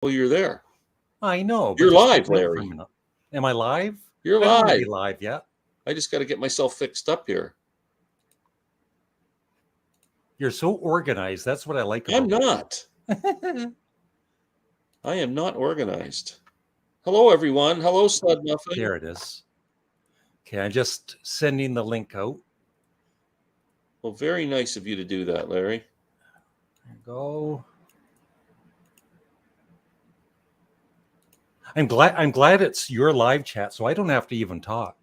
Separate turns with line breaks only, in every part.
Well, you're there.
I know.
You're live, Larry.
Am I live?
You're
I don't want to
live.
be live yet.
I just got to get myself fixed up here.
You're so organized. That's what I like about
I'm not. I am not organized. Hello, everyone. Hello, Studmuffin.
There it is. Okay, I'm just sending the link out.
Well, very nice of you to do that, Larry.
There you go. I'm glad it's your live chat, so I don't have to even talk.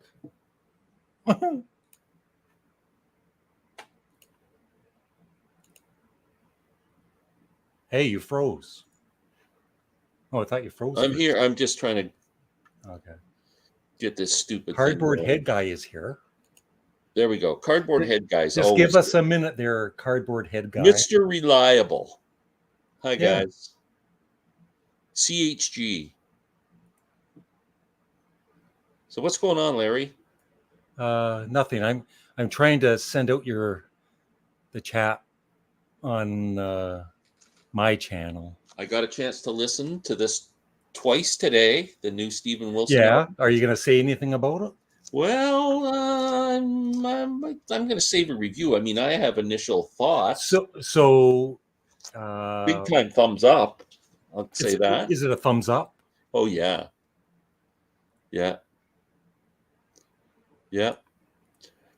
Hey, you froze. Oh, I thought you froze.
I'm here. I'm just trying to get this stupid
Cardboard head guy is here.
There we go. Cardboard head guys.
Just give us a minute there, cardboard head guy.
Mr. Reliable. Hi,
Yeah.
guys. CHG. So what's going on, Larry?
Nothing. I'm trying to send out the chat on my channel.
I got a chance to listen to this twice today, the new Steven Wilson.
Yeah. Are you going to say anything about it?
Well, I'm going to save a review. I mean, I have initial thoughts.
So
big time thumbs up. I'll say that.
Is it a thumbs up?
Oh, yeah. Yeah. Yeah.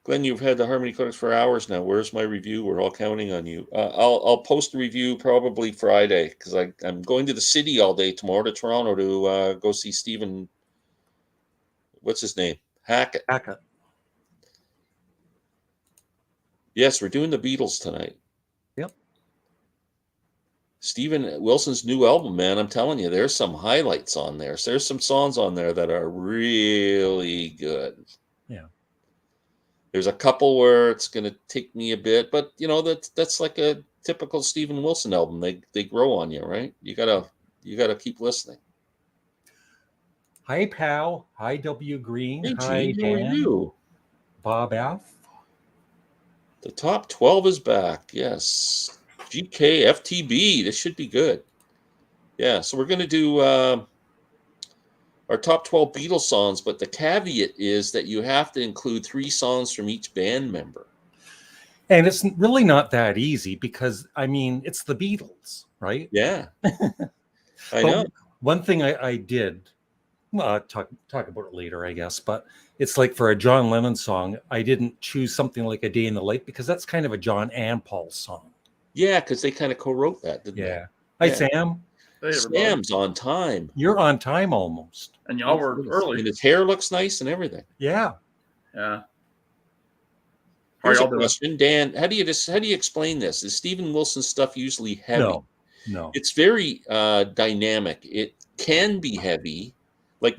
Glenn, you've had the Harmony Codex for hours now. Where's my review? We're all counting on you. I'll post a review probably Friday because I'm going to the city all day tomorrow to Toronto to go see Stephen. What's his name? Hackett. Yes, we're doing the Beatles tonight.
Yep.
Steven Wilson's new album, man. I'm telling you, there's some highlights on there. So there's some songs on there that are really good.
Yeah.
There's a couple where it's going to take me a bit, but you know that's like a typical Steven Wilson album. They grow on you, right? You gotta keep listening.
Hi, pal. Hi, W. Green.
Hey,
hi,
Gene, how are you?
Bob F.
The top 12 is back. Yes. GK FTB. This should be good. Yeah. So we're going to do our top 12 Beatles songs, but the caveat is that you have to include 3 songs from each band member.
And it's really not that easy because, I mean, it's the Beatles, right?
Yeah. I know.
One thing I did, well, I'll talk about it later, I guess, but it's like for a John Lennon song, I didn't choose something like A Day in the Life because that's kind of a John and Paul song.
Yeah, because they kind of co-wrote that, didn't they?
Hi, Sam.
Hey,
Sam's on time.
You're on time almost.
And y'all were early.
And his hair looks nice and everything.
Yeah.
Yeah.
Here's a question, Dan. How do you explain this? Is Steven Wilson stuff usually heavy?
No.
It's very dynamic. It can be heavy, like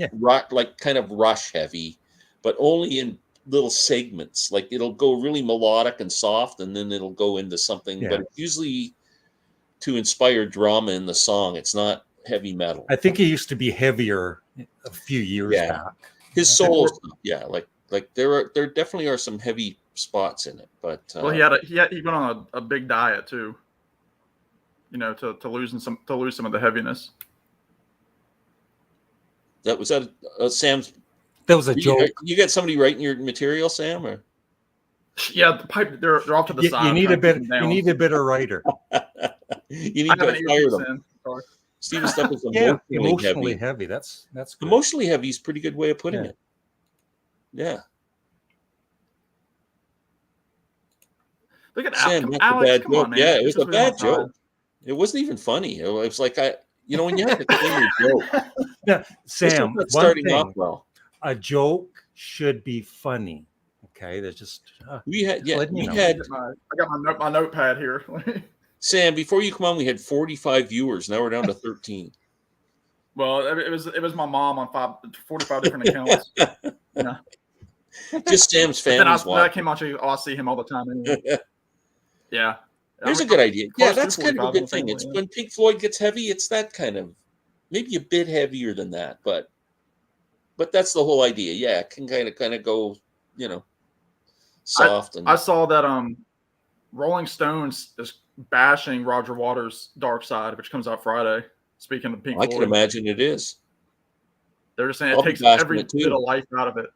kind of Rush heavy, but only in little segments. Like it'll go really melodic and soft, and then it'll go into something. But it's usually to inspire drama in the song. It's not heavy metal.
I think it used to be heavier a few years back.
His solo stuff, like there definitely are some heavy spots in it, but
well, he went on a big diet too. You know, to lose some of the heaviness.
Was that Sam's?
That was a joke.
You got somebody writing your material, Sam, or?
Yeah, the pipe. They're off to the side.
You need a better writer.
You need to fire them. Steven stuff is emotionally
heavy. That's good.
Emotionally heavy is a pretty good way of putting it. Yeah.
Look at
Sam, that's
Alex.
a bad
come
joke.
On, man.
Yeah, it was a bad joke. It wasn't even funny. It was like when you have to claim your joke.
Yeah, Sam.
Starting off well.
A joke should be funny. Okay, there's just
I got my notepad here.
Sam, before you come on, we had 45 viewers. Now we're down to 13.
Well, it was my mom on 45 different accounts. Yeah.
Just Sam's family's
watching. I came on to I see him all the time. Anyway. Yeah.
Here's a good idea. Yeah, that's kind of a good thing. It's when Pink Floyd gets heavy, it's that kind of maybe a bit heavier than that, but that's the whole idea. Yeah, it can kind of go, soft.
I saw that Rolling Stones is bashing Roger Waters' Dark Side, which comes out Friday. Speaking of Pink
I can
Floyd,
imagine it is.
they're just saying
I'll
it
be
takes
bashing
every
it too.
bit of life out of it.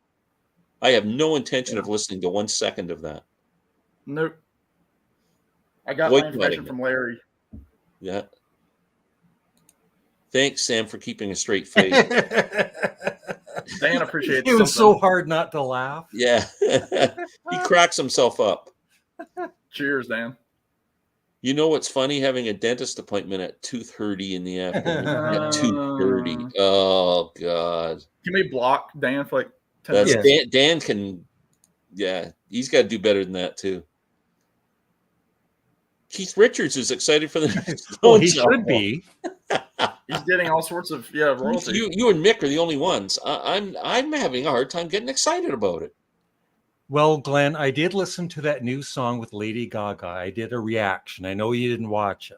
I have no intention of listening to 1 second of that.
Nope. I got my
Boycotting
information
it.
from Larry.
Yeah. Thanks, Sam, for keeping a straight face.
Dan appreciates
It was
something.
so hard not to laugh.
Yeah. He cracks himself up.
Cheers, Dan.
You know what's funny? Having a dentist appointment at 2:30 in the afternoon. At 2:30. Oh, God.
Can we block Dan for like 10
That's
minutes?
Dan can, yeah, he's got to do better than that, too. Keith Richards is excited for the next
Well, he
Stones
should
album.
be.
He's getting all sorts of royalty.
You and Mick are the only ones. I'm having a hard time getting excited about it.
Well, Glenn, I did listen to that new song with Lady Gaga. I did a reaction. I know you didn't watch it.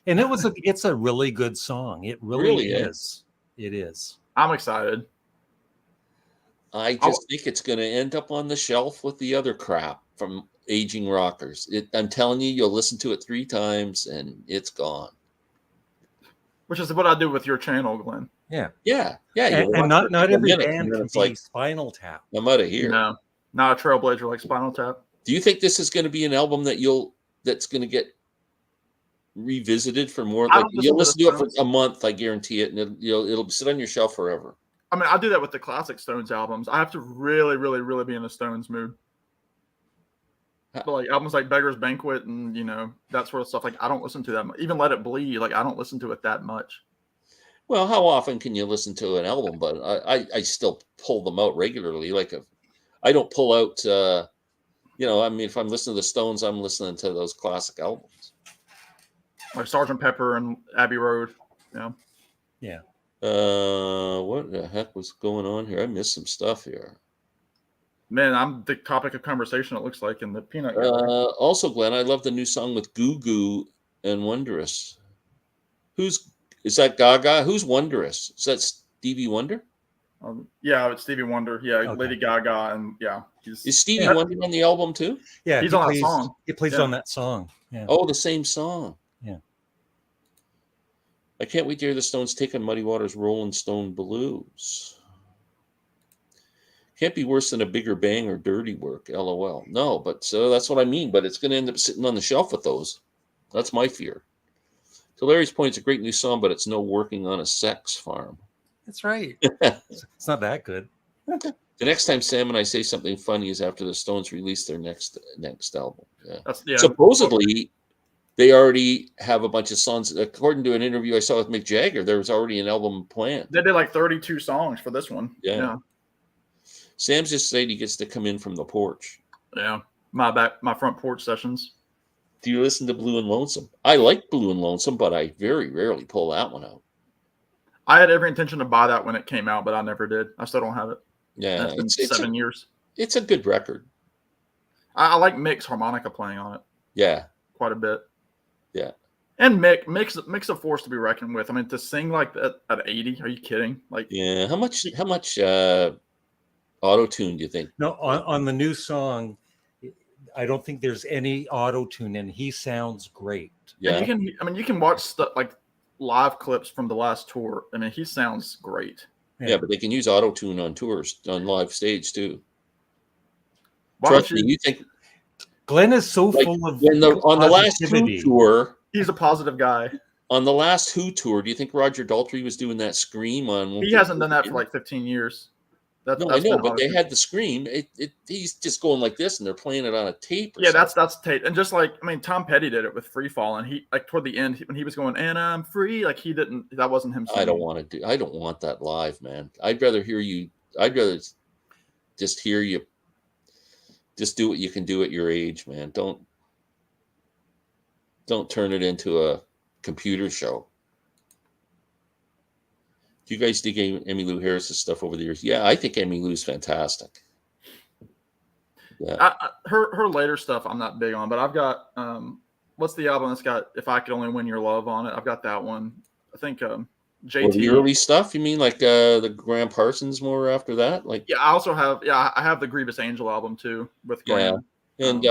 And it's a really good song. It really is. It is.
I'm excited.
I just think it's going to end up on the shelf with the other crap from aging rockers. I'm telling you, you'll listen to it 3 times and it's gone.
Which is what I do with your channel, Glenn.
Yeah.
Yeah.
And not every band can be like Spinal Tap.
I'm out of here.
No, not a trailblazer like Spinal Tap.
Do you think this is going to be an album that's going to get revisited for more? Like, you'll listen to it for a month, I guarantee it, and it'll sit on your shelf forever.
I mean, I do that with the classic Stones albums. I have to really, really, really be in a Stones mood. But like albums like Beggar's Banquet and that sort of stuff, like I don't listen to that much. Even Let It Bleed, like I don't listen to it that much.
Well, how often can you listen to an album? But I still pull them out regularly. Like I don't pull out. I mean, if I'm listening to the Stones, I'm listening to those classic albums,
like Sgt. Pepper and Abbey Road.
Yeah.
What the heck was going on here? I missed some stuff here.
Man, I'm the topic of conversation, it looks like, in the peanut gallery.
Also, Glenn, I love the new song with Goo Goo and Wondrous. Is that Gaga? Who's Wondrous? Is that Stevie Wonder?
Yeah, it's Stevie Wonder. Yeah,
Okay.
Lady Gaga, and
is Stevie Wonder on the album too?
Yeah,
he's on that song.
He plays on that song. Yeah.
Oh, the same song.
Yeah.
I can't wait to hear the Stones take on Muddy Waters' Rolling Stone Blues. Can't be worse than a Bigger Bang or Dirty Work, LOL. No, but so that's what I mean. But it's going to end up sitting on the shelf with those. That's my fear. To Larry's point, it's a great new song, but it's no Working on a Sex Farm.
That's right. It's not that good.
The next time Sam and I say something funny is after the Stones release their next album. Yeah. Supposedly, they already have a bunch of songs. According to an interview I saw with Mick Jagger, there was already an album planned.
They did like 32 songs for this one.
Yeah. Sam's just saying he gets to come in from the porch.
Yeah. My front porch sessions.
Do you listen to Blue and Lonesome? I like Blue and Lonesome, but I very rarely pull that one out.
I had every intention to buy that when it came out, but I never did. I still don't have it.
Yeah.
It's been 7 years.
It's a good record.
I like Mick's harmonica playing on it.
Yeah.
Quite a bit.
Yeah.
And Mick's a force to be reckoned with. I mean, to sing like that at 80, are you kidding? Like,
yeah. How much auto-tune do you think?
No, on the new song, I don't think there's any auto-tune, and he sounds great.
Yeah. And you can watch stuff like live clips from the last tour. I mean, he sounds great.
Yeah, but they can use auto-tune on tours, on live stage too.
Trust
me, you think
Glenn is so full of
on the last Who tour.
He's a positive guy.
On the last Who tour, do you think Roger Daltrey was doing that scream on?
He hasn't done that for like 15 years.
I know, but they had the scream. He's just going like this, and they're playing it on a tape.
Yeah, that's tape. And just like, I mean, Tom Petty did it with Free Fall, and he like toward the end when he was going, "And I'm free," like he didn't. That wasn't him.
I don't want that live, man. I'd rather hear you. I'd rather just hear you. Just do what you can do at your age, man. Don't turn it into a computer show. Do you guys dig Emmylou Harris's stuff over the years? Yeah, I think Emmylou's fantastic. Yeah,
her later stuff I'm not big on, but I've got what's the album that's got "If I Could Only Win Your Love" on it? I've got that one. I think JT.
The early stuff. You mean like the Graham Parsons more after that? Like
I also have I have the Grievous Angel album too with Graham.
Yeah, and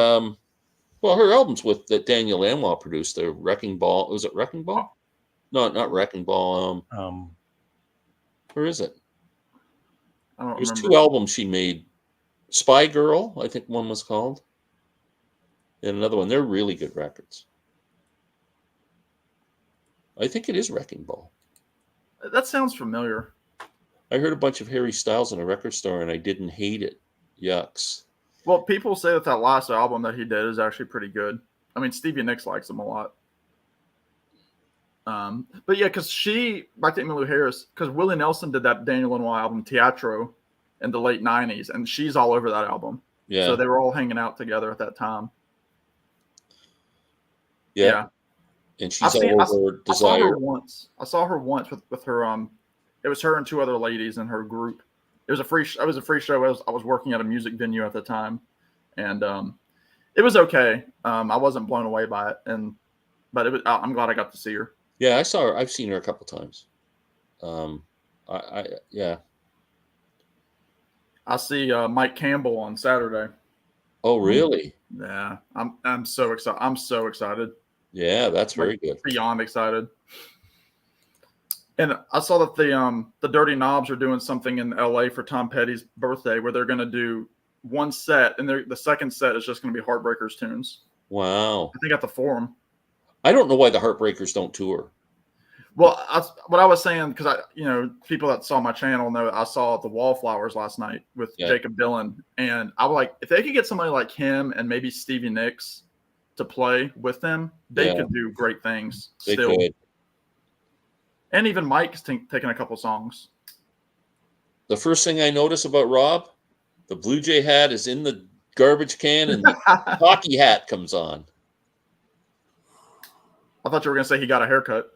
well, her albums with that Daniel Lanois produced, the Wrecking Ball. Was it Wrecking Ball? not Wrecking Ball. Where is it?
I don't
There's
remember.
2 albums she made. Spy Girl, I think one was called, and another one. They're really good records. I think it is Wrecking Ball.
That sounds familiar.
I heard a bunch of Harry Styles in a record store, and I didn't hate it. Yucks.
Well, people say that last album that he did is actually pretty good. I mean, Stevie Nicks likes him a lot. But yeah, because back to Emmylou Harris, because Willie Nelson did that Daniel Lanois album, Teatro, in the late 90s, and she's all over that album.
Yeah.
So they were all hanging out together at that time.
Yeah. And she's all over Desire.
I saw her once with her. It was her and 2 other ladies in her group. It was a free show. I was working at a music venue at the time, and it was okay. I wasn't blown away by it, but I'm glad I got to see her.
Yeah, I saw her. I've seen her a couple times.
I see Mike Campbell on Saturday.
Oh, really?
Yeah, I'm so excited. I'm so excited.
Yeah, that's very good.
Beyond excited. And I saw that the Dirty Knobs are doing something in LA for Tom Petty's birthday where they're going to do one set, and the second set is just going to be Heartbreakers tunes.
Wow.
I think at the Forum.
I don't know why the Heartbreakers don't tour.
Well, what I was saying, because people that saw my channel know I saw the Wallflowers last night with Jacob Dylan, and I was like, if they could get somebody like him and maybe Stevie Nicks to play with them, they could do great things.
They could.
And even Mike's taking a couple songs.
The first thing I notice about Rob, the Blue Jay hat is in the garbage can, and the hockey hat comes on.
I thought you were going to say he got a haircut.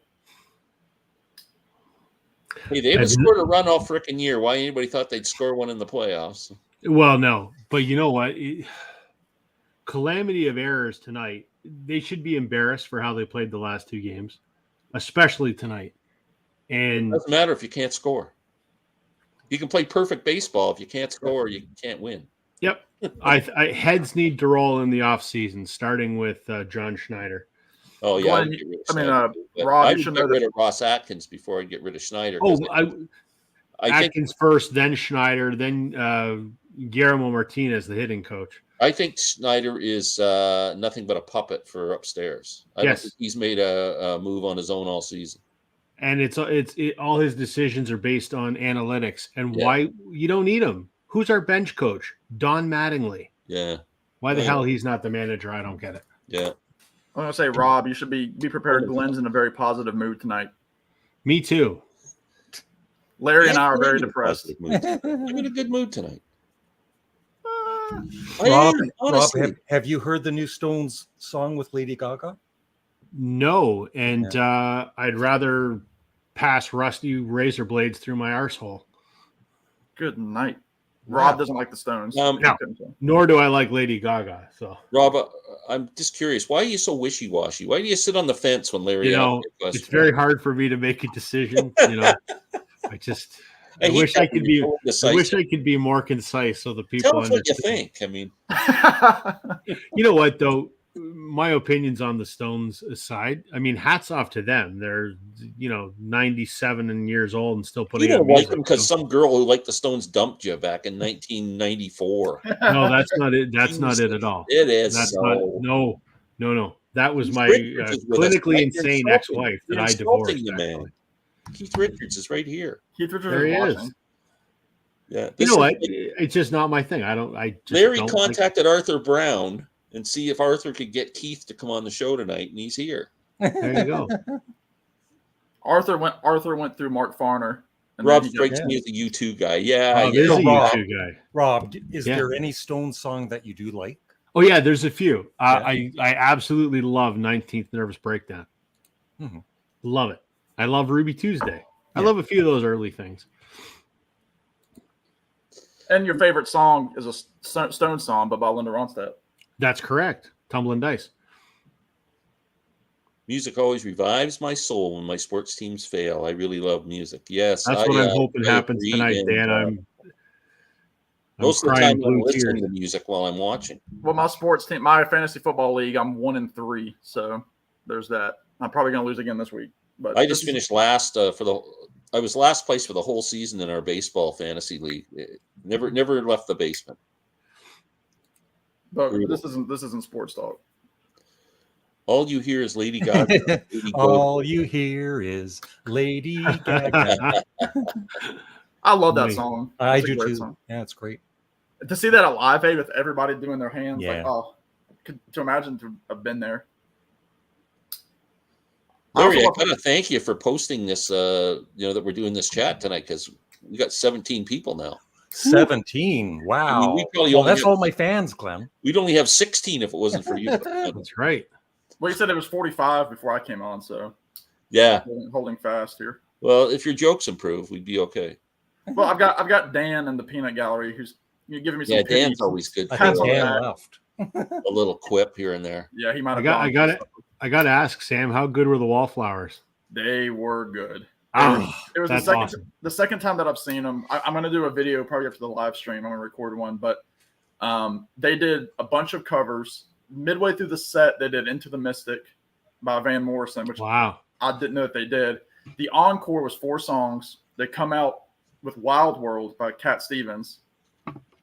Hey, they haven't scored a run all frickin' year. Why anybody thought they'd score one in the playoffs?
Well, no. But you know what? Calamity of errors tonight. They should be embarrassed for how they played the last 2 games, especially tonight. And
it doesn't matter if you can't score. You can play perfect baseball. If you can't score, you can't win.
Yep. Heads need to roll in the offseason, starting with John Schneider.
Oh, yeah.
Rob,
I'd get rid of Ross Atkins before I'd get rid of Schneider.
Oh,
I
Atkins first, then Schneider, then Guillermo Martinez, the hitting coach.
I think Schneider is nothing but a puppet for upstairs. I don't think he's made a move on his own all season.
And all his decisions are based on analytics. And why you don't need him? Who's our bench coach? Don Mattingly.
Yeah.
Why the hell he's not the manager? I don't get it.
Yeah.
I'm going to say, Rob, you should be prepared. Glenn's in a very positive mood tonight.
Me too.
Larry and I are very depressed.
I'm in a good mood tonight.
Rob, have you heard the new Stones song with Lady Gaga?
No, and I'd rather pass rusty razor blades through my arsehole.
Good night. Rob doesn't like the Stones.
No, nor do I like Lady Gaga. So,
Rob, I'm just curious. Why are you so wishy-washy? Why do you sit on the fence when Larry?
It's very hard for me to make a decision. I wish I could be more concise so the people
tell us what you think. I mean,
you know what though. My opinions on the Stones aside, I mean, hats off to them. They're 97 years old and still putting.
You don't like them because some girl who liked the Stones dumped you back in 1994.
No, that's not it. That's not it at all.
It is.
That's not. No. That was my clinically insane ex-wife that I divorced.
Keith Richards is right here.
Keith Richards
there he is.
Yeah.
You know what? It's just not my thing.
Larry contacted Arthur Brown and see if Arthur could get Keith to come on the show tonight, and he's here.
There you go.
Arthur went through Mark Farner.
Rob strikes me as a U2 guy. Yeah,
there's a U2 guy.
Rob, is there any Stone song that you do like?
Oh yeah, there's a few. I absolutely love 19th Nervous Breakdown.
Mm-hmm.
Love it. I love Ruby Tuesday. I love a few of those early things.
And your favorite song is a Stone song, but by Linda Ronstadt.
That's correct. Tumbling Dice.
Music always revives my soul when my sports teams fail. I really love music. Yes.
That's what I'm hoping happens tonight, Dan.
Most of the time I'm listening to music while I'm watching.
Well, my sports team, my fantasy football league, I'm 1-3. So there's that. I'm probably going to lose again this week. But
I just finished last I was last place for the whole season in our baseball fantasy league. Never left the basement.
But
Brutal.
this isn't sports talk.
All you hear is Lady Gaga. Lady
All
Gaga.
you hear is Lady Gaga.
I love that
Nice.
song.
I
It's a
do
great
too.
song.
Yeah, it's great.
To see that at Live Aid with everybody doing their hands,
Yeah.
like, oh, to imagine to have been there.
Larry, I
also
gotta thank you for posting this. That we're doing this chat tonight, because we got 17 people now.
17. Wow.
I mean, we probably
well,
only
that's
have-
all my fans, Glenn.
We'd only have 16 if it wasn't for you.
That's right.
Well, you said it was 45 before I came on, so
Yeah.
holding fast here.
Well, if your jokes improve, we'd be okay.
Well, I've got Dan in the Peanut Gallery who's giving me some.
Yeah,
pity.
Dan's always good.
I
For
think
Depends on
Dan
that.
left.
a little quip here and there.
Yeah, he might have.
I got to ask Sam, how good were the Wallflowers?
They were good.
Oh,
It was
that's
the second time that I've seen them. I'm going to do a video probably after the live stream. I'm going to record one, but they did a bunch of covers. Midway through the set, they did "Into the Mystic" by Van Morrison, which
Wow.
I didn't know that they did. The encore was 4 songs. They come out with "Wild World" by Cat Stevens.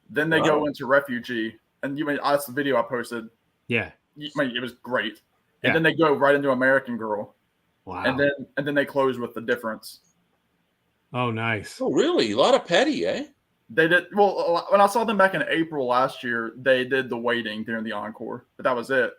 Then they go into "Refugee," and that's the video I posted.
Yeah.
It was great. And
Yeah.
then they go right into "American Girl."
Wow.
And then they close with "The Difference."
Oh, nice.
Oh, really? A lot of petty, eh?
They did well when I saw them back in April last year. They did "The Waiting" during the encore, but that was it.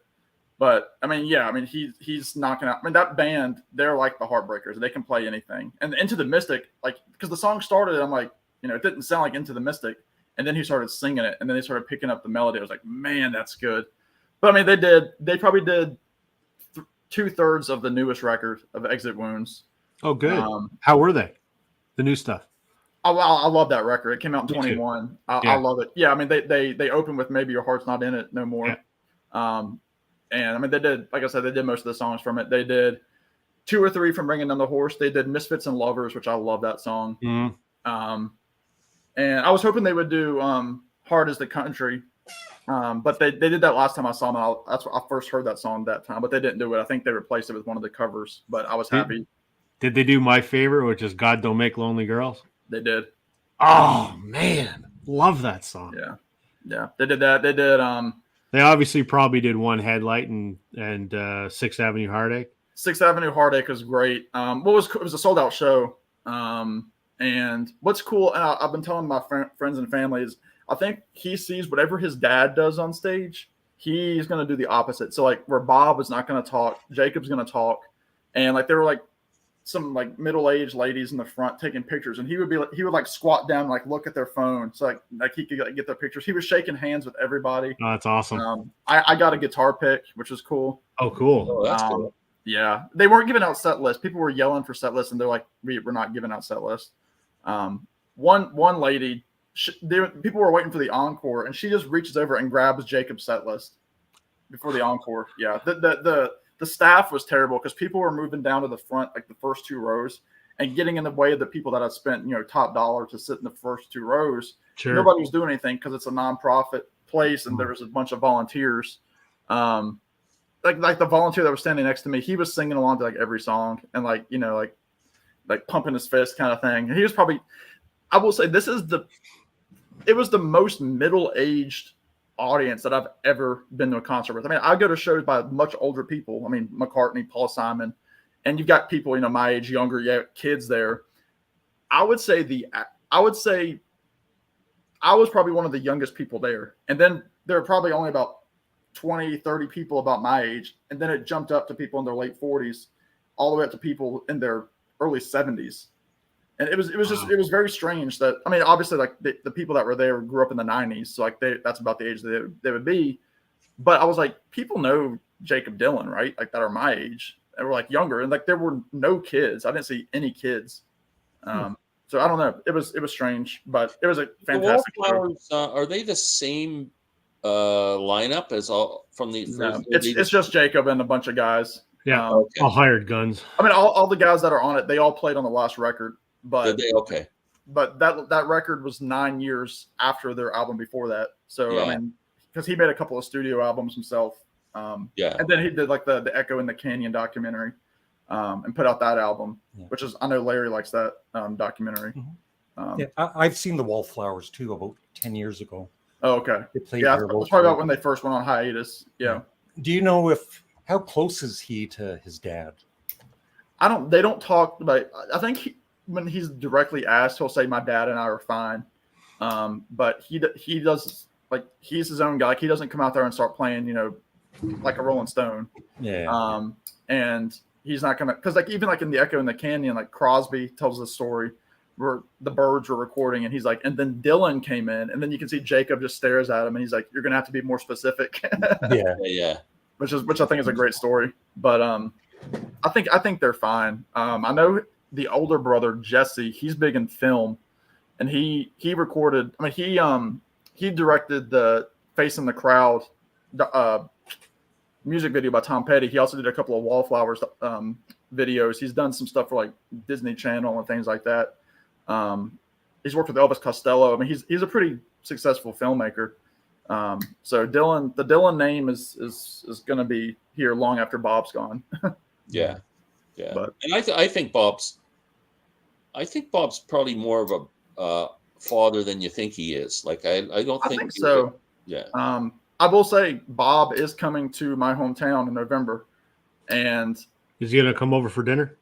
But I mean, yeah, I mean he's knocking out. I mean that band, they're like the Heartbreakers. They can play anything. And "Into the Mystic," like because the song started, I'm like, it didn't sound like "Into the Mystic," and then he started singing it, and then they started picking up the melody. I was like, man, that's good. But I mean, they probably did 2/3 of the newest record of "Exit Wounds."
Oh, good. How were they? The new stuff.
I love that record. It came out in 21. I love it. Yeah, I mean they open with "Maybe Your Heart's Not in It No More."
Yeah.
And I mean they did, like I said, they did most of the songs from it. They did 2 or 3 from "Bringing Down the Horse." They did "Misfits and Lovers," which I love that song.
Mm-hmm.
And I was hoping they would do "Hard as the Country," but they did that last time I saw them. That's when I first heard that song that time, but they didn't do it. I think they replaced it with one of the covers. But I was happy.
Did they do my favorite, which is "God Don't Make Lonely Girls"?
They did.
Oh man, love that song.
Yeah, they did that. They did.
They obviously probably did "One Headlight" and 6th Avenue Heartache.
6th Avenue Heartache was great. It was a sold out show. And what's cool, and I've been telling my friends and family, is I think he sees whatever his dad does on stage, he's going to do the opposite. So like where Bob is not going to talk, Jacob's going to talk. And like there were like some like middle-aged ladies in the front taking pictures, and he would squat down and like look at their phone so like he could get their pictures. He was shaking hands with everybody.
Oh, that's awesome.
I got a guitar pick, which was cool.
Oh, cool.
Oh, that's cool.
Yeah, they weren't giving out set lists. People were yelling for set lists, and they're like, "We're not giving out set lists." One lady, people were waiting for the encore, and she just reaches over and grabs Jacob's set list before the encore. Yeah, the staff was terrible because people were moving down to the front, like the first 2 rows, and getting in the way of the people that had spent top dollar to sit in the first 2 rows.
Sure.
Nobody was doing anything because it's a nonprofit place, and there was a bunch of volunteers. Like the volunteer that was standing next to me, he was singing along to like every song and like pumping his fist kind of thing. And he was probably, I will say, it was the most middle-aged audience that I've ever been to a concert with. I mean, I go to shows by much older people. I mean, McCartney, Paul Simon, and you've got people, my age, younger, kids there. I would say I was probably one of the youngest people there. And then there were probably only about 20, 30 people about my age. And then it jumped up to people in their late 40s, all the way up to people in their early 70s. And it was it was very strange that, I mean, obviously like the people that were there grew up in the 90s. So like that's about the age that they would be. But I was like, people know Jacob Dylan, right? Like that are my age. And we're like younger. And like there were no kids. I didn't see any kids. So I don't know. It was strange, but it was a fantastic
The Wallflowers, are they the same lineup as all from the first?
No, it's just Jacob and a bunch of guys.
Yeah,
Okay.
all hired guns.
I mean, all the guys that are on it, they all played on the last record. But
Okay.
But that record was 9 years after their album before that. So
Yeah.
I mean, because he made a couple of studio albums himself.
Yeah.
And then he did like the Echo in the Canyon documentary. and put out that album,
Yeah.
which is, I know Larry likes that documentary.
Yeah, I've seen the Wallflowers too about 10 years ago.
Oh, okay.
They played
Yeah,
here
that's probably
locally.
about when they first went on hiatus. Yeah.
Do you know how close is he to his dad?
They don't talk about, I think when he's directly asked, he'll say, my dad and I are fine. But he does, like, he's his own guy. Like, he doesn't come out there and start playing, like a Rolling Stone.
Yeah.
And he's not gonna, because like even like in the Echo in the Canyon, like Crosby tells the story where the Birds were recording, and he's like, and then Dylan came in, and then you can see Jacob just stares at him, and he's like, "You're gonna have to be more specific."
Yeah.
Which I think is a great story. But I think they're fine. I know the older brother Jesse, he's big in film, and he recorded. I mean, he directed the Face in the Crowd music video by Tom Petty. He also did a couple of Wallflowers videos. He's done some stuff for like Disney Channel and things like that. He's worked with Elvis Costello. I mean, he's a pretty successful filmmaker. So the Dylan name is going to be here long after Bob's gone.
Yeah.
But,
and I think Bob's probably more of a father than you think he is. Like I think
so.
Yeah.
I will say Bob is coming to my hometown in November, and
is he going to come over for dinner?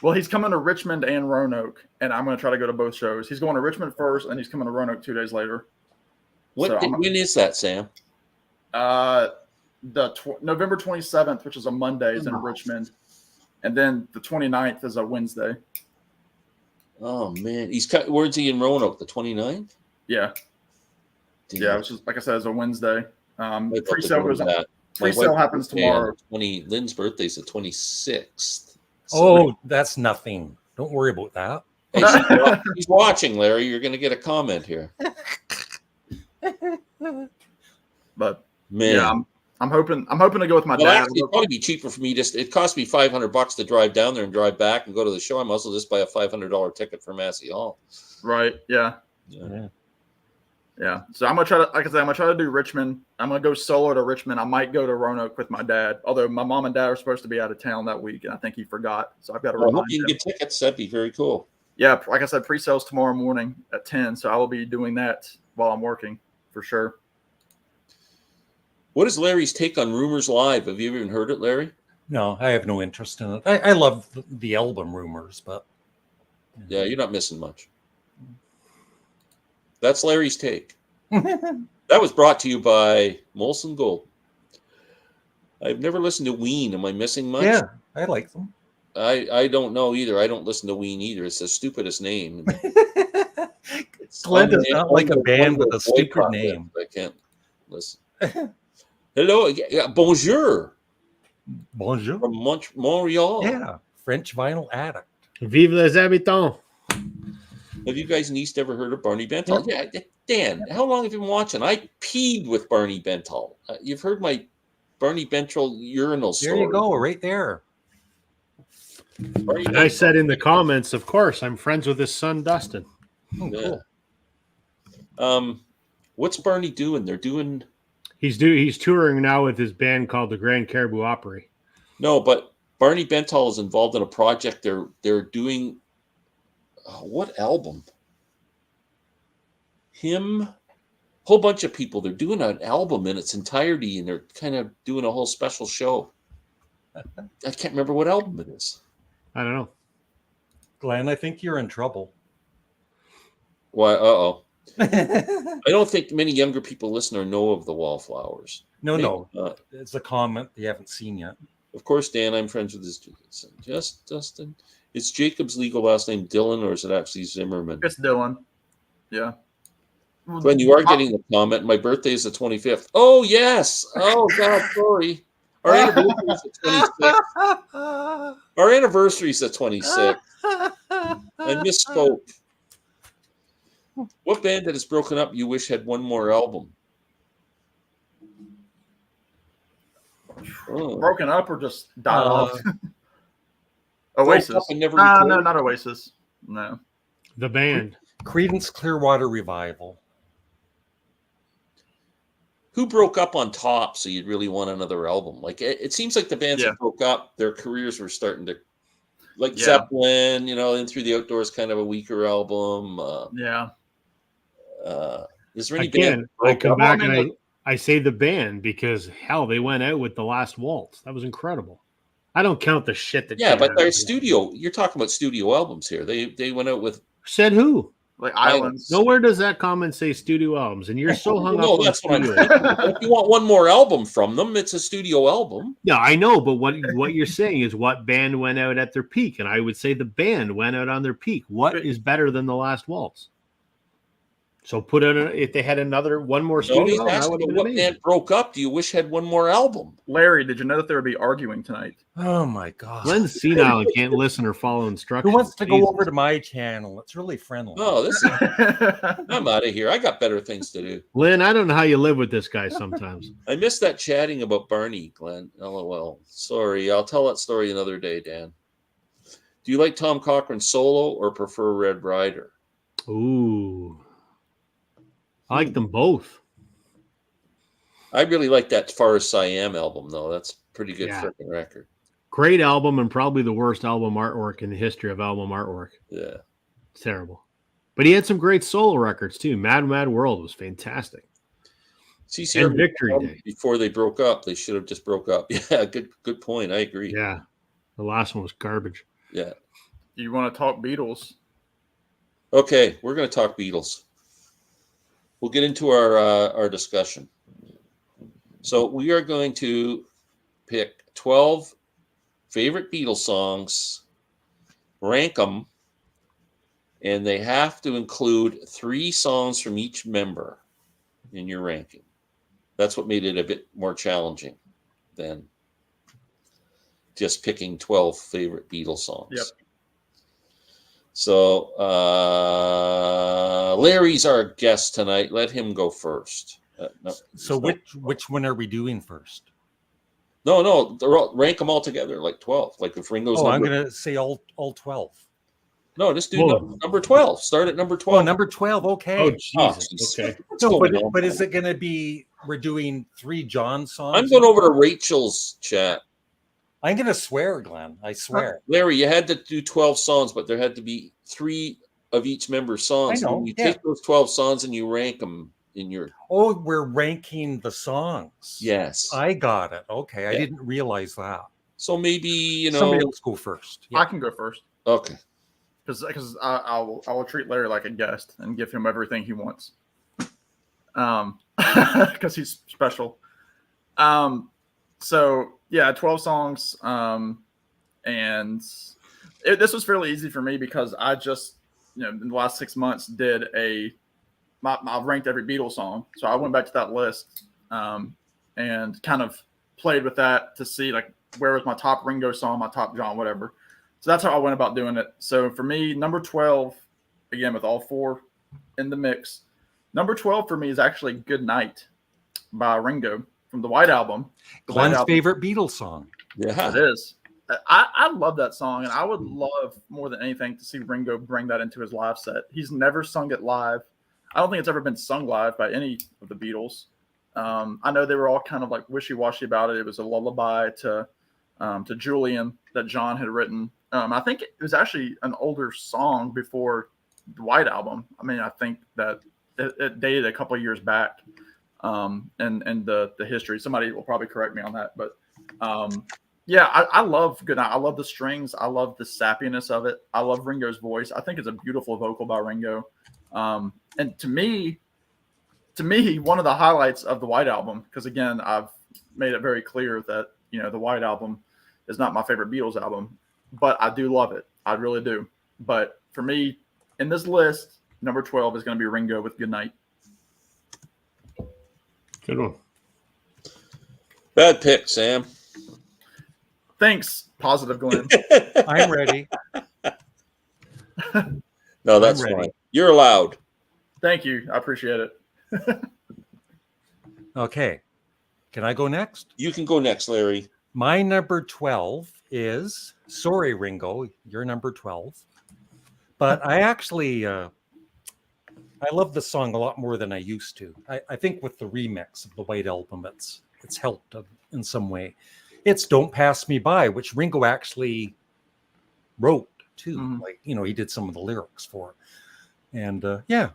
Well, he's coming to Richmond and Roanoke, and I'm going to try to go to both shows. He's going to Richmond first, and he's coming to Roanoke 2 days later.
When is that, Sam?
November 27th, which is a Monday, is in Richmond, and then the 29th is a Wednesday.
Oh man, where's he in Roanoke? The 29th?
Yeah.
Damn.
Yeah, which is, like I said, is a Wednesday.
Pre-sale
goes on. Pre-sale happens tomorrow.
Lynn's birthday's the 26th.
So that's nothing. Don't worry about that.
Hey, he's watching, Larry. You're going to get a comment here.
But
man,
yeah, I'm hoping to go with my dad.
Actually, it'd probably be cheaper for me. It cost me $500 to drive down there and drive back and go to the show. I might as well just buy a $500 ticket for Massey Hall.
Right. Yeah. So I'm gonna try to, like I said, I'm gonna try to do Richmond. I'm gonna go solo to Richmond. I might go to Roanoke with my dad, although my mom and dad are supposed to be out of town that week, and I think he forgot. So I've got to remind him.
You can get tickets. That'd be very cool.
Yeah, like I said, pre-sales tomorrow morning at 10. So I will be doing that while I'm working for sure.
What is Larry's take on Rumors Live? Have you even heard it, Larry?
No, I have no interest in it. I love the album Rumors, but
yeah, you're not missing much. That's Larry's take. That was brought to you by Molson Gold. I've never listened to Ween. Am I missing much?
Yeah, I like them.
I don't know either. I don't listen to Ween either. It's the stupidest name.
Glenn does not like a band with a stupid name.
I can't listen. Hello. Bonjour.
Bonjour.
From Montreal.
Yeah. French vinyl addict.
Vive les habitants.
Have you guys in East ever heard of Barney Benthall? Yeah. Dan, how long have you been watching? I peed with Barney Benthall. You've heard my Barney Benthall urinal story.
There you go, right there.
And I said in the comments, of course, I'm friends with his son, Dustin.
Oh, cool.
What's Barney doing? They're doing...
He's touring now with his band called the Grand Caribou Opry.
No, but Barney Benthall is involved in a project. They're doing... what album? Him, whole bunch of people. They're doing an album in its entirety, and they're kind of doing a whole special show. I can't remember what album it is.
I don't know.
Glenn, I think you're in trouble.
Why? I don't think many younger people listen or know of the Wallflowers.
No. It's a comment they haven't seen yet.
Of course, Dan, I'm friends with his son. Just Dustin. Is Jacob's legal last name Dylan, or is it actually Zimmerman?
It's Dylan. Yeah.
When you are getting the comment, my birthday is the 25th. Oh, yes. Oh, God, sorry. Our anniversary is the 26th. Our anniversary is the 26th. I misspoke. What band that has broken up you wish had one more album? Oh.
Broken up or just died off? Oasis.
No,
not Oasis. No.
The band.
Creedence Clearwater Revival.
who broke up on top, so you'd really want another album? Like it seems like the bands that broke up, their careers were starting to, like Zeppelin, In Through the Outdoors, kind of a weaker album. Is there any band?
I come back and I say the band because hell, they went out with The Last Waltz. That was incredible. I don't count the shit that.
Yeah, but their studio. You're talking about studio albums here. They went out with.
Said who?
Like Islands.
Nowhere does that comment say studio albums, and you're so hung up on
that's
studio.
If you want one more album from them, it's a studio album.
Yeah, I know, but what you're saying is what band went out at their peak, and I would say the band went out on their peak. What is better than The Last Waltz? So if they had one more studio album,
what band broke up? Do you wish had one more album?
Larry, did you know that they would be arguing tonight?
Oh my God!
Glenn's senile and can't listen or follow instructions.
Who wants to go over to my channel? It's really friendly.
Oh, I'm out of here. I got better things to do.
Lynn, I don't know how you live with this guy sometimes.
I missed that chatting about Barney, Glenn. LOL. Sorry, I'll tell that story another day, Dan. Do you like Tom Cochrane solo or prefer Red Rider?
Ooh. I like them both.
I really like that Far As I Am album, though. That's a pretty good freaking record.
Great album and probably the worst album artwork in the history of album artwork.
Yeah.
It's terrible. But he had some great solo records, too. Mad Mad World was fantastic.
CCR
and Victory Day.
Before they broke up, they should have just broke up. Yeah, good point. I agree.
Yeah. The last one was garbage.
Yeah.
You want to talk Beatles?
Okay, we're going to talk Beatles. We'll get into our discussion. So we are going to pick 12 favorite Beatles songs, rank them, and they have to include 3 songs from each member in your ranking. That's what made it a bit more challenging than just picking 12 favorite Beatles songs.
Yep.
So Larry's our guest tonight. Let him go first.
So which one are we doing first?
No, rank them all together, like 12. Like if Ringo's
I'm going to say all 12.
No, just do number 12. Start at number 12.
Oh, number 12. Okay.
Oh, Jesus. Okay.
No, but is it going to be we're doing 3 John songs?
I'm going over to Rachel's chat.
I'm going to swear, Glenn. I swear.
Larry, you had to do 12 songs, but there had to be 3 of each member's songs.
I know.
When you take those 12 songs and you rank them in your...
Oh, we're ranking the songs.
Yes.
I got it. Okay. I didn't realize that.
So maybe,
somebody else go first.
Yeah. I can go first.
Okay.
Because I will treat Larry like a guest and give him everything he wants. Because he's special. So yeah, 12 songs. And this was fairly easy for me because I just, in the last 6 months did I've ranked every Beatles song. So I went back to that list and kind of played with that to see like where was my top Ringo song, my top John, whatever. So that's how I went about doing it. So for me, number 12, again, with all 4 in the mix, number 12 for me is actually Good Night by Ringo from the White Album.
Glenn's favorite Beatles song.
Yeah,
it is. I love that song, and I would love more than anything to see Ringo bring that into his live set. He's never sung it live. I don't think it's ever been sung live by any of the Beatles. I know they were all kind of like wishy-washy about it. It was a lullaby to Julian that John had written. I think it was actually an older song before the White Album. I mean, I think that it dated a couple of years back, and the history. Somebody will probably correct me on that, but yeah, I love Good Night. I love the strings. I love the sappiness of it. I love Ringo's voice. I think it's a beautiful vocal by Ringo. And to me, one of the highlights of the White Album, because again, I've made it very clear that the White Album is not my favorite Beatles album, but I do love it. I really do. But for me, in this list, number 12 is going to be Ringo with Good Night.
Good one.
Bad pick, Sam.
Thanks, positive Glenn.
I'm ready.
No, that's fine. You're allowed.
Thank you. I appreciate it.
Okay. Can I go next?
You can go next, Larry.
My number 12 is, sorry, Ringo, you're number 12. But I I love the song a lot more than I used to. I think with the remix of the White Album, it's helped in some way. It's "Don't Pass Me By," which Ringo actually wrote too.
Mhm.
Like, he did some of the lyrics for it. And yeah,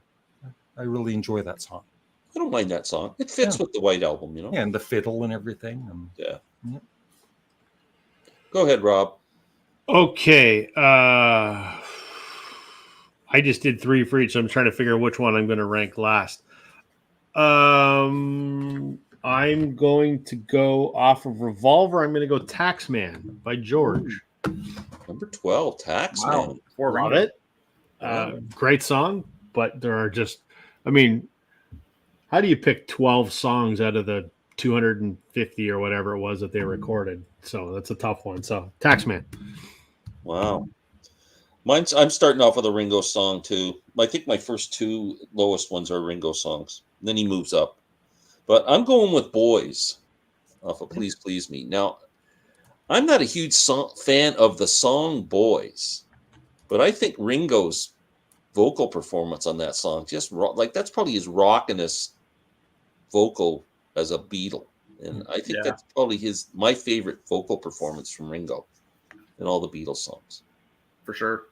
I really enjoy that song.
I don't mind that song. It fits with the White Album,
And the fiddle and everything.
Yeah. Go ahead, Rob.
Okay. I just did 3 for each, so I'm trying to figure out which one I'm going to rank last. I'm going to go off of Revolver. I'm going to go Taxman by George.
Number 12, Taxman.
Wow.
Love it. Great song, but there are just, I mean, how do you pick 12 songs out of the 250 or whatever it was that they recorded? So that's a tough one. So Taxman.
Wow. I'm starting off with a Ringo song too. I think my first 2 lowest ones are Ringo songs. Then he moves up. But I'm going with Boys off of Please Please Me. Now, I'm not a huge fan of the song Boys, but I think Ringo's vocal performance on that song just that's probably his rockinest vocal as a Beatle. And I think that's probably my favorite vocal performance from Ringo in all the Beatles songs.
For sure.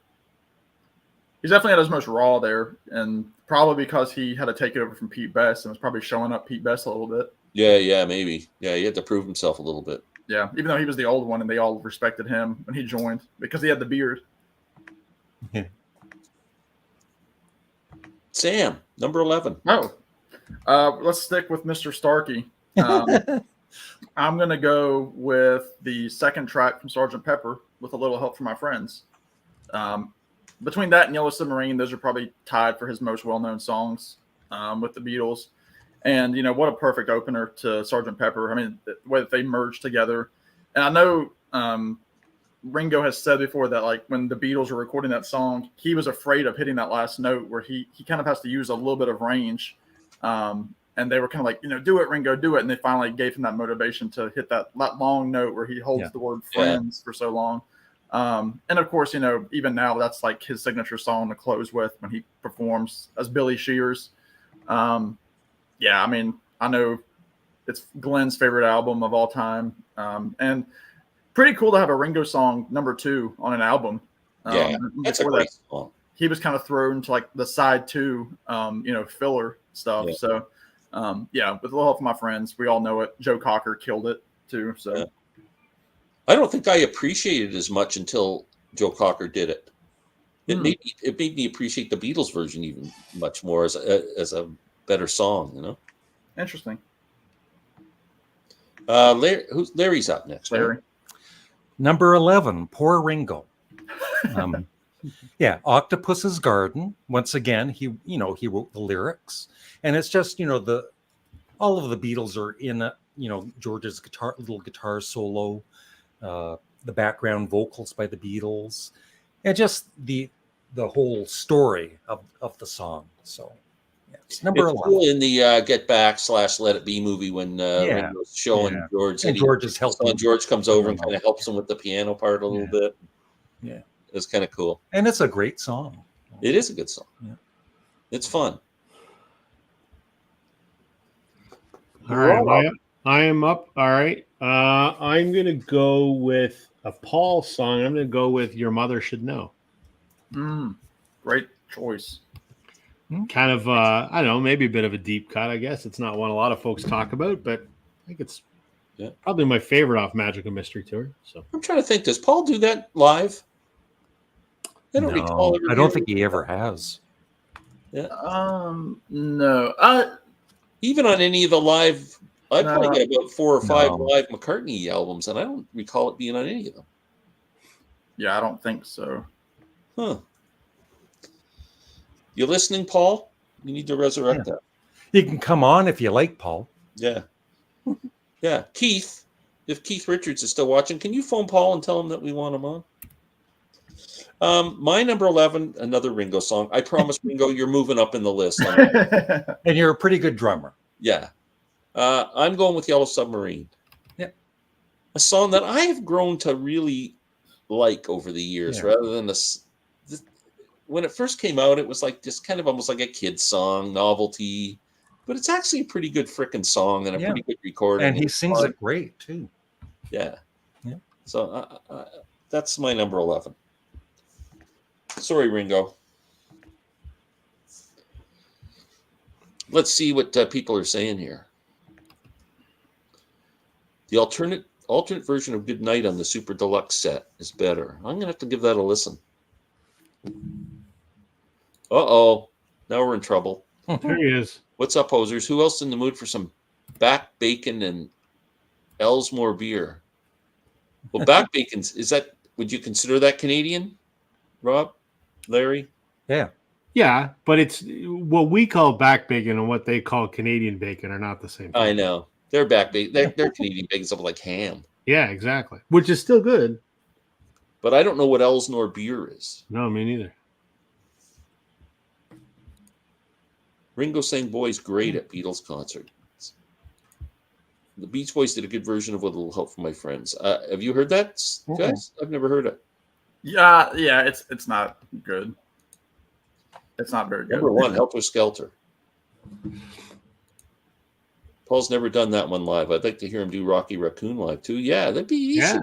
He's definitely at his most raw there, and probably because he had to take it over from Pete Best and was probably showing up Pete Best a little bit.
Yeah, maybe. Yeah, he had to prove himself a little bit.
Yeah, even though he was the old one and they all respected him when he joined because he had the beard.
Yeah.
Sam, number 11.
Oh, let's stick with Mr. Starkey. I'm going to go with the second track from Sgt. Pepper, With a Little Help from My Friends. Between that and Yellow Submarine, those are probably tied for his most well-known songs with the Beatles. And, what a perfect opener to Sgt. Pepper. I mean, the way that they merged together. And I know Ringo has said before that, like, when the Beatles were recording that song, he was afraid of hitting that last note where he kind of has to use a little bit of range. And they were kind of like, do it, Ringo, do it. And they finally gave him that motivation to hit that long note where he holds the word friends for so long. And of course, even now that's like his signature song to close with when he performs as Billy Shears. I mean, I know it's Glenn's favorite album of all time. And pretty cool to have a Ringo song number 2 on an album.
That's a great song.
He was kind of thrown to like the side 2, filler stuff. Yeah. So, with a little help from my friends, we all know it. Joe Cocker killed it too. So. Yeah.
I don't think I appreciated it as much until Joe Cocker did it. It made me appreciate the Beatles version even much more as a better song,
Interesting.
Larry's up next.
Larry.
Right?
Number 11, Poor Ringo. Octopus's Garden. Once again, he wrote the lyrics, and it's just all of the Beatles are in it. George's little guitar solo. The background vocals by the Beatles, and just the whole story of the song. So it's number 11.
Cool in the Get Back / Let It Be movie when Ringo's showing George, and
George is helping.
George comes over and kind of helps him with the piano part a little bit.
Yeah,
it's kind of cool,
and it's a great song.
It is a good song. Yeah, it's fun.
All right, I am up. All right. I'm going to go with a Paul song. I'm going to go with Your Mother Should Know.
Great choice.
Kind of, I don't know, maybe a bit of a deep cut, I guess. It's not one a lot of folks talk about, but I think it's probably my favorite off Magical Mystery Tour. So
I'm trying to think, does Paul do that live?
I don't think he ever has.
Yeah.
No.
Even on any of the live... I probably got about 4 or 5 live McCartney albums, and I don't recall it being on any of them.
Yeah, I don't think so.
Huh. You listening, Paul? You need to resurrect that.
You can come on if you like, Paul.
Yeah. Yeah. Keith, if Keith Richards is still watching, can you phone Paul and tell him that we want him on? My number 11, another Ringo song. I promise, Ringo, you're moving up in the list.
And you're a pretty good drummer.
Yeah. I'm going with Yellow Submarine.
Yeah.
A song that I have grown to really like over the years, rather than when it first came out, it was like just kind of almost like a kid's song, novelty. But it's actually a pretty good frickin' song and a pretty good recording.
And he sings it great too.
Yeah. So that's my number 11. Sorry, Ringo. Let's see what people are saying here. The alternate version of Good Night on the Super Deluxe set is better. I'm going to have to give that a listen. Uh-oh. Now we're in trouble.
There he is.
What's up, posers? Who else in the mood for some back bacon and Ellesmere beer? Well, back bacon, would you consider that Canadian, Rob? Larry?
Yeah.
Yeah, but it's what we call back bacon and what they call Canadian bacon are not the same thing.
I know. They're back bacon. They're Canadian bacon, something like ham.
Yeah, exactly. Which is still good.
But I don't know what Ellesmere beer is.
No, me neither.
Ringo sang Boys great at Beatles concert. The Beach Boys did a good version of With a Little Help from My Friends. Have you heard that, guys? I've never heard it.
Yeah, it's not good. It's not very good.
Number 1, Helter Skelter. Paul's never done that one live. I'd like to hear him do Rocky Raccoon live too. Yeah, that'd be. He's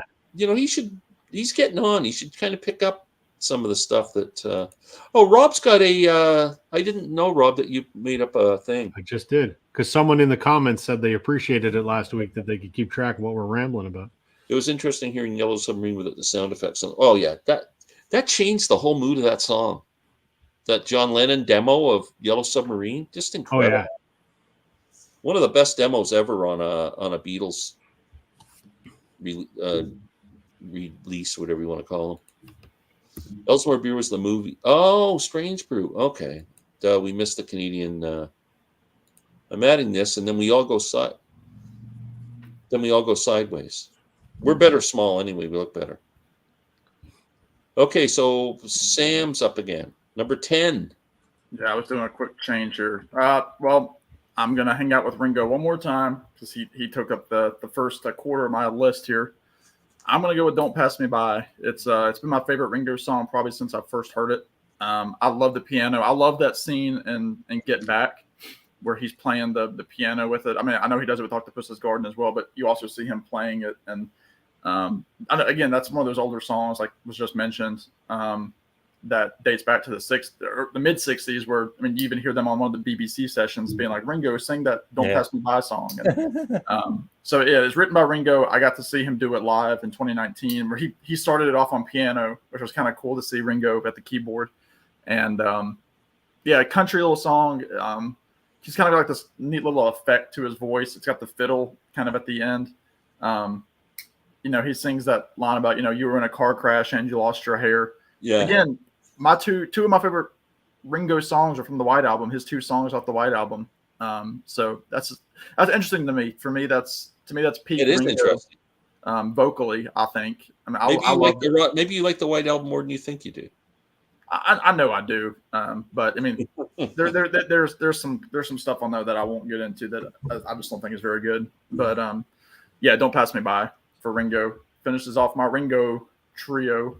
getting on. He should kind of pick up some of the stuff that. Rob's got a. I didn't know, Rob, that you made up a thing.
I just did, because someone in the comments said they appreciated it last week, that they could keep track of what we're rambling about.
It was interesting hearing Yellow Submarine with the sound effects. Oh yeah, that changed the whole mood of that song. That John Lennon demo of Yellow Submarine, just incredible. Oh, yeah. One of the best demos ever on a Beatles release, whatever you want to call them. Ellesmere Beer was the movie. Oh, Strange Brew. Okay, we missed the Canadian. I'm adding this, and then we all go sideways. We're better small anyway. We look better. Okay, so Sam's up again. Number 10.
Yeah, I was doing a quick change here. Well, I'm going to hang out with Ringo one more time because he took up the first quarter of my list here. I'm going to go with Don't Pass Me By. It's been my favorite Ringo song probably since I first heard it. I love the piano. I love that scene in Get Back where he's playing the piano with it. I mean, I know he does it with Octopus's Garden as well, but you also see him playing it. And again, that's one of those older songs, like was just mentioned, that dates back to the mid 60s, where, I mean, you even hear them on one of the BBC sessions being like, Ringo, sing that Don't Pass Me By song. And, so yeah, it's written by Ringo. I got to see him do it live in 2019, where he started it off on piano, which was kind of cool to see Ringo at the keyboard. And country little song. He's kind of got like this neat little effect to his voice. It's got the fiddle kind of at the end. He sings that line about, you were in a car crash and you lost your hair. Yeah. Again, my two of my favorite Ringo songs are from the White Album. His 2 songs off the White Album. So that's interesting to me. For me, that's peak.
It is
Ringo,
interesting.
Vocally, I think. I mean,
maybe you like the White Album more than you think you do.
I know I do, but I mean, there's some stuff on there that I won't get into that I just don't think is very good. But Don't Pass Me By for Ringo finishes off my Ringo trio.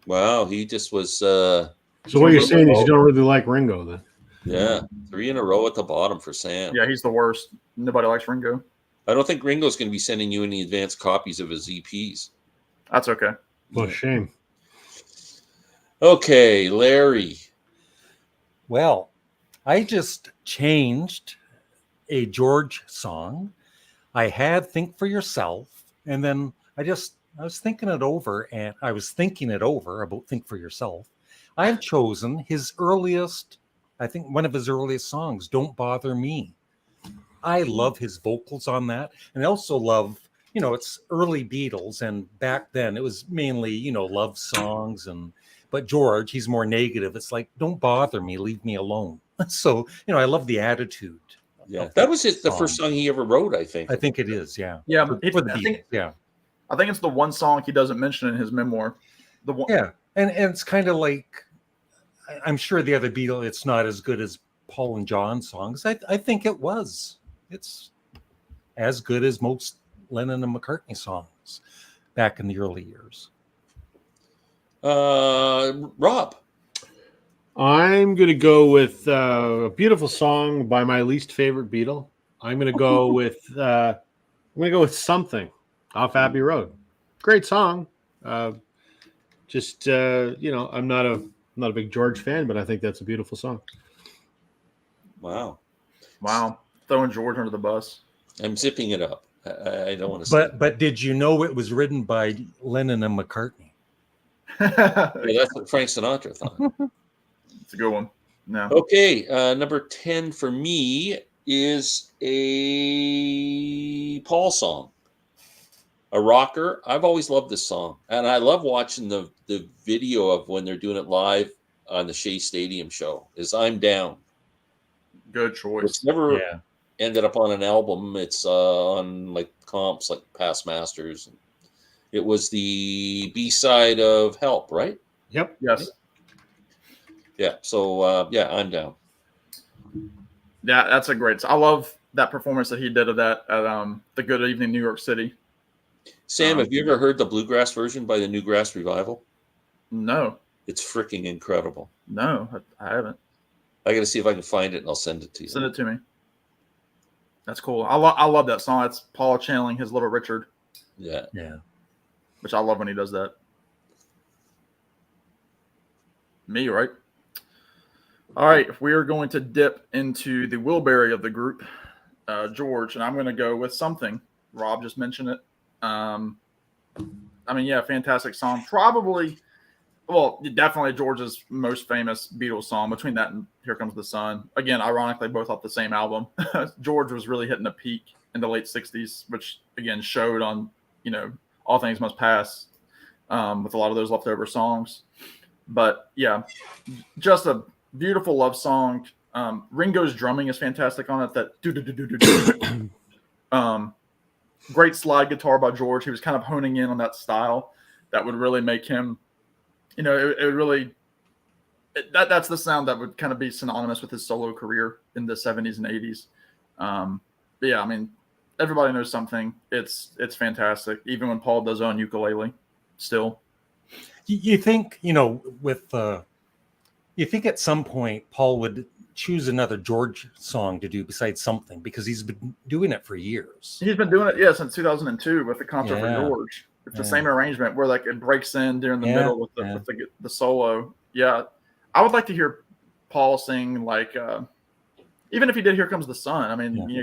Wow, he just was.
So what you're saying is you don't really like Ringo, then?
Yeah, 3 in a row at the bottom for Sam.
Yeah, he's the worst. Nobody likes Ringo.
I don't think Ringo's going to be sending you any advanced copies of his EPs.
That's okay.
What a shame.
Okay, Larry.
Well, I just changed a George song. I had Think for Yourself, and then I was thinking it over about Think for Yourself. I've chosen his earliest, I think one of his earliest songs, Don't Bother Me. I love his vocals on that. And I also love, it's early Beatles. And back then it was mainly, love songs. But George, he's more negative. It's like, don't bother me, leave me alone. So, I love the attitude.
Yeah, that was the first song he ever wrote, I think.
I think it is, yeah.
Yeah,
for the Beatles,
I think it's the one song he doesn't mention in his memoir. The one.
Yeah, and it's kind of like, I'm sure the other Beatles, it's not as good as Paul and John's songs. I think it was. It's as good as most Lennon and McCartney songs back in the early years.
Rob.
I'm going to go with a beautiful song by my least favorite Beatle. I'm going to go with Something off Abbey Road. Great song. I'm not a big George fan, but I think that's a beautiful song.
Wow.
Wow. Throwing George under the bus.
I'm zipping it up. I don't want to.
But did you know it was written by Lennon and McCartney?
Yeah, that's what Frank Sinatra thought.
It's a good one. No.
Okay, number 10 for me is a Paul song, a rocker. I've always loved this song, and I love watching the video of when they're doing it live on the Shea Stadium show. Is I'm Down.
Good choice.
It's never ended up on an album. It's on like comps, like Past Masters. It was the B-side of Help, right?
Yep.
Yes.
Yeah. So I'm Down.
Yeah, that's a great. I love that performance that he did of that at the Good Evening New York City.
Sam, have you ever heard the bluegrass version by the Newgrass Revival?
No.
It's freaking incredible.
No, I haven't.
I got to see if I can find it, and I'll send it to you.
Send it to me. That's cool. I love that song. It's Paul channeling his Little Richard.
Yeah.
Yeah.
Which I love when he does that. Me, right? All right. We are going to dip into the Wilbury of the group, George, and I'm going to go with Something. Rob just mentioned it. Fantastic song. Probably, definitely George's most famous Beatles song. Between that and Here Comes the Sun. Again, ironically, both off the same album. George was really hitting a peak in the late 60s, which, again, showed on, All Things Must Pass with a lot of those leftover songs. But, yeah, just a beautiful love song. Ringo's drumming is fantastic on it. That do-do-do-do-do-do. Great slide guitar by George. He was kind of honing in on that style that would really make him, that's the sound that would kind of be synonymous with his solo career in the 70s and 80s. Everybody knows Something. It's fantastic. Even when Paul does on ukulele, still.
You think, you think at some point Paul would choose another George song to do besides Something, because he's been doing it for years.
He's been doing it, since 2002 with the Concert for George. It's the same arrangement where it breaks in during the middle with the solo. Yeah, I would like to hear Paul sing even if he did Here Comes the Sun.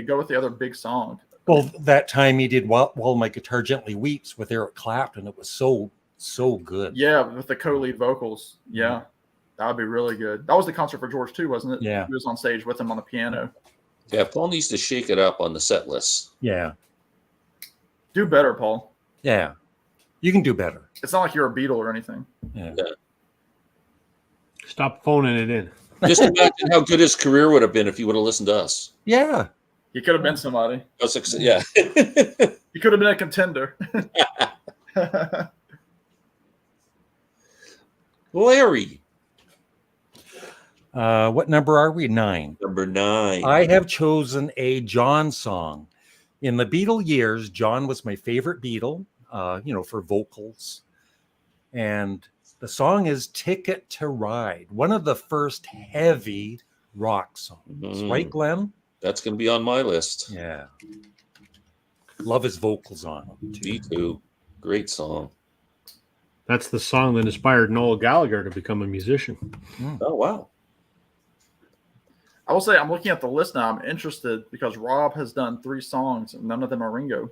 Go with the other big song.
Well, that time he did While My Guitar Gently Weeps with Eric Clapton, it was so good.
Yeah, with the co-lead vocals. Yeah, that would be really good. That was the Concert for George too, wasn't it?
Yeah.
He was on stage with him on the piano.
Yeah, Paul needs to shake it up on the set list.
Yeah.
Do better, Paul.
Yeah. You can do better.
It's not like you're a Beatle or anything.
Yeah.
Stop phoning it in.
Just imagine how good his career would have been if he would have listened to us.
Yeah.
He could have been somebody.
Yeah.
He could have been a contender.
Larry.
What number are we? 9.
Number 9.
I have chosen a John song. In the Beatle years, John was my favorite Beatle, for vocals. And the song is Ticket to Ride, one of the first heavy rock songs. Right, Glenn?
That's going to be on my list.
Yeah. Love his vocals on it.
Me too. Great song.
That's the song that inspired Noel Gallagher to become a musician.
Oh, wow.
I will say, I'm looking at the list now. I'm interested because Rob has done 3 songs and none of them are Ringo.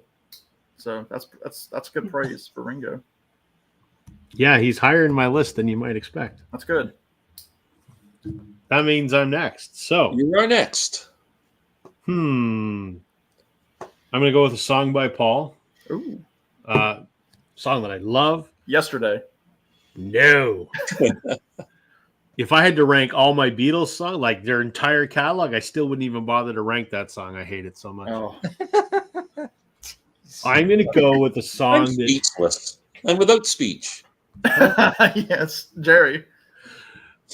So that's good praise for Ringo.
Yeah, he's higher in my list than you might expect.
That's good.
That means I'm next. So
You are next.
I'm going to go with a song by Paul.
Ooh.
Song that I love.
Yesterday.
No. If I had to rank all my Beatles songs, like their entire catalog, I still wouldn't even bother to rank that song. I hate it so much.
Oh.
I'm going to go with a song
I'm speechless. I'm without speech.
Yes, Jerry.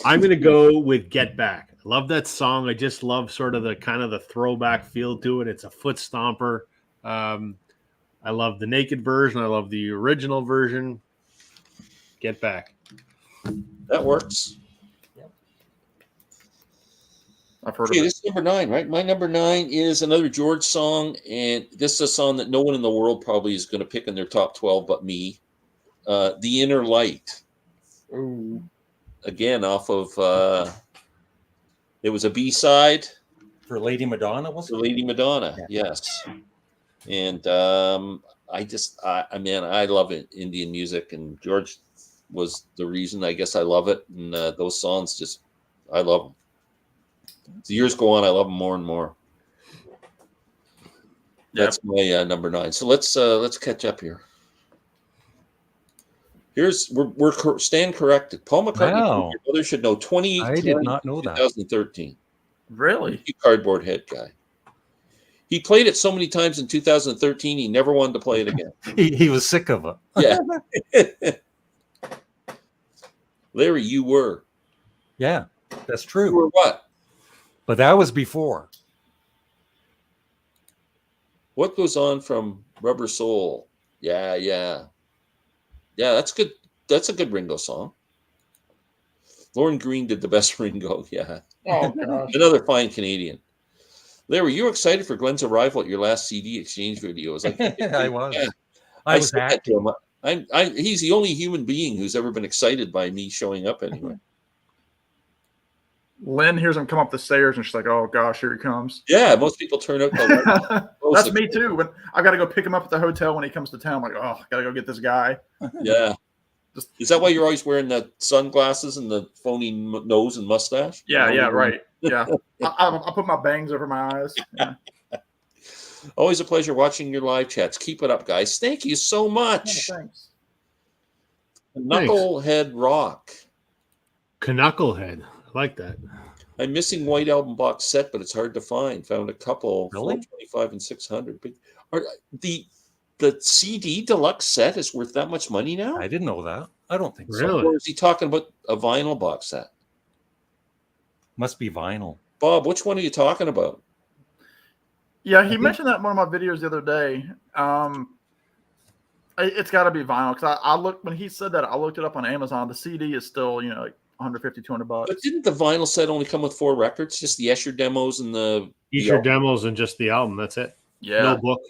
I'm going to go with Get Back. I love that song. I just love sort of the kind of the throwback feel to it. It's a foot stomper. I love the naked version. I love the original version. Get Back.
That works.
I've heard
Okay,
of
this
it.
is number 9, right? My number 9 is another George song, and this is a song that no one in the world probably is going to pick in their top 12 but me. The Inner Light.
Ooh.
Again, off of it was a B-side
For Lady Madonna, was
for
it?
Lady Madonna.
Yeah.
Yes. And man, I love it, Indian music, and George was the reason I guess I love it. And those songs just, I love them. As the years go on, I love them more and more. That's my number 9. So let's catch up here. We're stand corrected. Paul McCartney,
Wow.
your brother should know 2010
I did not know that.
2013.
Really?
Cardboard Head guy. He played it so many times in 2013, he never wanted to play it again.
He was sick of it.
Yeah. Larry, you were.
Yeah, that's
You
true.
were what?
But that was before.
What goes on from Rubber Soul? Yeah, that's good. That's a good Ringo song. Lauren Green did the best Ringo. Yeah.
Oh gosh.
Another fine Canadian. Larry, you were excited for Glenn's arrival at your last CD exchange video. It was like,
I was.
Yeah.
I was
said that to
acting.
him. He's the only human being who's ever been excited by me showing up anyway.
Lynn hears him come up the stairs and she's like, "Oh gosh, here he comes."
Yeah, most people turn out to
That's me too. When I got to go pick him up at the hotel when he comes to town, I'm like, "Oh, I got to go get this guy."
Yeah. Is that why you're always wearing the sunglasses and the phony nose and mustache?
Yeah, right. Yeah, I put my bangs over my eyes. Yeah.
Always a pleasure watching your live chats. Keep it up, guys. Thank you so much.
Oh, thanks.
Knucklehead Rock.
Knucklehead. I like that.
I'm missing White Album box set, but it's hard to find. Found a couple,
Really?
$425 and $600. But the CD deluxe set is worth that much money now?
I didn't know that. I don't think so.
Really?
Or is he talking about a vinyl box set?
Must be vinyl.
Bob, which one are you talking about?
Yeah, he mentioned that in one of my videos the other day. It's got to be vinyl because I looked when he said that. I looked it up on Amazon. The CD is still like $150, $200.
But didn't the vinyl set only come with 4 records? Just the Escher demos and the
Escher demos and just the album. That's it.
Yeah.
No book.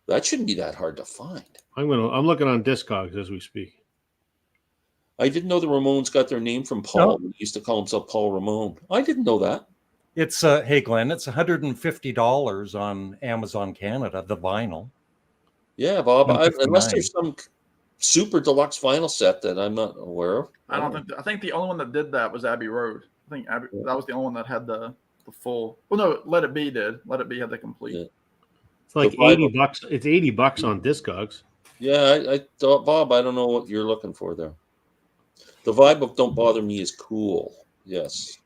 That shouldn't be that hard to find.
I'm looking on Discogs as we speak.
I didn't know the Ramones got their name from Paul.
No.
He used to call himself Paul Ramone. I didn't know that.
It's hey Glenn, it's $150 on Amazon Canada, the vinyl.
Yeah, Bob. Unless
$159.
there's some super deluxe vinyl set that I'm not aware of.
I think the only one that did that was Abbey Road. I think that was the only one that had the full. Well, no, Let It Be did. Let It Be had the complete.
Yeah.
It's like
The vinyl.
$80. It's $80 on Discogs.
Yeah, I thought, Bob, I don't know what you're looking for there. The vibe of Don't Bother Me is cool. Yes.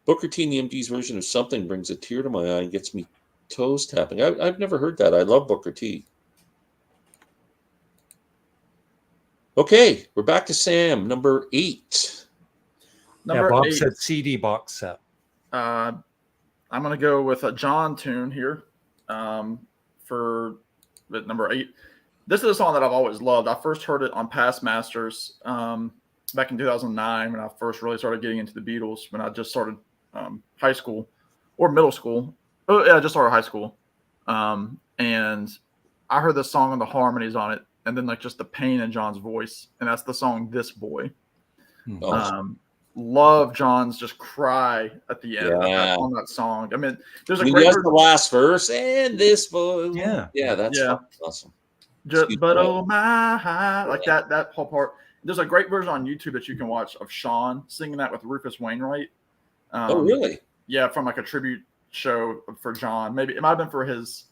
Booker T and the MD's version of Something brings a tear to my eye and gets me toes tapping. I've never heard that. I love Booker T. Okay, we're back to Sam, number 8.
Number
Bob
8.
said CD box set.
I'm going to go with a John tune here for number 8. This is a song that I've always loved. I first heard it on Past Masters back in 2009 when I first really started getting into the Beatles, when I just started high school or middle school. Oh, yeah, I just started high school. And I heard this song and the harmonies on it, and then like just the pain in John's voice. And that's the song This Boy. Love John's just cry at the end on that song. I mean, there's a great
That's the last verse and this boy.
Yeah,
that's awesome.
But oh my, like that whole part. There's a great version on YouTube that you can watch of Sean singing that with Rufus Wainwright.
Oh, really?
Yeah, from like a tribute show for John. Maybe it might have been for his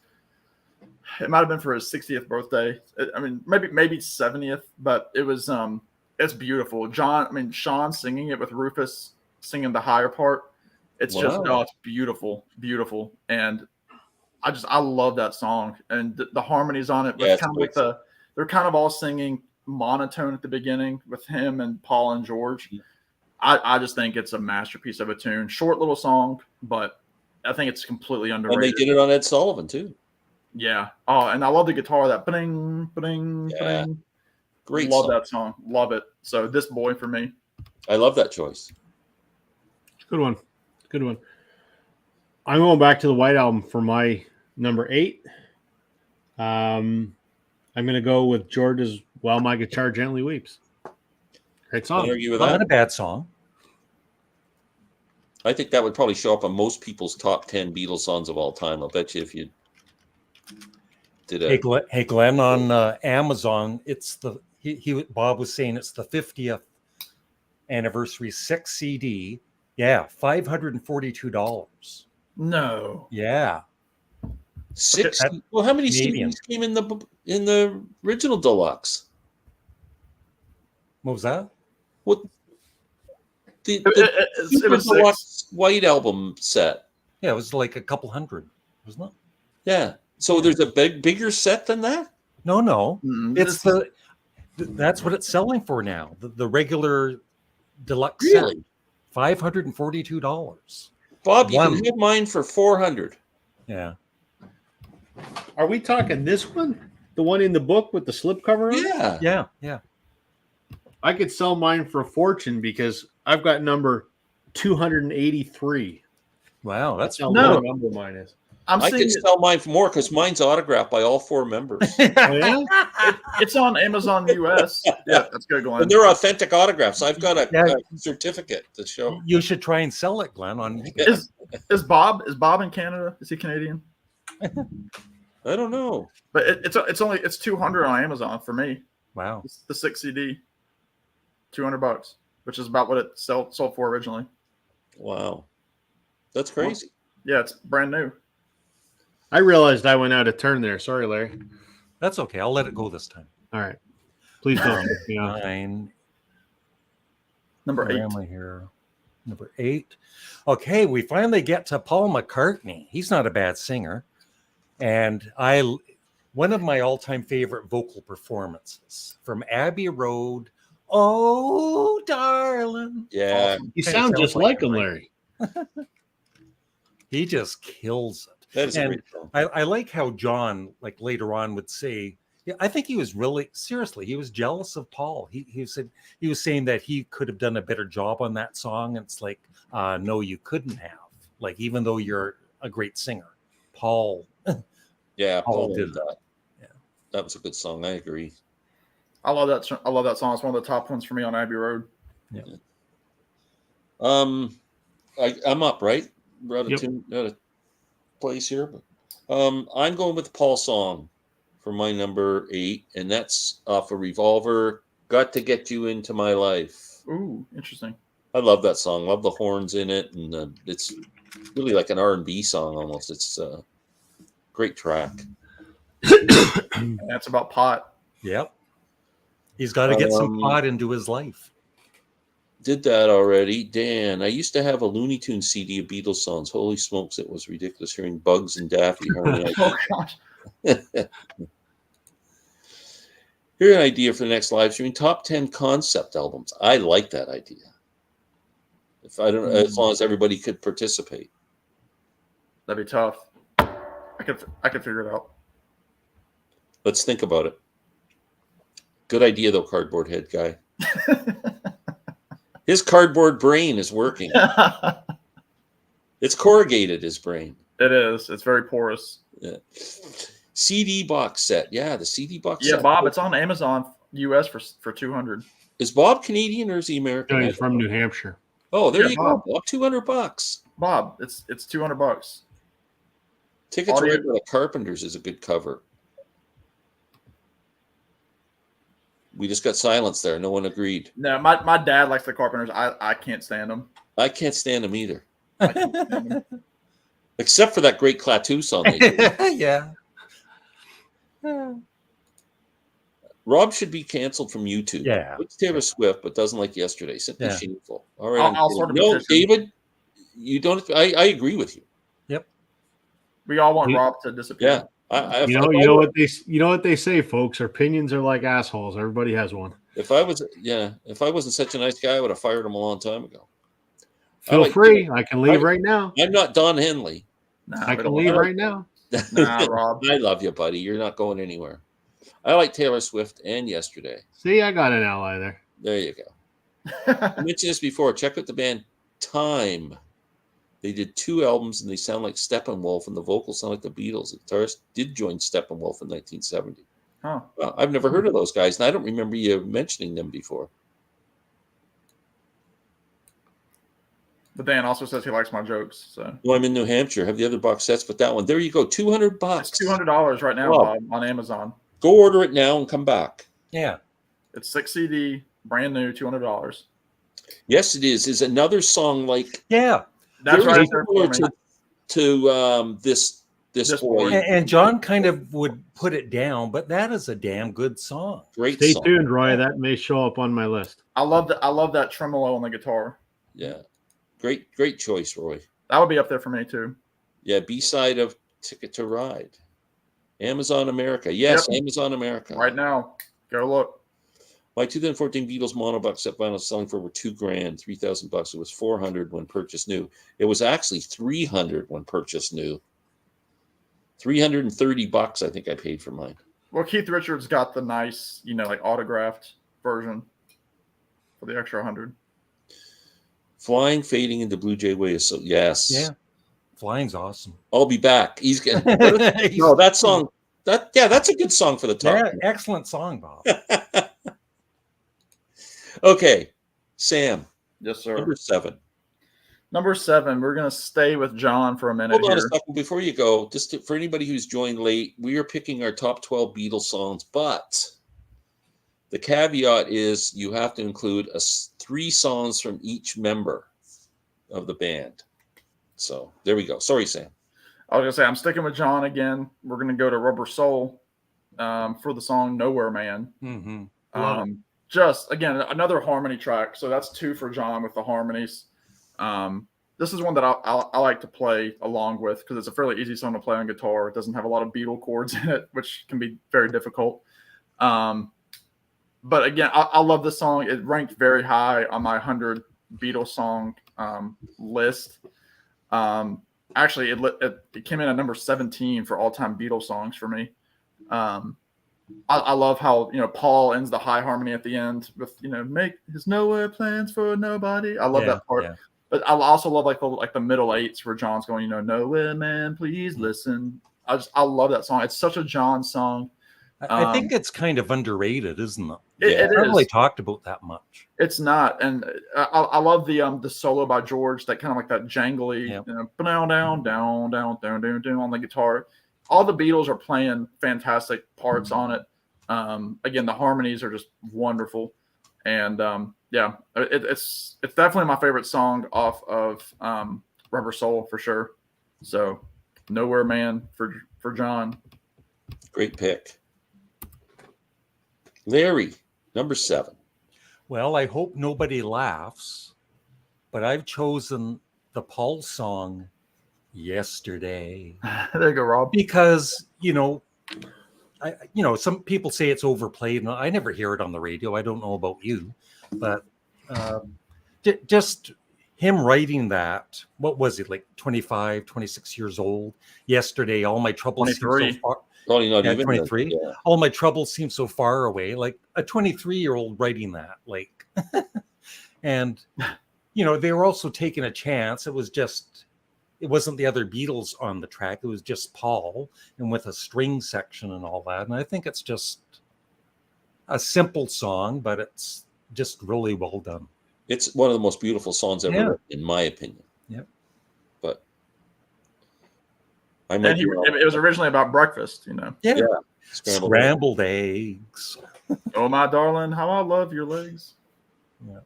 60th birthday. I mean, maybe 70th, but it was it's beautiful. Sean singing it with Rufus singing the higher part. It's just it's beautiful, beautiful. And I love that song and the harmonies on it. It's kind of like they're kind of all singing monotone at the beginning with him and Paul and George. I just think it's a masterpiece of a tune. Short little song, but I think it's completely underrated.
And they did it on Ed Sullivan too.
Yeah. Oh, and I love the guitar, that bling, bling, bling.
Great
love
song.
that song. Love it. So This Boy for me.
I love that choice.
Good one. Good one. I'm going back to the White Album for my number 8. I'm going to go with George's "While My Guitar Gently Weeps." Great song.
Can't argue with
Not
that.
a bad song.
I think that would probably show up on most people's top 10 Beatles songs of all time. I'll bet you if you did a
Hey Glenn, on Amazon, it's Bob was saying it's the 50th anniversary 6 CD. Yeah, $542.
No.
Yeah.
6.
Okay.
Well, how many
Canadian.
CDs came in the original deluxe?
What was that?
What the
It
Super
was
Deluxe White Album set?
Yeah, it was like a couple hundred, wasn't it?
Yeah. So there's a bigger set than that?
No.
Mm,
It's that's what it's selling for now. The regular deluxe
Really?
set, $542.
Bob, you
One.
can have mine for $400.
Yeah.
Are we talking this one? The one in the book with the slipcover on it?
Yeah.
I could sell mine for a fortune because I've got number 283.
Wow,
That's
that's
how
No.
low number mine is.
I'm
I
seeing
could sell mine for more because mine's autographed by all 4 members.
Oh, yeah?
it's on Amazon US. Yeah, that's good, Glenn.
And they're authentic autographs. I've got a
Yeah.
certificate to show.
You should try and sell it, Glenn, on eBay.
Is Bob in Canada? Is he Canadian?
I don't know.
But it's 200 on Amazon for me.
Wow.
It's the 6 CD, $200, which is about what it sold for originally.
Wow. That's crazy.
Yeah, it's brand new.
I realized I went out of turn there. Sorry, Larry.
That's okay. I'll let it go this time.
All right. Please don't pick me off.
9.
Number
Where
8.
am I here? Number 8. Okay, we finally get to Paul McCartney. He's not a bad singer. And one of my all-time favorite vocal performances from Abbey Road. Oh, darling.
Yeah.
Awesome.
You
Kinda
sound
sounds
just
like
like him,
him, right?
Larry.
He just kills it.
That is a
And
great song.
I like how John, like later on, would say, yeah, I think he was really seriously, he was jealous of Paul. He was saying that he could have done a better job on that song. And it's like, no, you couldn't have. Like, even though you're a great singer, Paul
Yeah,
Paul
Paul
did
did that.
Yeah.
That was a good song. I agree.
I love that song. It's one of the top ones for me on Abbey Road.
Yeah.
I'm up, right? We're out
Yep.
of place here, but I'm going with the Paul song for my number 8, and that's off of Revolver. Got to Get You Into My Life.
Ooh, interesting.
I love that song. Love the horns in it, and it's really like an R&B song almost. It's a great track.
And that's about pot.
Yep. He's got to get some pot into his life.
Did that already. Dan, I used to have a Looney Tunes CD of Beatles songs. Holy smokes, it was ridiculous hearing Bugs and Daffy harmonize.
Oh gosh.
Here's an idea for the next live stream: top 10 concept albums. I like that idea. As long as everybody could participate.
That'd be tough. I could figure it out.
Let's think about it. Good idea, though, cardboard head guy. His cardboard brain is working. It's corrugated, his brain.
It is. It's very porous.
Yeah. CD box set. Yeah, the CD box
Yeah,
set.
Bob, it's on Amazon US for 200.
Is Bob Canadian or is he American?
No, he's from New Hampshire.
Oh, there
Yeah,
you go.
Bob.
Bob, $200.
Bob, it's $200.
Tickets
Audio-
Right by the Carpenters is a good cover. We just got silence there. No one agreed.
No, my dad likes the Carpenters. I can't stand them.
I can't stand them either.
I can't stand them.
Except for that great Klaatu song they did.
Yeah.
Rob should be canceled from YouTube.
Yeah.
Likes Taylor Swift, but doesn't like Yesterday. Simply
Yeah.
shameful. All right.
I'll sort of
no,
petition.
David, you don't. I agree with you.
We all want
You-
Rob to disappear.
Yeah.
You know what they say, folks. Our opinions are like assholes. Everybody has one.
If I wasn't such a nice guy, I would have fired him a long time ago.
Feel
like
free. I can leave right now.
I'm not Don Henley.
Nah,
I
we
can
don't
leave
want
right now.
Nah, Rob.
I love you, buddy. You're not going anywhere. I like Taylor Swift and Yesterday.
See, I got an ally there.
There you go. I mentioned this before. Check out the band Time. They did 2 albums, and they sound like Steppenwolf, and the vocals sound like the Beatles. The guitarist did join Steppenwolf in 1970.
Huh.
Well, I've never heard of those guys, and I don't remember you mentioning them before.
But Dan also says he likes my jokes. So.
Well, I'm in New Hampshire. Have the other box sets, but that one. There you go. $200.
It's $200 right now, Bob, on Amazon.
Go order it now and come back.
Yeah.
It's 6 CD, brand new, $200.
Yes, it is. Is another song like
That's right
similar to this boy.
And John kind of would put it down, but that is a damn good song.
Great
Stay
song.
tuned, Roy. That may show up on my list.
I love that tremolo on the guitar.
Yeah. Great choice, Roy.
That would be up there for me too.
Yeah, B-side of Ticket to Ride. Amazon America. Yes, yep. Amazon America.
Right now. Go look.
My 2014 Beatles mono box set vinyl is selling for over $2,000, $3,000. It was $400 when purchased new. It was actually $300 when purchased new. $330, I think I paid for mine.
Well, Keith Richards got the nice, like autographed version for the extra 100.
Flying, Fading into Blue Jay Way is so yes.
Yeah. Flying's awesome.
I'll be back. He's getting no, that song. That's a good song for the top.
Yeah, excellent song, Bob.
Okay, Sam.
Yes, sir.
Number 7.
We're gonna stay with John for a minute.
Hold on a second before you go. For anybody who's joined late, we are picking our top 12 Beatles songs, but the caveat is you have to include 3 songs from each member of the band. So there we go. Sorry, Sam.
I was gonna say I'm sticking with John again. We're gonna go to Rubber Soul for the song "Nowhere Man."
Mm-hmm.
Just again another harmony track. So that's 2 for John with the harmonies. This is one that I like to play along with because it's a fairly easy song to play on guitar. It doesn't have a lot of Beatle chords in it, which can be very difficult. But again, I love this song. It ranked very high on my 100 Beatles song list. Actually, it came in at number 17 for all-time Beatles songs for me. I love how Paul ends the high harmony at the end with make his nowhere plans for nobody. I love that part. Yeah. But I also love like the middle 8s where John's going nowhere man please listen. I love that song. It's such a John song.
I think it's kind of underrated, isn't it?
It's
not really talked about that much.
It's not, and I love the solo by George. That kind of like that jangly, down, down, down, down, down, down, down on the guitar. All the Beatles are playing fantastic parts on it. Again, the harmonies are just wonderful, and it's definitely my favorite song off of Rubber Soul for sure. So, Nowhere Man for John.
Great pick. Larry, number 7.
Well, I hope nobody laughs, but I've chosen the Paul song Yesterday.
There you go, Rob.
Because, some people say it's overplayed, and I never hear it on the radio. I don't know about you, but just him writing that, what was it, like 25, 26 years old? Yesterday, all my troubles seem so far.
Probably not even
23. Yeah. All my troubles seem so far away. Like a 23-year-old writing that, like, and they were also taking a chance. It wasn't the other Beatles on the track. It was just Paul, and with a string section and all that. And I think it's just a simple song, but it's just really well done.
It's one of the most beautiful songs ever written, in my opinion.
Yeah.
But
it was originally about breakfast,
Yeah. Scrambled eggs.
Oh, my darling, how I love your legs.
Yeah.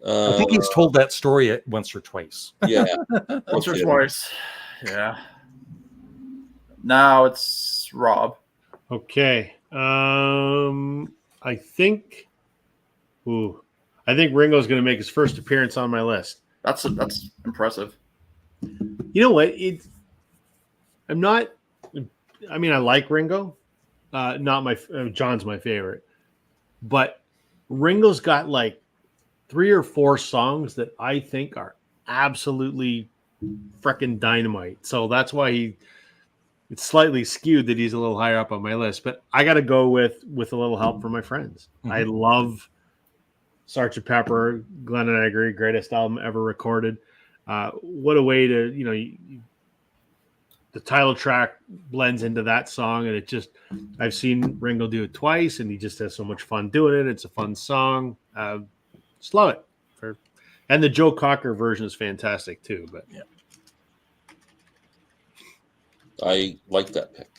I think he's told that story once or twice.
Yeah.
Once or twice. Yeah. Now it's Rob.
Okay. I think Ringo's going to make his first appearance on my list.
That's impressive.
You know what? I like Ringo. John's my favorite. But Ringo's got like 3 or 4 songs that I think are absolutely freaking dynamite. So that's why it's slightly skewed that he's a little higher up on my list. But I got to go with a little help from my friends. Mm-hmm. I love Sgt. Pepper. Glenn and I agree, greatest album ever recorded. What a way to, the title track blends into that song, and it just, I've seen Ringo do it twice, and he just has so much fun doing it. It's a fun song. Just love it. And the Joe Cocker version is fantastic too. But
Yeah.
I like that pick.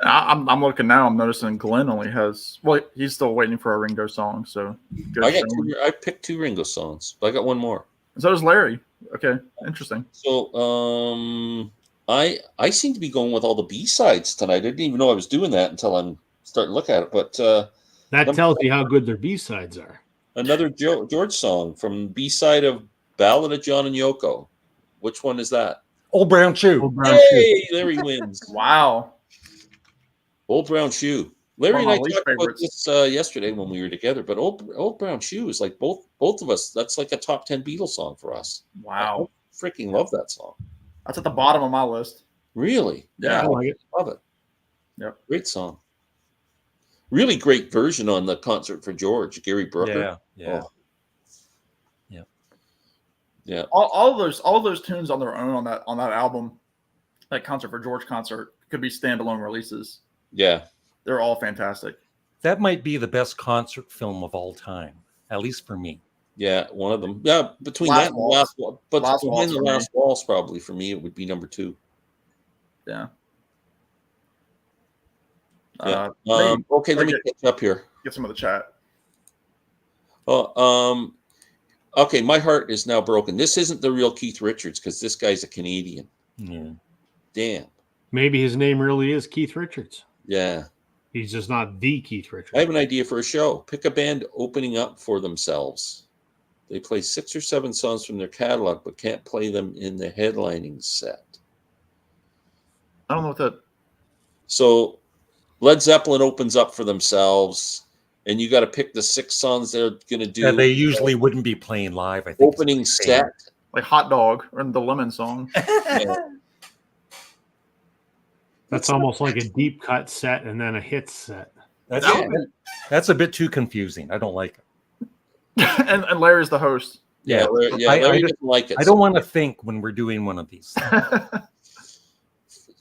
I'm looking now. I'm noticing Glenn only has. Well, he's still waiting for a Ringo song. So
I picked 2 Ringo songs, but I got one more.
So does Larry. Okay, interesting.
So I seem to be going with all the B-sides tonight. I didn't even know I was doing that until I'm starting to look at it. But
that tells you how good their B-sides are.
Another George song from B-side of Ballad of John and Yoko. Which one is that?
Old Brown Shoe.
Old Brown
Hey,
Shoe.
Larry wins.
Wow.
Old Brown Shoe. Larry and I talked about
favorites.
this yesterday when we were together, but Old Brown Shoe is like both of us. That's like a top 10 Beatles song for us.
Wow.
I freaking love that song.
That's at the bottom of my list.
Really?
Yeah.
I like it.
Love it.
Yep.
Great song. Really great version on the Concert for George, Gary Brooker.
Yeah.
Oh. Yeah.
All of those tunes on their own on that album, that Concert for George concert, could be standalone releases.
Yeah.
They're all fantastic.
That might be the best concert film of all time, at least for me.
Yeah, one of them. Yeah, between
Last
that and
Waltz.
Last Waltz. But
Last
behind
Waltz
the
for me.
Last Waltz, probably for me, it would be number 2.
Yeah.
Yeah.
Maybe
Okay, let me catch up here.
get some of the chat.
Okay, my heart is now broken. This isn't the real Keith Richards because this guy's a Canadian.
Yeah.
Damn.
Maybe his name really is Keith Richards.
Yeah.
He's just not the Keith Richards.
I have an idea for a show. Pick a band opening up for themselves. They play 6 or 7 songs from their catalog, but can't play them in the headlining set.
I don't know what that.
So Led Zeppelin opens up for themselves, and you got to pick the 6 songs they're going to do.
Yeah, they usually wouldn't be playing live, I think.
Opening set.
Like Hot Dog or the Lemon song.
Yeah.
That's almost like a deep cut set and then a hit set.
That's a bit too confusing. I don't like it.
and Larry's the host.
Yeah, Larry doesn't like it.
I don't want to think when we're doing one of these.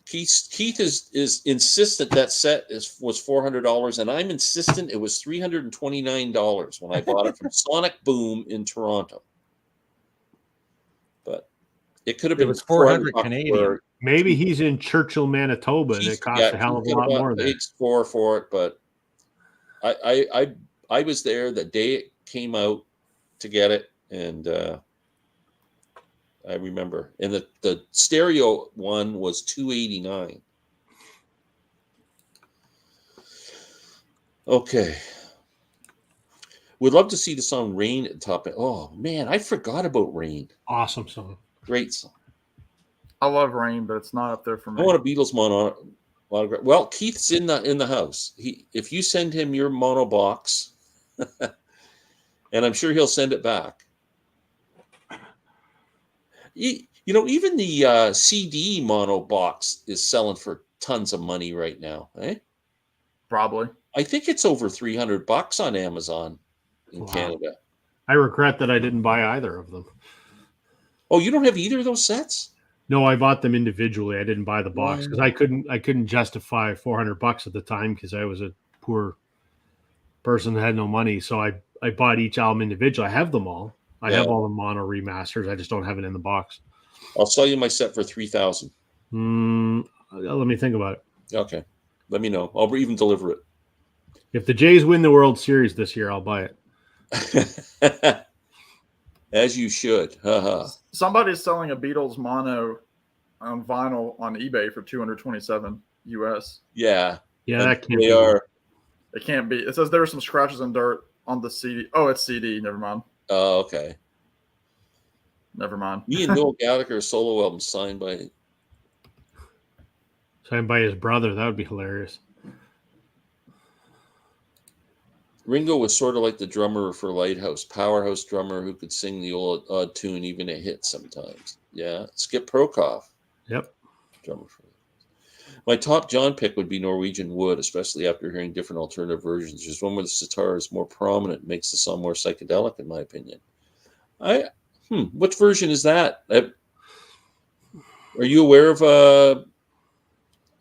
Keith is insistent that set was $400, and I'm insistent it was $329 when I bought it from Sonic Boom in Toronto. But it could have been
It was 400 Canadian.
Maybe he's in Churchill, Manitoba, and it costs a hell of a lot more than
$4 for it. But I was there the day it came out to get it, and I remember. And the stereo one was $289. Okay. We'd love to see the song Rain at the top. Oh, man, I forgot about Rain.
Awesome song.
Great song.
I love Rain, but it's not up there for me.
I want a Beatles autograph. Well, Keith's in the house. If you send him your mono box, and I'm sure he'll send it back. Even the CD mono box is selling for tons of money right now. Eh?
Probably.
I think it's over $300 on Amazon in Canada.
I regret that I didn't buy either of them.
Oh, you don't have either of those sets?
No, I bought them individually. I didn't buy the box because I couldn't justify $400 at the time because I was a poor person that had no money. So I bought each album individually. I have them all. I have all the mono remasters. I just don't have it in the box.
I'll sell you my set for $3,000.
Let me think about it.
Okay, let me know. I'll even deliver it.
If the Jays win the World Series this year, I'll buy
it. As you should.
Somebody's selling a Beatles mono on vinyl on eBay for $227 US.
Yeah.
Yeah, that can't
be.
It can't be. It says there were some scratches and dirt on the CD. Oh, it's CD. Never mind.
Oh, okay.
Never mind.
Me and Noel Gallagher solo album signed by
his brother. That would be hilarious.
Ringo was sort of like the drummer for Lighthouse, powerhouse drummer who could sing the odd tune, even a hit sometimes. Yeah, Skip Prokop.
Yep.
Drummer for my top John pick would be Norwegian Wood, especially after hearing different alternative versions. There's one where the sitar is more prominent, makes the song more psychedelic, in my opinion. Which version is that? Are you aware of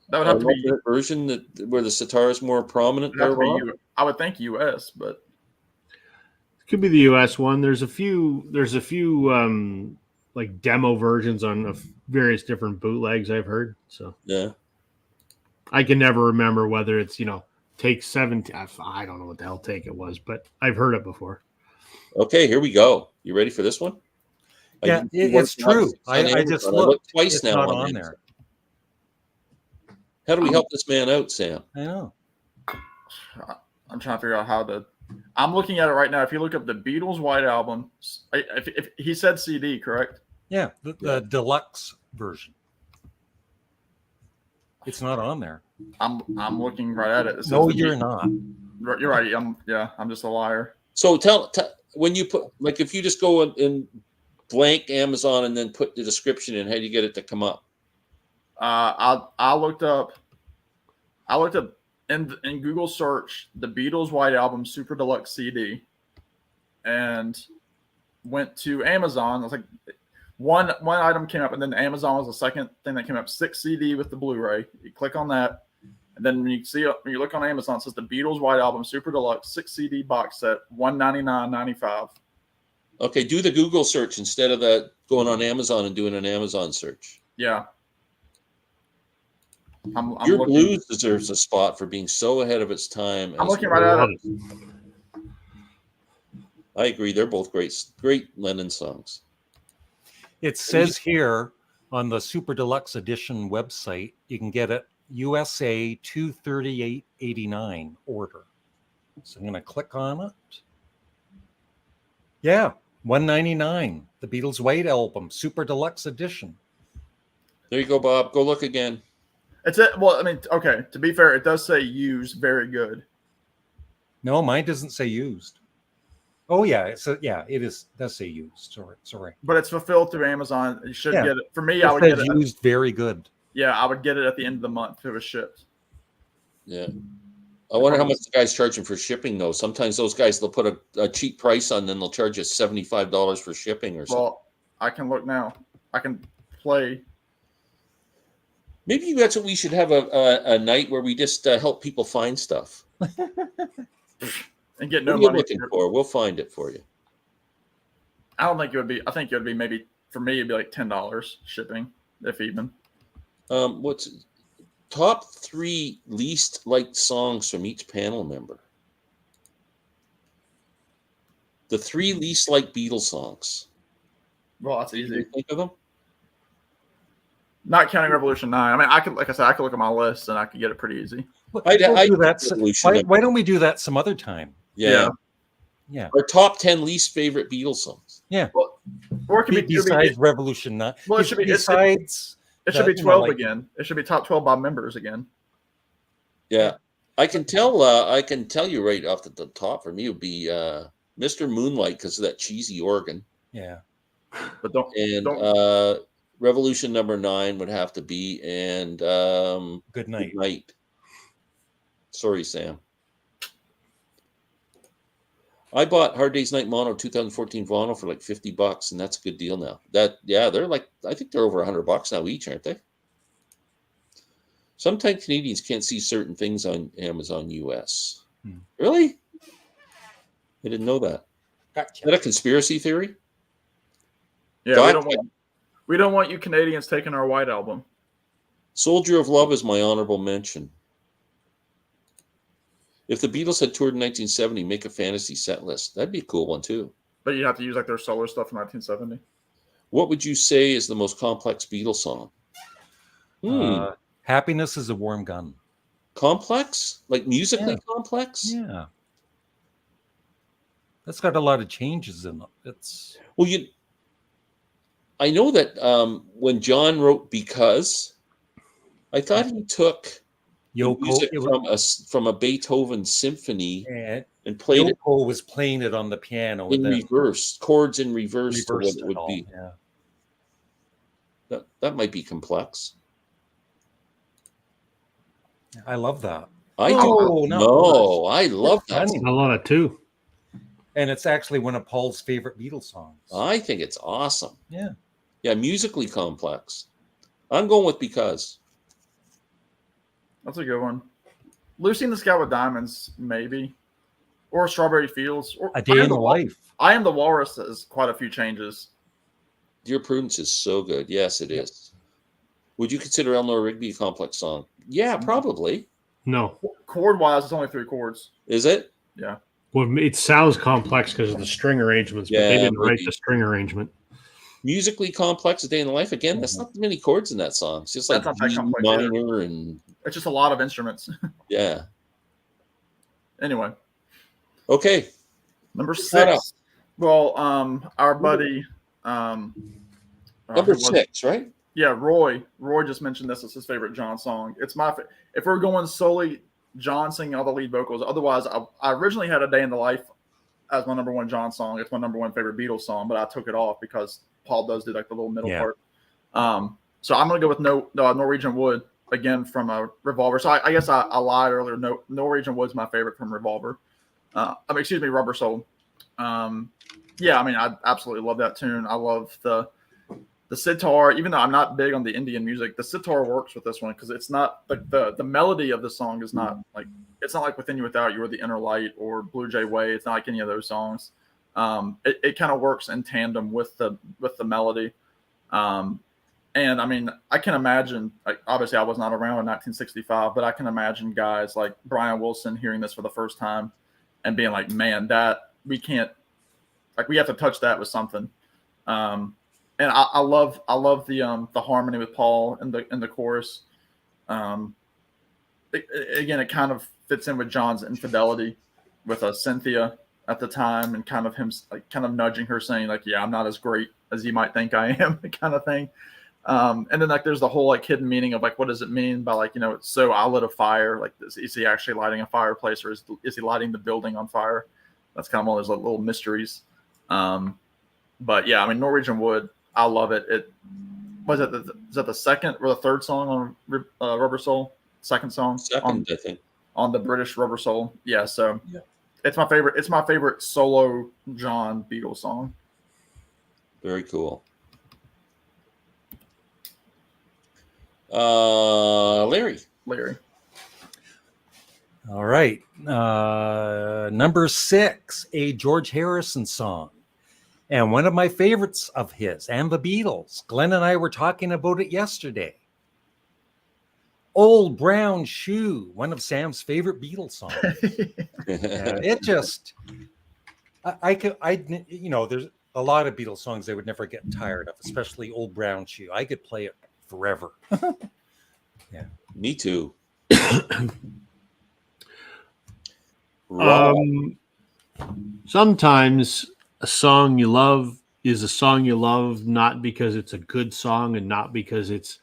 That would have to be
alternate version where the sitar is more prominent there?
I would think US, but
it could be the US one. There's a few like demo versions on various different bootlegs I've heard. So
yeah,
I can never remember whether it's take 17. I don't know what the hell take it was, but I've heard it before.
Okay, here we go. You ready for this one?
Yeah, it's true. I just looked
twice
it's
now
not
on
on
Amazon.
there.
How do we help this man out, Sam?
I know.
I'm trying to figure out how to. I'm looking at it right now. If you look up the Beatles White Album, if he said CD, correct?
Yeah, the deluxe version. It's not on there.
I'm looking right at it.
No, you're not.
You're right. I'm just a liar.
So tell when you put, like, if you just go in blank Amazon and then put the description in, how do you get it to come up?
I looked up in Google search the Beatles White Album Super Deluxe CD, and went to Amazon. I was like, one item came up, and then Amazon was the second thing that came up. 6 CD with the Blu-ray. You click on that, and then when you look on Amazon, it says the Beatles White Album Super Deluxe 6 CD box set, $199.95.
Okay, do the Google search instead of going on Amazon and doing an Amazon search.
Yeah.
Your blues deserves a spot for being so ahead of its time.
I'm looking right at it.
I agree. They're both great Lennon songs.
It says here on the Super Deluxe Edition website, you can get it USA $238.89 order. So I'm going to click on it. Yeah, $199. The Beatles White Album Super Deluxe Edition.
There you go, Bob. Go look again.
Well, I mean, okay. To be fair, it does say used, very good.
No, mine doesn't say used. Oh yeah, it does say used. Sorry.
But it's fulfilled through Amazon. You should get it. For me,
I would get it used. Very good.
Yeah, I would get it at the end of the month if it was shipped.
Yeah, I wonder how much the guy's charging for shipping though. Sometimes those guys, they'll put a cheap price on, then they'll charge you $75 for shipping or something.
Well, I can look now. I can play.
Maybe that's what we should have a night where we just help people find stuff.
And get no
money. What are you looking for? We'll find it for you.
I don't think it would be. I think it would be maybe for me. It'd be like $10 shipping, if even.
What's top 3 least liked songs from each panel member? The 3 least liked Beatles songs.
Well, that's easy.
Can you think of them?
Not counting Revolution 9. I mean, I could look at my list and I could get it pretty easy.
Why don't we do that some other time?
Yeah. Our top 10 least favorite Beatles songs.
Yeah.
Well, or it could be
besides Revolution 9.
Well, it should be besides. It should be 12 again. It should be top 12 by members again.
Yeah, I can tell you right off the top. For me, it would be Mr. Moonlight because of that cheesy organ.
Yeah,
but
Revolution number 9 would have to be, and
Good Night.
Good Night. Sorry, Sam. I bought Hard Day's Night Mono 2014 vinyl for like $50, and that's a good deal now. They're like, I think they're over $100 now each, aren't they? Sometimes Canadians can't see certain things on Amazon US. Really? I didn't know that.
Gotcha.
Is that a conspiracy theory?
Yeah, we don't want you Canadians taking our White Album.
Soldier of Love is my honorable mention. If the Beatles had toured in 1970, make a fantasy set list. That'd be a cool one, too.
But you have to use like their solo stuff from 1970.
What would you say is the most complex Beatles song?
Happiness is a Warm Gun.
Complex? Like musically complex?
Yeah. That's got a lot of changes in it.
I know that when John wrote Because, I thought he took music from a Beethoven symphony and played it.
Yoko was playing it on the piano
in reverse, chords in reverse to what it would be.
Yeah.
That might be complex.
I love that.
I love that.
I love it too.
And it's actually one of Paul's favorite Beatles songs.
I think it's awesome.
Yeah.
Yeah, musically complex. I'm going with Because.
That's a good one. Lucy in the Sky with Diamonds, maybe. Or Strawberry Fields. Or
A Day in the Life.
I Am the Walrus has quite a few changes.
Dear Prudence is so good. Yes, it is. Would you consider Eleanor Rigby a complex song? Yeah, probably.
No.
Chord-wise, it's only 3 chords.
Is it?
Yeah.
Well, it sounds complex because of the string arrangements, but they didn't write the string arrangement.
Musically complex, A Day in the Life. Again, that's not many chords in that song. It's just like
That's not that
G
complex
minor and
it's just a lot of instruments.
yeah.
Anyway,
Okay.
number 6. Well, our buddy,
number 6, right?
Yeah, Roy. Roy just mentioned this as his favorite John song. It's my if we're going solely John singing all the lead vocals. Otherwise, I originally had A Day in the Life as my number 1 John song. It's my number 1 favorite Beatles song, but I took it off because Paul does do like the little middle part. So I'm gonna go with Norwegian Wood again from a Revolver. So I guess I lied earlier. Norwegian Wood's my favorite from Revolver. Excuse me, Rubber Soul. Yeah, I mean, I absolutely love that tune. I love the sitar. Even though I'm not big on the Indian music, the sitar works with this one because it's not the melody of the song is not like it's not like Within You Without You or The Inner Light or Blue Jay Way. It's not like any of those songs. It kind of works in tandem with the melody. And I mean, I can imagine, like, obviously I was not around in 1965, but I can imagine guys like Brian Wilson hearing this for the first time and being like, man, that we can't, like, we have to touch that with something. And I love the harmony with Paul in the chorus. Again, it kind of fits in with John's infidelity with Cynthia at the time, and kind of him like kind of nudging her, saying like, "Yeah, I'm not as great as you might think I am," kind of thing. And then like there's the whole like hidden meaning of like what does it mean by like, you know, so I lit a fire, like is he actually lighting a fireplace or is he lighting the building on fire? That's kind of one of those little mysteries. But yeah, I mean, Norwegian Wood, I love it. It was it is that the second or the third song on Rubber Soul? Second song,
I think,
on the British Rubber Soul. Yeah, so yeah. It's my favorite. It's my favorite solo John Beatles song.
Very cool. Larry.
All right. Number 6, a George Harrison song. And one of my favorites of his and the Beatles. Glenn and I were talking about it yesterday. Old Brown Shoe, one of Sam's favorite Beatles songs. It just, you know, there's a lot of Beatles songs I would never get tired of, especially Old Brown Shoe. I could play it forever. Yeah.
Me too.
Sometimes a song you love is a song you love not because it's a good song and not because it's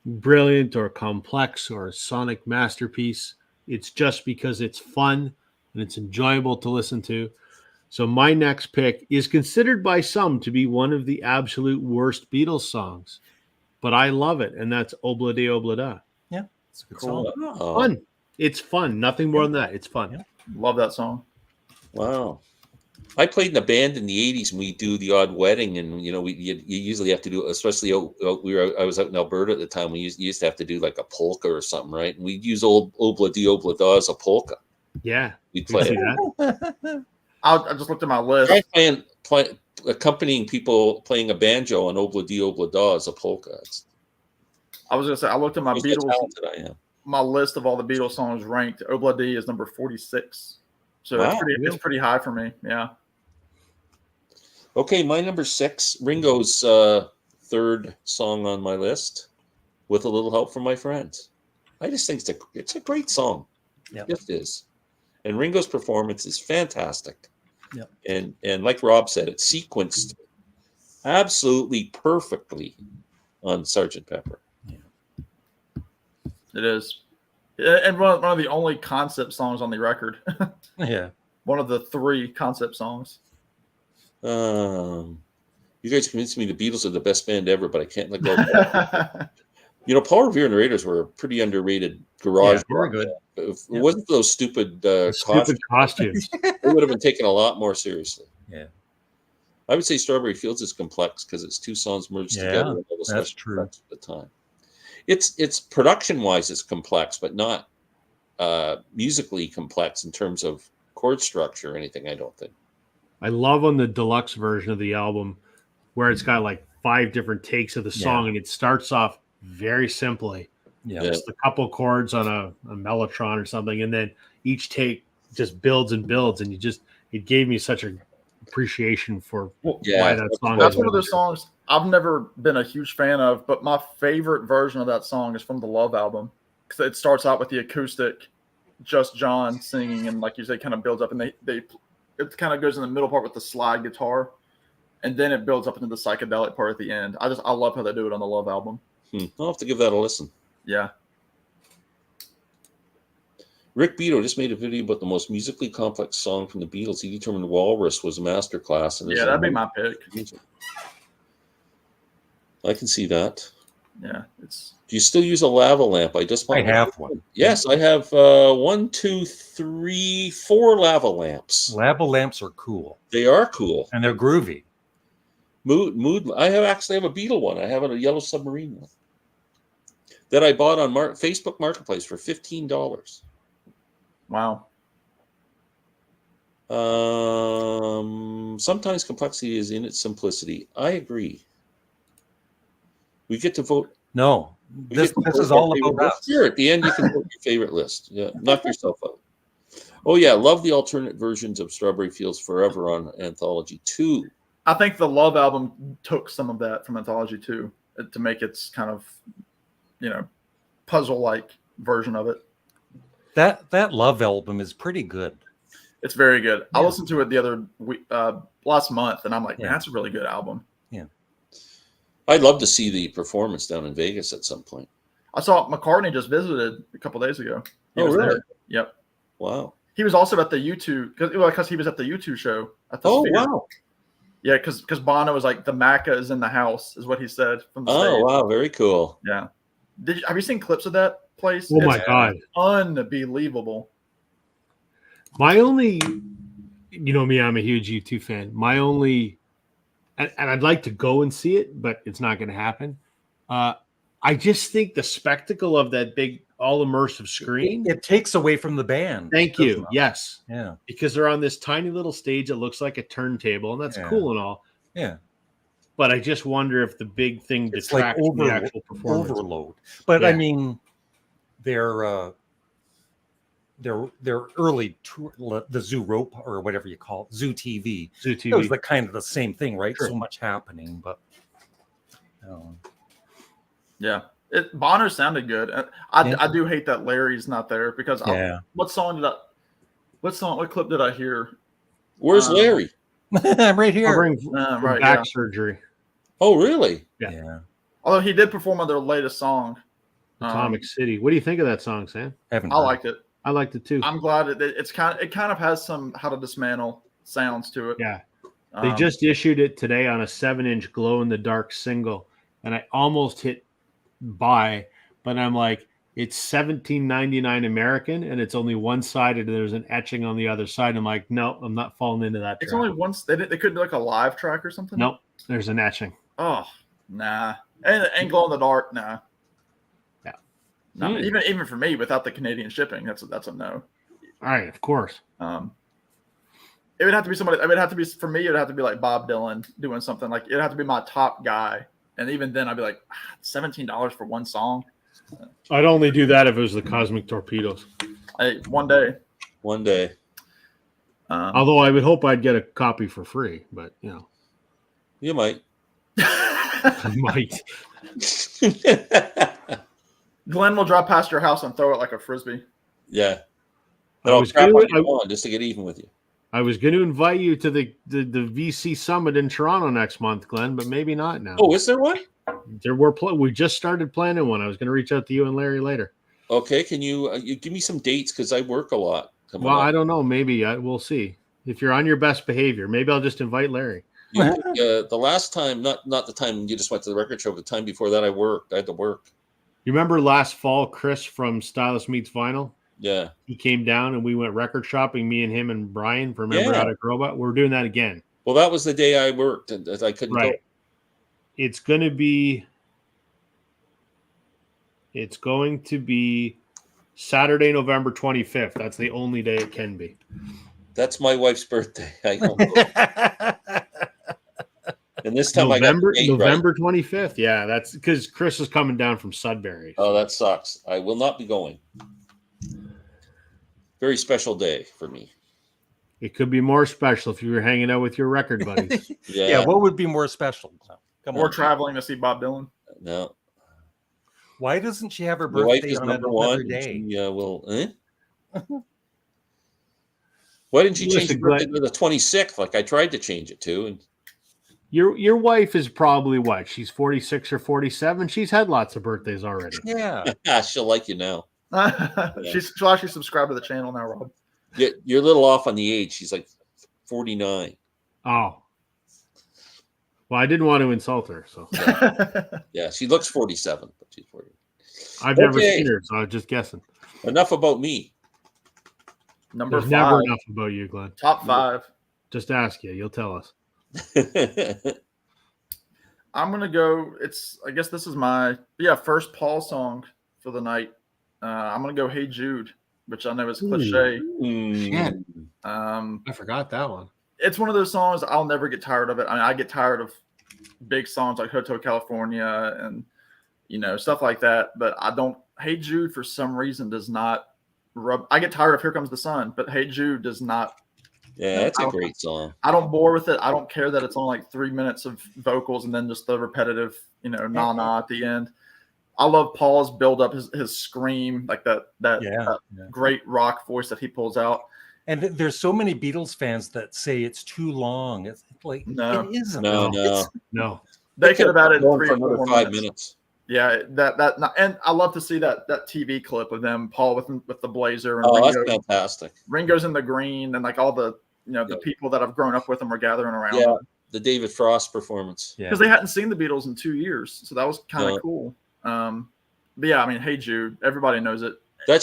brilliant or complex or a sonic masterpiece. It's just because it's fun and it's enjoyable to listen to. So my next pick is considered by some to be one of the absolute worst Beatles songs, but I love it, and that's Obla Di Obla Da.
Yeah, it's a good
Cool.
song.
Oh,
Fun. It's fun. Nothing more than that. It's fun.
Yeah.
Love that song.
wow. I played in a band in the 80s, and we do the odd wedding, and you know, you usually have to do, especially I was out in Alberta at the time. We used to have to do like a polka or something, right? And we'd use Obla Di Obla Da as a polka.
Yeah,
We'd play
see
it.
that.
I just looked at my list.
Try accompanying people playing a banjo on Obla Di Obla Da as a polka.
I was gonna say I looked at my
That's how
Beatles.
talented I am.
My list of all the Beatles songs ranked. Obla Di is number 46, so
Wow.
it's pretty high for me. Yeah.
Okay, my number 6, Ringo's third song on my list, With a Little Help from My Friends. I just think it's a great song.
Yep.
It just is. And Ringo's performance is fantastic.
Yep.
And like Rob said, it's sequenced absolutely perfectly on Sgt. Pepper.
It is. And one of the only concept songs on the record.
Yeah.
One of the 3 concept songs.
You guys convinced me the Beatles are the best band ever, but I can't let go of that. You know, Paul Revere and the Raiders were a pretty underrated garage.
Very good.
If it wasn't those stupid
costumes,
they would have been taken a lot more seriously.
Yeah.
I would say Strawberry Fields is complex because it's two songs merged together. And
that's true.
At the time, it's production wise, it's complex, but not musically complex in terms of chord structure or anything. I don't think.
I love on the deluxe version of the album where it's got like 5 different takes of the song, and it starts off very simply. Just a couple chords on a mellotron or something, and then each take just builds and builds, and it gave me such a appreciation for why that song.
That's one of those songs I've never been a huge fan of, but my favorite version of that song is from the Love album, because it starts out with the acoustic, just John singing, and like you say, kind of builds up, and it kind of goes in the middle part with the slide guitar, and then it builds up into the psychedelic part at the end. I love how they do it on the Love album.
I'll have to give that a listen.
Yeah.
Rick Beato just made a video about the most musically complex song from the Beatles. He determined Walrus was a masterclass.
Yeah, that'd be my pick.
I can see that.
Yeah.
Do you still use a lava lamp? I
have one.
Yes, I have 1, 2, 3, 4 lava lamps.
Lava lamps are cool.
They are cool.
And they're groovy.
Mood. I actually have a Beatle one. I have a Yellow Submarine one that I bought on Facebook Marketplace for $15.
Wow.
Sometimes complexity is in its simplicity. I agree. We get to vote.
No, this is all about us.
Sure, at the end you can vote your favorite list. Yeah, knock yourself out. Oh yeah, love the alternate versions of Strawberry Fields Forever on Anthology 2.
I think the Love album took some of that from Anthology 2 to make its kind of, puzzle-like version of it.
That Love album is pretty good.
It's very good. I listened to it the other week, last month, and I'm like, man, that's a really good album.
Yeah.
I'd love to see the performance down in Vegas at some point.
I saw McCartney just visited a couple days ago.
He was
really?
There.
Yep.
Wow.
He was also at the U2 because he was at the U2 show at the Sphere.
Wow.
Yeah, because Bono was like, the Maca is in the house, is what he said from the stage.
Oh wow, very cool.
Yeah. Have you seen clips of that place?
Oh my God.
Unbelievable.
My only, you know me, I'm a huge U2 fan. My only, and I'd like to go and see it, but it's not going to happen. I just think the spectacle of that big all immersive screen,
it takes away from the band.
Thank you. Yes.
Yeah.
Because they're on this tiny little stage that looks like a turntable, and that's cool and all.
Yeah.
But I just wonder if the big thing detracts from the actual performance.
Overload. But I mean, their early tour, the Zoo Rope or whatever you call it, Zoo TV. It was kind of the same thing, right? Sure. So much happening, but
yeah. Bonner sounded good. I do hate that Larry's not there because what clip did I hear?
Where's Larry?
I'm right here.
Back surgery.
Oh, really?
Yeah.
Although he did perform on their latest song,
Atomic City. What do you think of that song, Sam?
I liked it.
I liked it too.
I'm glad it kind of has some How to Dismantle sounds to it.
Yeah. They just issued it today on a 7-inch glow in the dark single, and I almost hit buy, but I'm like, it's $17.99 American, and it's only one-sided, and there's an etching on the other side. I'm like, no, I'm not falling into that.
It's only once they couldn't do like a live track or something.
Nope, there's an etching.
Oh, nah, and glow in the dark, nah.
Yeah,
no, even for me without the Canadian shipping, that's a no.
All right, of course.
It would have to be somebody. It would have to be for me. It would have to be like Bob Dylan doing something like it'd have to be my top guy. And even then, I'd be like, $17 for one song.
I'd only do that if it was the Cosmic Torpedoes.
One day.
Although I would hope I'd get a copy for free, but
you might.
I might.
Glenn will drive past your house and throw it like a frisbee.
Yeah. I'll crap on your lawn just to get even with you.
I was going to invite you to the VC Summit in Toronto next month, Glenn, but maybe not now.
Oh, is there one?
We just started planning one. I was going to reach out to you and Larry later.
Okay, can you give me some dates because I work a lot.
I don't know. Maybe we'll see. If you're on your best behavior, maybe I'll just invite Larry.
The last time, not the time you just went to the record show, the time before that I worked. I had to work.
You remember last fall, Chris from Stylus Meets Vinyl?
Yeah.
He came down and we went record shopping, me and him and Brian for Remember How to Robot. We're doing that again.
Well, that was the day I worked and I couldn't go.
It's going to be Saturday, November 25th. That's the only day it can be.
That's my wife's birthday. I don't know. And this time
November
I got the date right.
25th. Yeah, that's because Chris is coming down from Sudbury.
Oh, that sucks. I will not be going. Very special day for me.
It could be more special if you were hanging out with your record buddies.
Yeah, what would be more special?
Come on. Or traveling to see Bob Dylan.
No.
Why doesn't she have her birthday on another day?
Why didn't you change the birthday to the 26th like I tried to change it to? And
your wife is probably what? She's 46 or 47. She's had lots of birthdays already.
Yeah.
She'll like you now.
She'll actually subscribe to the channel now, Rob.
You're a little off on the age. She's like 49.
Oh. Well, I didn't want to insult her. So
yeah, she looks 47, but she's 40.
I've never seen her, so I was just guessing.
Enough about me.
Number
There's
5.
Never enough about you, Glenn.
Top 5.
Just ask you. You'll tell us.
I'm gonna go. I guess this is my first Paul song for the night. I'm gonna go "Hey Jude," which I know is cliche.
Shit. I forgot that one.
It's one of those songs I'll never get tired of it. I mean, I get tired of big songs like "Hotel California" and stuff like that. But I don't. "Hey Jude" for some reason does not rub. I get tired of "Here Comes the Sun," but "Hey Jude" does not.
Yeah, that's a great song.
I don't bore with it. I don't care that it's only like 3 minutes of vocals and then just the repetitive, na at the end. I love Paul's build up, his scream, like that great rock voice that he pulls out.
And there's so many Beatles fans that say it's too long. It's like it isn't.
No.
They could have added 3 or 4
5 minutes.
Yeah, and I love to see that TV clip of them, Paul with the blazer. And
Ringo, that's fantastic.
Ringo's in the green, and like all the the people that have grown up with them are gathering around.
Yeah, the David Frost performance.
Because they hadn't seen the Beatles in 2 years, so that was kind of cool. But yeah, I mean, "Hey Jude," everybody knows it.
That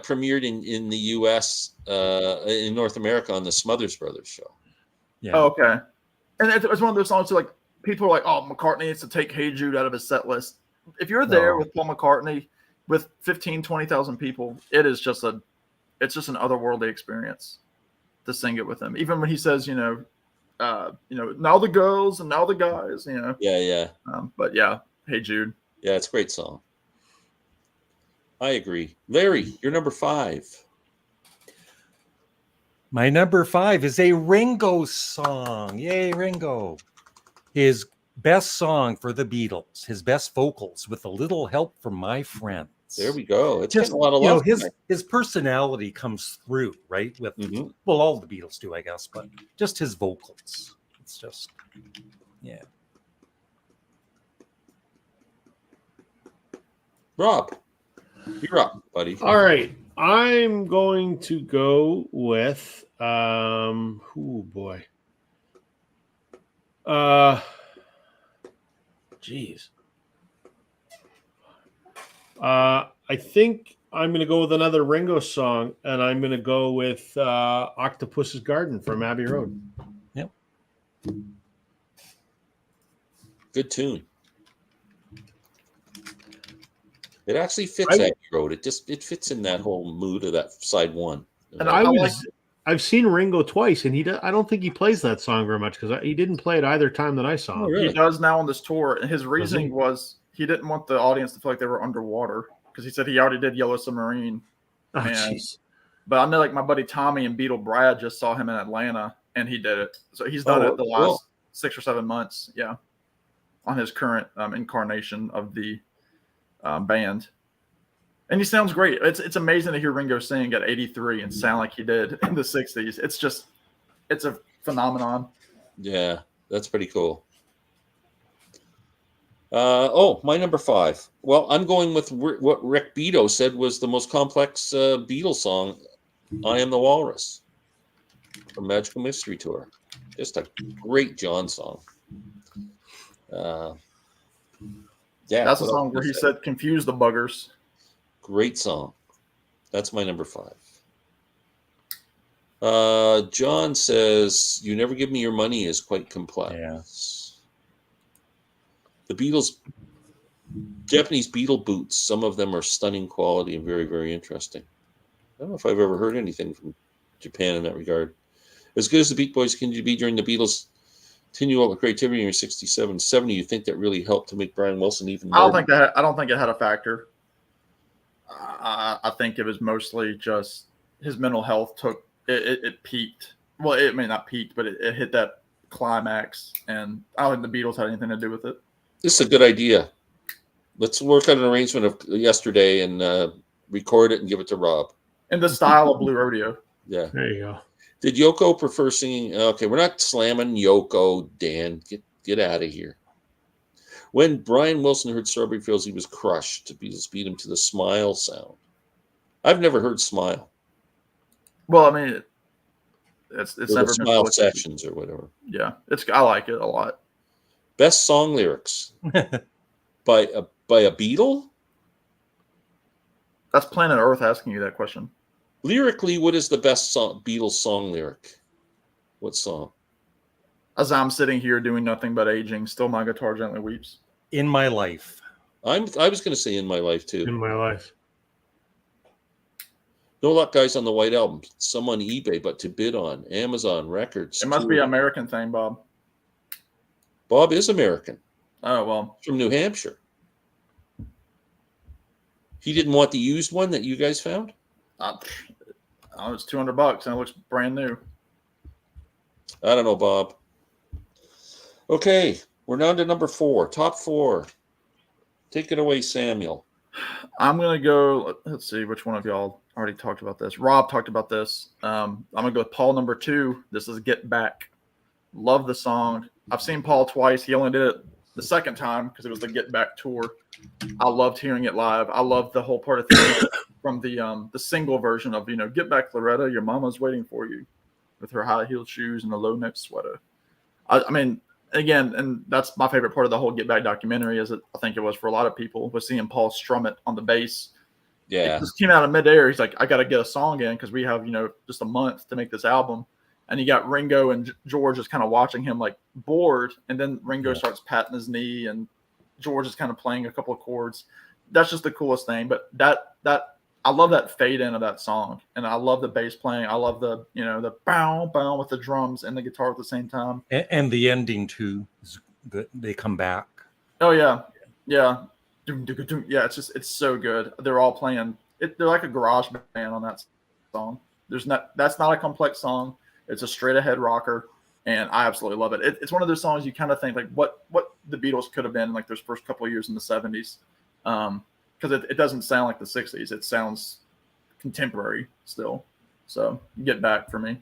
premiered in the U.S. In North America on the Smothers Brothers show.
Yeah. Oh, okay. And it's one of those songs like people are like, "Oh, McCartney needs to take 'Hey Jude' out of his set list." If you're there with Paul McCartney with 15,000-20,000 people, it's just an otherworldly experience to sing it with him. Even when he says, now the girls and now the guys,
Yeah.
But yeah, "Hey Jude."
Yeah, it's a great song. I agree. Larry, you're number 5.
My number 5 is a Ringo song. Yay, Ringo. His best song for the Beatles, his best vocals, "With a Little Help from My Friends."
There we go. It's just a lot of love.
His personality comes through, right? With well, all the Beatles do, I guess, but just his vocals. It's just, yeah.
Rob, you're up, buddy.
All right. I'm going to go with geez. I think I'm going to go with another Ringo song, and I'm going to go with Octopus's Garden from Abbey Road.
Yep.
Good tune. It actually fits Abbey Road. It fits in that whole mood of that side one.
And I've seen Ringo twice, and I don't think he plays that song very much because he didn't play it either time that I saw him.
Oh, really? He does now on this tour, and his reasoning was he didn't want the audience to feel like they were underwater because he said he already did Yellow Submarine.
Oh, jeez.
But I know, like my buddy Tommy and Beatle Brad just saw him in Atlanta, and he did it. So he's done it the last 6 or 7 months. Yeah, on his current incarnation of the band. And he sounds great. It's amazing to hear Ringo sing at 83 and sound like he did in the 60s. It's a phenomenon.
Yeah, that's pretty cool. My number 5. Well, I'm going with what Rick Beato said was the most complex Beatles song, "I Am the Walrus" from Magical Mystery Tour. Just a great John song. Yeah,
That's a song where he said, "Confuse the buggers."
Great song. That's my number 5. John says, "You Never Give Me Your Money" is quite complex.
Yeah.
The Beatles, Japanese Beatle boots, some of them are stunning quality and very, very interesting. I don't know if I've ever heard anything from Japan in that regard. As good as the Beat Boys continued to be during the Beatles' continual creativity in 67, 70, you think that really helped to make Brian Wilson even more?
I don't think it had a factor. I think it was mostly just his mental health took it peaked. Well, it may not peaked, but it hit that climax, and I don't think the Beatles had anything to do with it.
This is a good idea. Let's work on an arrangement of yesterday and record it and give it to Rob.
In the style of Blue Rodeo.
Yeah.
There you go.
Did Yoko prefer singing? Okay, we're not slamming Yoko, Dan. Get out of here. When Brian Wilson heard Strawberry Fields, he was crushed. The Beatles beat him to the Smile sound. I've never heard Smile.
Well, I mean, it's never
the Smile Sessions or whatever.
Yeah, I like it a lot.
Best song lyrics by a Beatle?
That's Planet Earth asking you that question.
Lyrically, what is the best Beatles song lyric? What song?
As I'm sitting here doing nothing but aging, still my guitar gently weeps.
In My Life.
I was going to say In My Life too.
In My Life.
No Luck Guys on the White Album. Some on eBay, but to bid on. Amazon Records.
It must be an American thing, Bob.
Bob is American.
Oh, well.
From New Hampshire. He didn't want the used one that you guys found?
It's $200 and it looks brand new.
I don't know, Bob. Okay, we're down to number 4. Top 4. Take it away, Samuel.
I'm going to go, let's see, which one of y'all already talked about this? Rob talked about this. I'm going to go with Paul number 2. This is Get Back. Love the song. I've seen Paul twice. He only did it the second time because it was the Get Back tour. I loved hearing it live. I loved the whole part of the from the single version of, Get Back, Loretta, your mama's waiting for you with her high-heeled shoes and a low-neck sweater. I mean, again, and that's my favorite part of the whole Get Back documentary, is I think it was for a lot of people, was seeing Paul strum it on the bass.
Yeah.
It just came out of midair. He's like, I got to get a song in because we have, just a month to make this album. And you got Ringo and George just kind of watching him like bored. And then Ringo starts patting his knee and George is kind of playing a couple of chords. That's just the coolest thing. But that I love that fade in of that song. And I love the bass playing. I love the, the bow, bow with the drums and the guitar at the same time.
And the ending too is good. They come back.
Oh yeah. Yeah. Yeah. It's so good. They're all playing it. They're like a garage band on that song. That's not a complex song. It's a straight ahead rocker, and I absolutely love it. It's one of those songs you kind of think like what the Beatles could have been like those first couple of years in the 70s, because it doesn't sound like the 60s. It sounds contemporary still. So Get Back for me.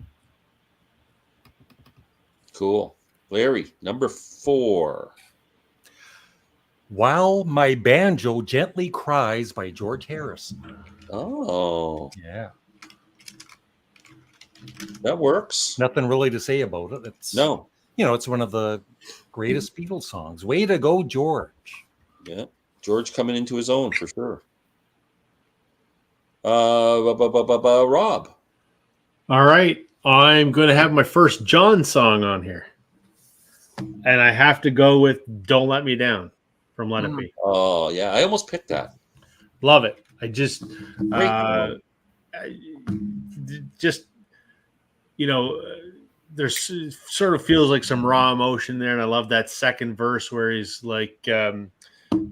Cool. Larry, number 4.
While My Banjo Gently Cries by George Harrison.
Oh.
Yeah.
That works.
Nothing really to say about it. It's it's one of the greatest Beatles songs. Way to go, George.
Yeah. George coming into his own for sure. Rob.
All right. I'm going to have my first John song on here. And I have to go with Don't Let Me Down from Let It Be.
Oh, yeah. I almost picked that.
Love it. I just, there's sort of feels like some raw emotion there. And I love that second verse where he's like,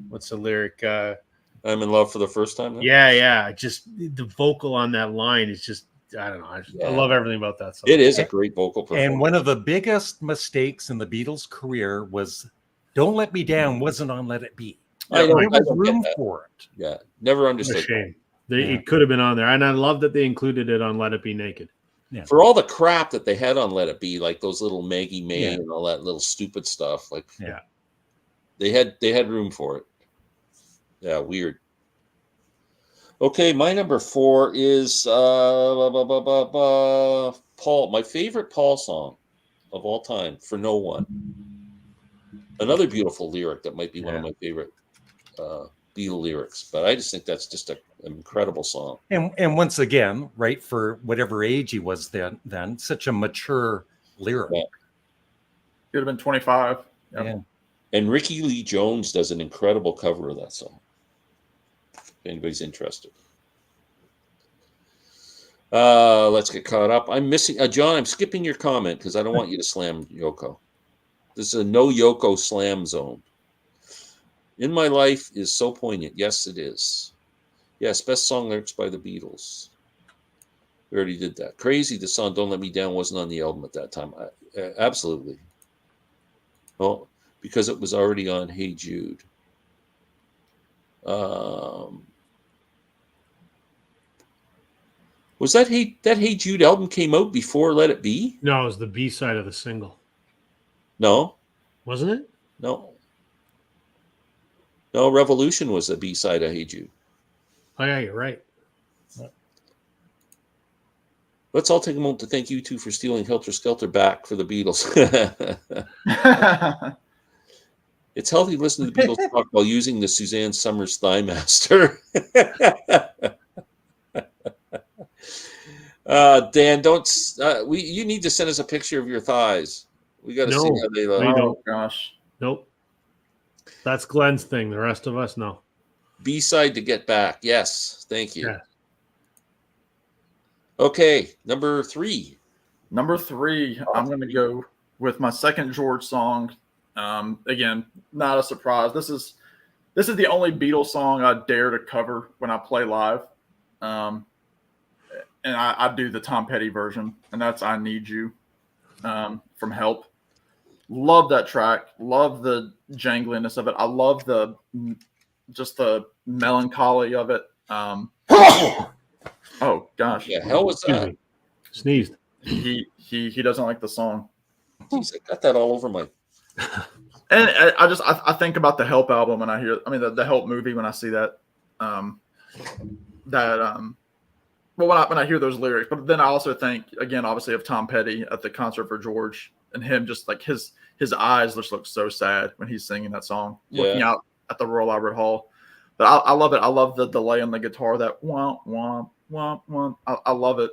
what's the lyric?
I'm in love for the first time. Then?
Yeah. Just the vocal on that line is just, I don't know. I love everything about that song.
It is a great vocal performance.
And one of the biggest mistakes in the Beatles' career was Don't Let Me Down wasn't on Let It Be. There was room for it.
Yeah, never understood.
A shame. It could have been on there. And I love that they included it on Let It Be Naked.
Yeah.
For all the crap that they had on Let It Be, like those little Maggie May and all that little stupid stuff, they had room for it. Yeah, weird. Okay, my number 4 is Paul. My favorite Paul song of all time, For No One. Another beautiful lyric that might be one of my favorite. Beatle lyrics. But I just think that's just an incredible song.
And once again, right, for whatever age he was then such a mature lyric.
Yeah.
Could have been 25. Yep.
Yeah.
And Ricky Lee Jones does an incredible cover of that song. If anybody's interested. Let's get caught up. I'm missing John. I'm skipping your comment because I don't want you to slam Yoko. This is a no Yoko slam zone. In My Life is so poignant. Yes, it is. Yes, best song lyrics by the Beatles. We already did that. Crazy, the song Don't Let Me Down wasn't on the album at that time. Absolutely. Well, because it was already on Hey Jude. Was that Hey Jude album came out before Let It Be?
No, it was the B side of the single.
No.
Wasn't it?
No. No, Revolution was the B side of Hey Jude.
Oh, yeah, you're right.
Let's all take a moment to thank you two for stealing Helter Skelter back for the Beatles. It's healthy to listen to the Beatles talk while using the Suzanne Summers Thigh Master. Dan, you need to send us a picture of your thighs. We got to see how they look.
Oh, gosh.
Nope. That's Glenn's thing. The rest of us, no.
B-side to Get Back. Yes. Thank you.
Yeah.
Okay. Number 3.
Number 3, I'm going to go with my second George song. Again, not a surprise. This is the only Beatles song I dare to cover when I play live. And I do the Tom Petty version, and that's I Need You from Help. Love that track. Love the jangliness of it. I love the melancholy of it. Oh gosh.
Yeah, hell was that?
Sneezed.
He doesn't like the song.
Jeez, I got that all over my.
And I think about the Help album when I hear. I mean the Help movie when I see that. Well, when I hear those lyrics, but then I also think again, obviously, of Tom Petty at the concert for George and him just like his eyes just look so sad when he's singing that song, looking out at the Royal Albert Hall. But I love it. I love the delay on the guitar. That womp womp womp womp. I love it.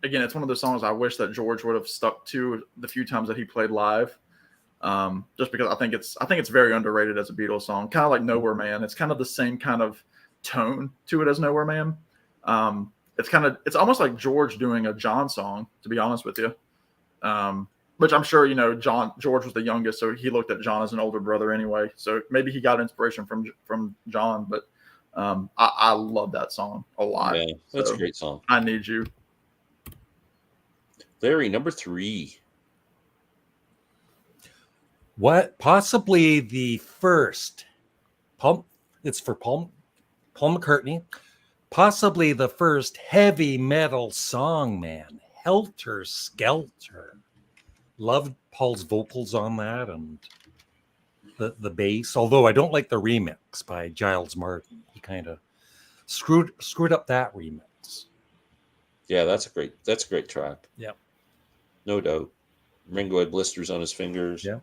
Again, it's one of those songs I wish that George would have stuck to the few times that he played live. Just because I think it's very underrated as a Beatles song, kind of like Nowhere Man. It's kind of the same kind of tone to it as Nowhere Man. It's almost like George doing a John song, to be honest with you. Which I'm sure, George was the youngest, so he looked at John as an older brother anyway. So maybe he got inspiration from John, but I love that song a lot.
Yeah, that's a great song.
I Need You.
Larry, number 3.
What possibly the first it's for Paul McCartney, possibly the first heavy metal song, man. Helter Skelter. Loved Paul's vocals on that and the bass, although I don't like the remix by Giles Martin. He kind of screwed up that remix.
Yeah, that's a great track.
Yeah.
No doubt. Ringo had blisters on his fingers.
Yeah.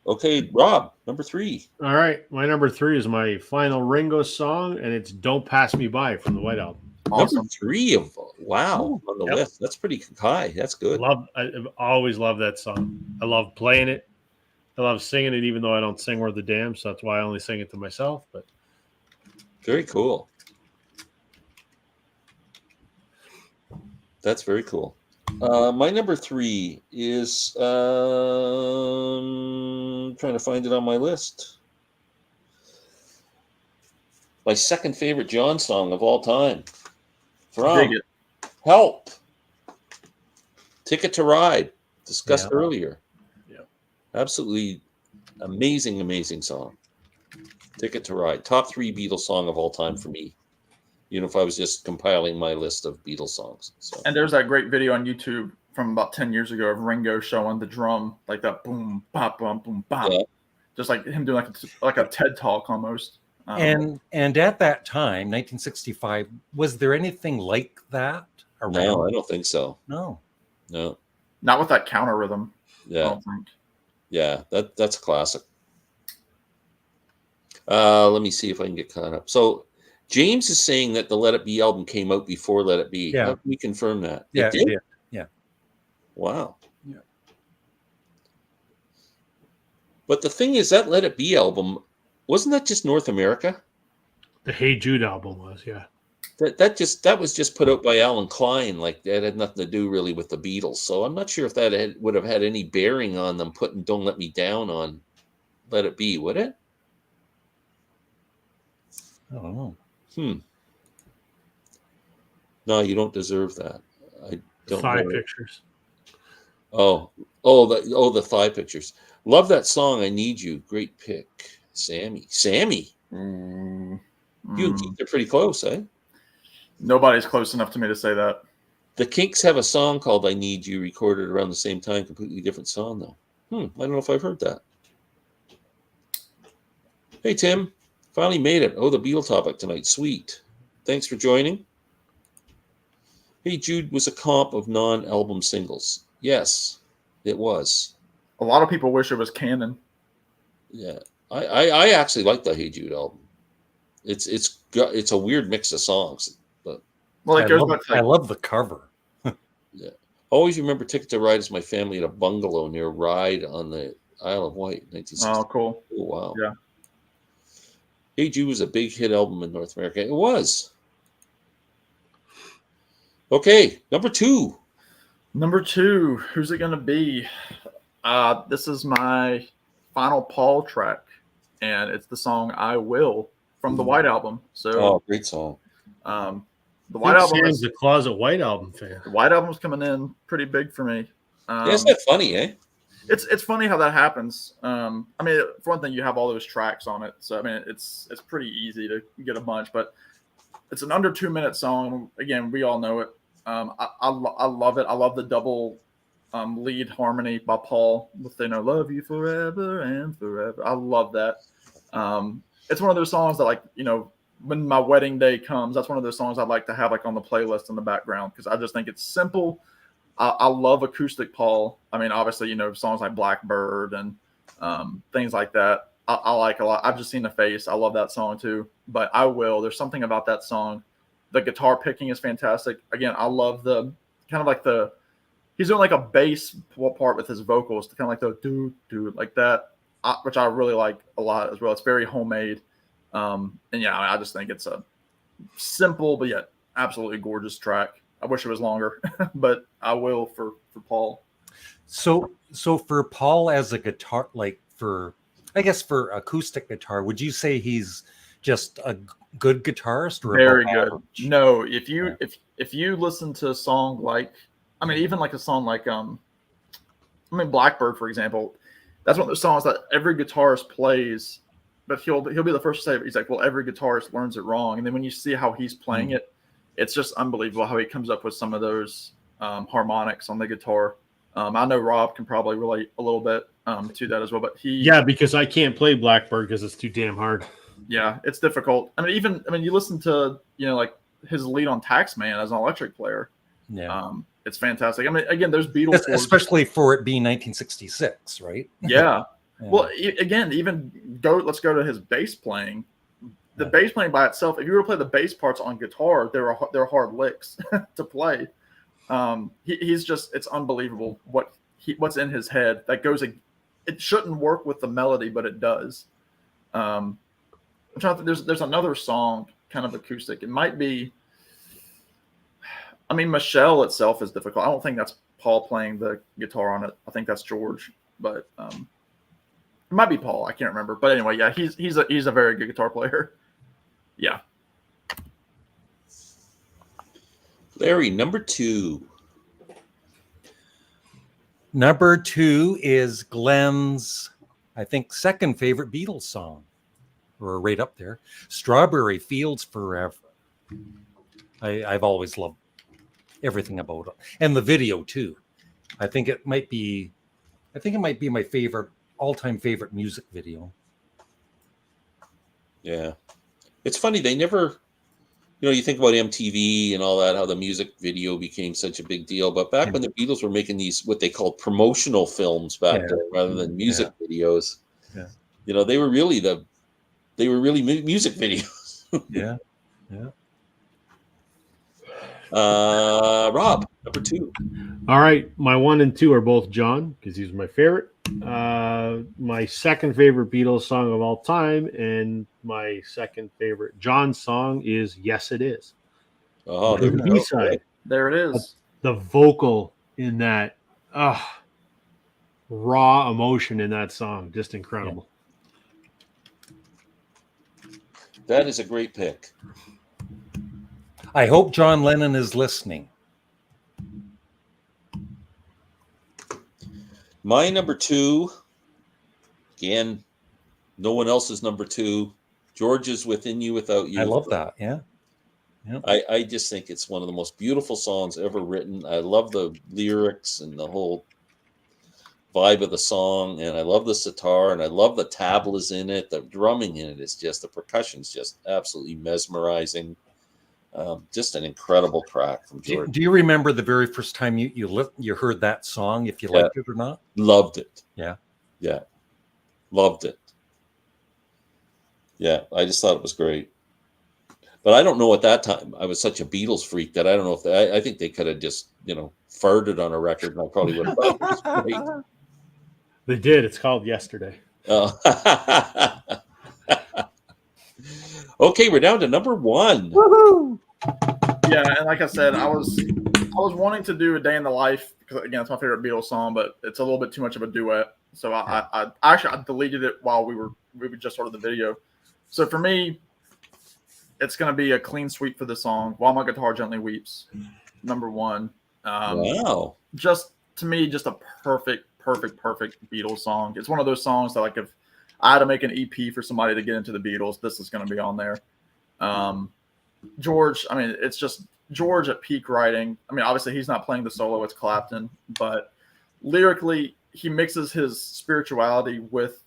Okay, Rob, number 3.
All right. My number 3 is my final Ringo song, and it's Don't Pass Me By from the White Album.
Awesome.
Number 3 on the list. That's pretty high. That's good.
I've always loved that song. I love playing it. I love singing it, even though I don't sing worth a damn. So that's why I only sing it to myself. But
very cool. That's very cool. My number 3 is trying to find it on my list. My second favorite John song of all time. From Help. Ticket to Ride, discussed earlier.
Yeah.
Absolutely amazing song. Ticket to Ride. Top 3 Beatles song of all time for me. If I was just compiling my list of Beatles songs. So.
And there's that great video on YouTube from about 10 years ago of Ringo showing the drum, like that boom, bop, boom, boom, bop. Yeah. Just like him doing like a TED talk almost.
And at that time, 1965, was there anything like that around?
No, I don't think so.
No.
Not with that counter rhythm.
Yeah.
I don't think.
Yeah, that's a classic. Let me see if I can get caught up. So James is saying that the Let It Be album came out before Let It Be.
Yeah.
How can we confirm that?
Yeah,
It did?
yeah, yeah.
Wow.
Yeah.
But the thing is, that Let It Be album, wasn't that just North America?
The Hey Jude album was, yeah.
That was just put out by Alan Klein. Like, that had nothing to do really with the Beatles. So I'm not sure if that would have had any bearing on them putting "Don't Let Me Down" on Let It Be, would it?
I don't know.
No, you don't deserve that. I don't
Thigh
know.
pictures.
The thigh pictures. Love that song. I Need You. Great pick, Sammy. You and Keith are pretty close, eh?
Nobody's close enough to me to say that.
The Kinks have a song called "I Need You," recorded around the same time. Completely different song, though. I don't know if I've heard that. Hey, Tim. Finally made it. Oh, the Beatle topic tonight. Sweet. Thanks for joining. Hey Jude was a comp of non-album singles. Yes, it was.
A lot of people wish it was canon.
Yeah, I actually like the Hey Jude album. It's a weird mix of songs, but
well, it goes back to
I love the cover.
Yeah, always remember "Ticket to Ride" as my family at a bungalow near Ryde on the Isle of Wight, 1960.
Oh, cool.
Oh, wow.
Yeah.
Hey Jude was a big hit album in North America. It was. Okay, number two.
Number two, who's it going to be? This is my final Paul track, and it's the song "I Will" from the White Album. So,
great song.
The White Album
is a closet White Album fan.
The White Album's coming in pretty big for me.
Isn't that funny, eh?
It's funny how that happens. I mean, for one thing, you have all those tracks on it, so I mean, it's pretty easy to get a bunch. But it's an under 2-minute song. Again, we all know it. I love it. I love the double lead harmony by Paul with "Love You Forever and Forever." I love that. It's one of those songs that, like, when my wedding day comes, that's one of those songs I'd like to have like on the playlist in the background, because I just think it's simple. I love acoustic Paul. I mean, obviously, songs like Blackbird and things like that. I like a lot. I've just seen the face. I love that song too. But I Will. There's something about that song. The guitar picking is fantastic. Again, I love the kind of like he's doing like a bass part with his vocals, kind of like the do like that, which I really like a lot as well. It's very homemade. And yeah, I just think it's a simple but yet absolutely gorgeous track. I wish it was longer, but I will for Paul.
So for Paul as a guitar, like for acoustic guitar, would you say he's just a good guitarist or
very good?
Average?
No, if you listen to a song like, I mean, even like a song like Blackbird, for example, that's one of those songs that every guitarist plays, but he'll be the first to say it. He's like, well, every guitarist learns it wrong. And then when you see how he's playing it, it's just unbelievable how he comes up with some of those harmonics on the guitar. I know Rob can probably relate a little bit to that as well, but
because I can't play Blackbird because it's too damn hard.
Yeah, it's difficult. I mean, you listen to like his lead on Taxman as an electric player.
Yeah,
it's fantastic. I mean, again, there's Beatles,
especially for it being 1966, right?
Yeah. Well, again, let's go to his bass playing. The bass playing by itself, if you were to play the bass parts on guitar, they're hard licks to play. It's unbelievable what's in his head that goes. It shouldn't work with the melody, but it does. I'm trying to think, there's another song, kind of acoustic. It might be. I mean, Michelle itself is difficult. I don't think that's Paul playing the guitar on it. I think that's George, but it might be Paul. I can't remember. But anyway, yeah, he's a very good guitar player. Yeah.
Larry, number two.
Number two is Glenn's, I think, second favorite Beatles song, or right up there, "Strawberry Fields Forever." I've always loved everything about it, and the video too. I think it might be my favorite, all-time favorite music video.
Yeah, it's funny, they never, you think about MTV and all that, how the music video became such a big deal. But back when the Beatles were making these, what they called promotional films back then, rather than music videos, they were really the They were really music videos.
Yeah. Yeah.
Rob, number 2.
All right, my 1 and 2 are both John because he's my favorite. My second favorite Beatles song of all time, and my second favorite John song is "Yes It Is."
Oh,
The
there we
B
go.
side,
There it is.
the vocal in that, raw emotion in that song, just incredible.
That is a great pick.
I hope John Lennon is listening.
My number 2, again, no one else is number 2. George is Within You Without You.
I love that. Yeah.
I just think it's one of the most beautiful songs ever written. I love the lyrics and the whole vibe of the song, and I love the sitar, and I love the tablas in it. The drumming in it is just, the percussion's just absolutely mesmerizing. Just an incredible track from George.
Do you remember the very first time you heard that song, if you liked it or not?
Loved it.
Yeah.
Loved it. Yeah, I just thought it was great. But I don't know, at that time, I was such a Beatles freak that I don't know if I think they could have just, farted on a record, and I probably would have thought it was great.
They did. It's called Yesterday.
Oh. Okay, we're down to number 1.
Woohoo!
Yeah, and like I said, I was wanting to do A Day in the Life because, again, it's my favorite Beatles song, but it's a little bit too much of a duet. So I deleted it while we just started the video. So for me, it's going to be a clean sweep for the song. While My Guitar Gently Weeps, number 1.
Wow.
Just to me, just a perfect Beatles song. It's one of those songs that, like, if I had to make an EP for somebody to get into the Beatles, this is going to be on there. George, I mean, it's just George at peak writing. I mean, obviously he's not playing the solo, it's Clapton, but lyrically he mixes his spirituality with,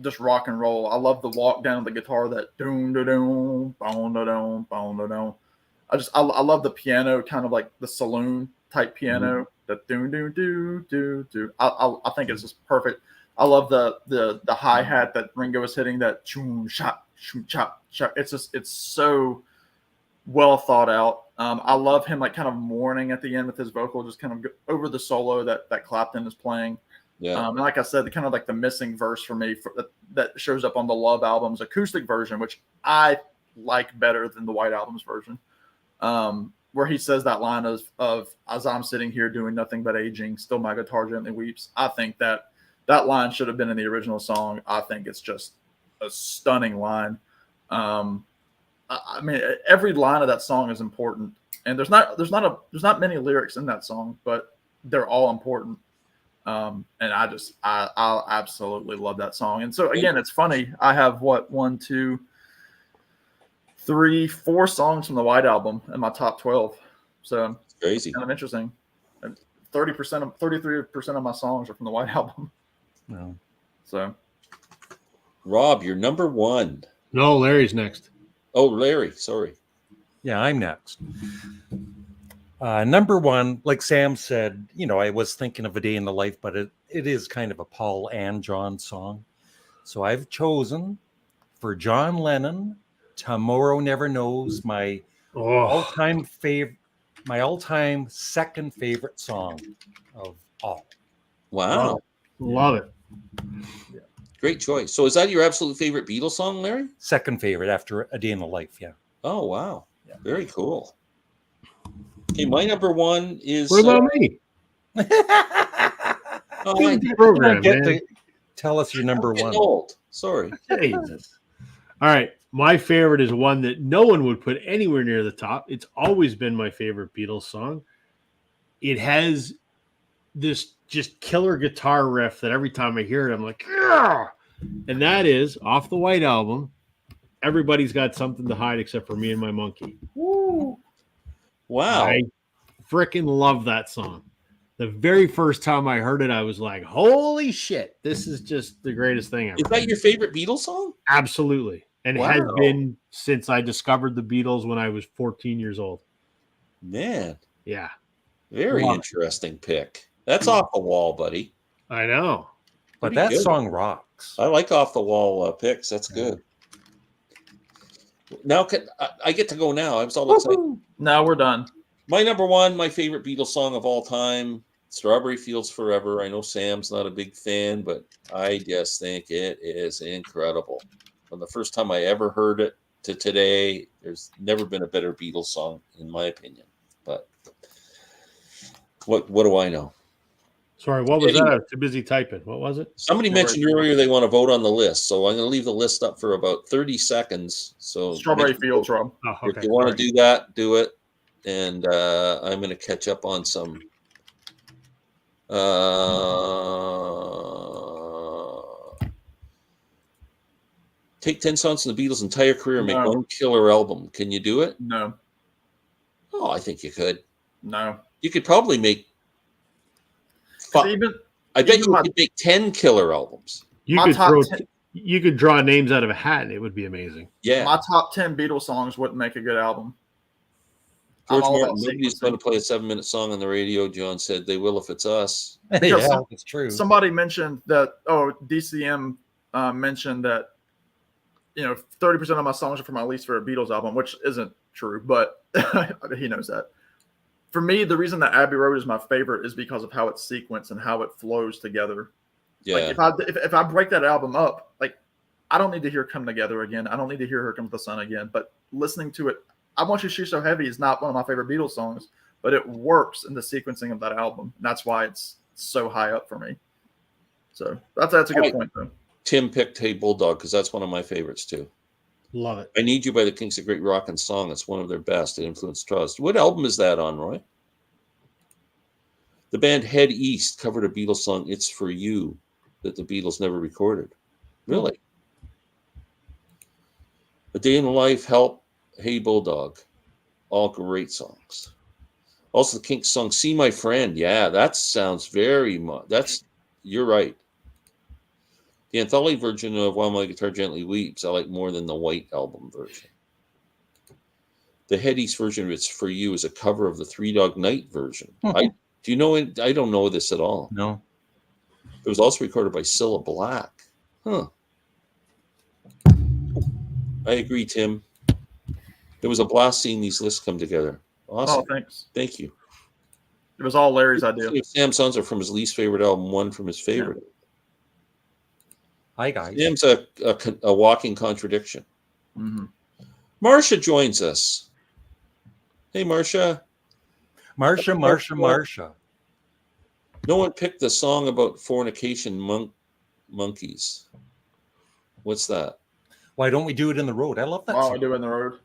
just rock and roll. I love the walk down the guitar, that doom da doom, boom da doom, boom da doom. I love the piano, kind of like the saloon type piano, that doom doom doo doo doo. I think it's just perfect. I love the hi-hat that Ringo is hitting, that choom shot shoom chop chop. It's so well thought out. I love him, like, kind of mourning at the end with his vocal, just kind of over the solo that Clapton is playing.
Yeah.
And like I said, the kind of like the missing verse for me that shows up on the Love album's acoustic version, which I like better than the White Album's version, where he says that line of "As I'm sitting here doing nothing but aging, still my guitar gently weeps." I think that line should have been in the original song. I think it's just a stunning line. I mean, every line of that song is important, and there's not many lyrics in that song, but they're all important. And I absolutely love that song. And so again, it's funny. I have 1, 2, 3, 4 songs from the White Album in my top 12. So
it's crazy.
Kind of interesting. 33% of my songs are from the White Album.
No.
So,
Rob, you're number 1.
No, Larry's next.
Oh, Larry, sorry.
Yeah, I'm next. Number 1, like Sam said, I was thinking of A Day in the Life, but it is kind of a Paul and John song. So I've chosen for John Lennon, Tomorrow Never Knows, my all-time second favorite song of all.
Wow.
Love it.
Yeah.
Great choice. So is that your absolute favorite Beatles song, Larry?
Second favorite after A Day in the Life, yeah.
Oh, wow.
Yeah.
Very cool. Okay, my number 1 is...
What about me?
Program, get to tell us your number 1.
Old. Sorry.
Jesus. All right. My favorite is one that no one would put anywhere near the top. It's always been my favorite Beatles song. It has this just killer guitar riff that every time I hear it, I'm like, yeah! And that is off the White Album. Everybody's Got Something to Hide Except for Me and My Monkey.
Woo. Wow.
I freaking love that song. The very first time I heard it, I was like, holy shit, this is just the greatest thing ever.
Is that your favorite Beatles song?
Absolutely. And
Wow.
it has been since I discovered the Beatles when I was 14 years old.
Man.
Yeah.
Very interesting pick. That's off the wall, buddy.
I know.
But that song rocks.
I like off the wall picks. That's good. Now I get to go now. I was all excited.
Now we're done.
My number one, my favorite Beatles song of all time, Strawberry Fields Forever. I know Sam's not a big fan, but I just think it is incredible. From the first time I ever heard it to today, there's never been a better Beatles song, in my opinion. But what do I know?
Sorry, what was that? I was too busy typing. What was it?
Somebody mentioned earlier they want to vote on the list, so I'm going to leave the list up for about 30 seconds. So
Strawberry Fields, Rob.
Oh, okay.
If you want to do that, do it. And I'm going to catch up on some take 10 songs from the Beatles' entire career and make one killer album. Can you do it?
No.
Oh, I think you could.
No.
You could probably make I bet you could make 10 killer albums.
You could draw names out of a hat and it would be amazing.
Yeah.
My top 10 Beatles songs wouldn't make a good album.
George Martin, nobody's going to play a 7-minute song on the radio. John said they will if it's us.
Yeah, it's true.
Somebody mentioned that, DCM mentioned that, 30% of my songs are from my least favorite Beatles album, which isn't true, but he knows that. For me, the reason that Abbey Road is my favorite is because of how it's sequenced and how it flows together.
Yeah.
Like if I break that album up, like I don't need to hear "Come Together" again. I don't need to hear "Here Comes the Sun" again. But listening to it, "I Want You, She's So Heavy" is not one of my favorite Beatles songs, but it works in the sequencing of that album. And that's why it's so high up for me. So that's a good point, though.
Tim picked "Hey Bulldog" because that's one of my favorites too.
Love it.
"I Need You" by the Kinks, a great rockin' song. It's one of their best. It influenced trust. What album is that on, Roy? The band Head East covered a Beatles song, "It's For You," that the Beatles never recorded. Really? "A Day in the Life," "Help," "Hey Bulldog," all great songs. Also, the Kinks song "See My Friend." Yeah, that sounds very much. You're right. The anthology version of "While My Guitar Gently Weeps" I like more than the White Album version. The Head East version of "It's For You" is a cover of the Three Dog Night version. Do you know it? I don't know this at all.
No.
It was also recorded by Cilla Black. Huh. I agree, Tim. It was a blast seeing these lists come together. Awesome.
Oh, thanks.
Thank you.
It was all Larry's idea.
Sam's songs are from his least favorite album, one from his favorite.
Yeah.
Hi, guys.
Sam's a walking contradiction.
Mm-hmm.
Marcia joins us. Hey, Marcia.
Marcia.
No one picked the song about fornication monkeys. What's that?
Why don't we do it in the road? I love that
Why
song.
don't we do it in the road?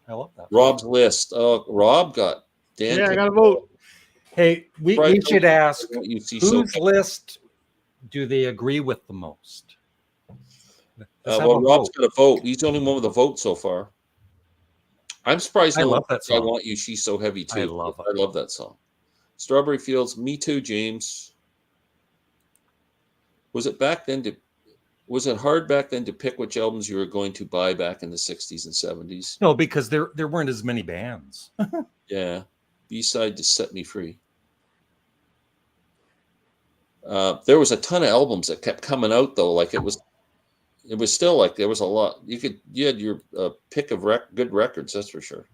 I love that.
Rob's list. Rob got Dan.
Yeah, I got to vote.
Hey, we should ask whose
so
list do they agree with the most?
Rob's got a vote. He's the only one with a vote so far. I'm surprised.
I love that song.
"I Want You, She's So Heavy" too.
I love it.
I love that song. Strawberry Fields. Me too, James. Was it hard back then to pick which albums you were going to buy back in the 60s and 70s?
No, because there weren't as many bands.
Yeah. B-side to "Set Me Free." There was a ton of albums that kept coming out though. Like it was still like there was a lot. You had your pick of good records, that's for sure.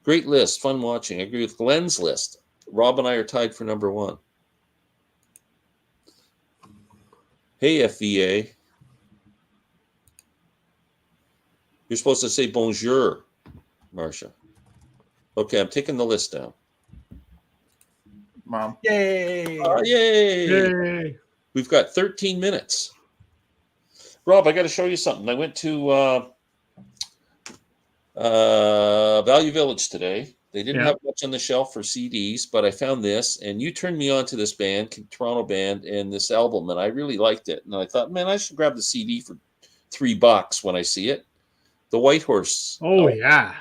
Great list, fun watching. I agree with Glenn's list. Rob and I are tied for number one. Hey, FVA. You're supposed to say bonjour, Marcia. Okay, I'm taking the list down.
Mom.
Yay!
Yay! We've got 13 minutes. Rob, I got to show you something. I went to Value Village today. They didn't have much on the shelf for CDs, but I found this, and you turned me on to this band, Toronto band, and this album, and I really liked it. And I thought, man, I should grab the CD for $3 when I see it. The White Horse.
Oh, yeah.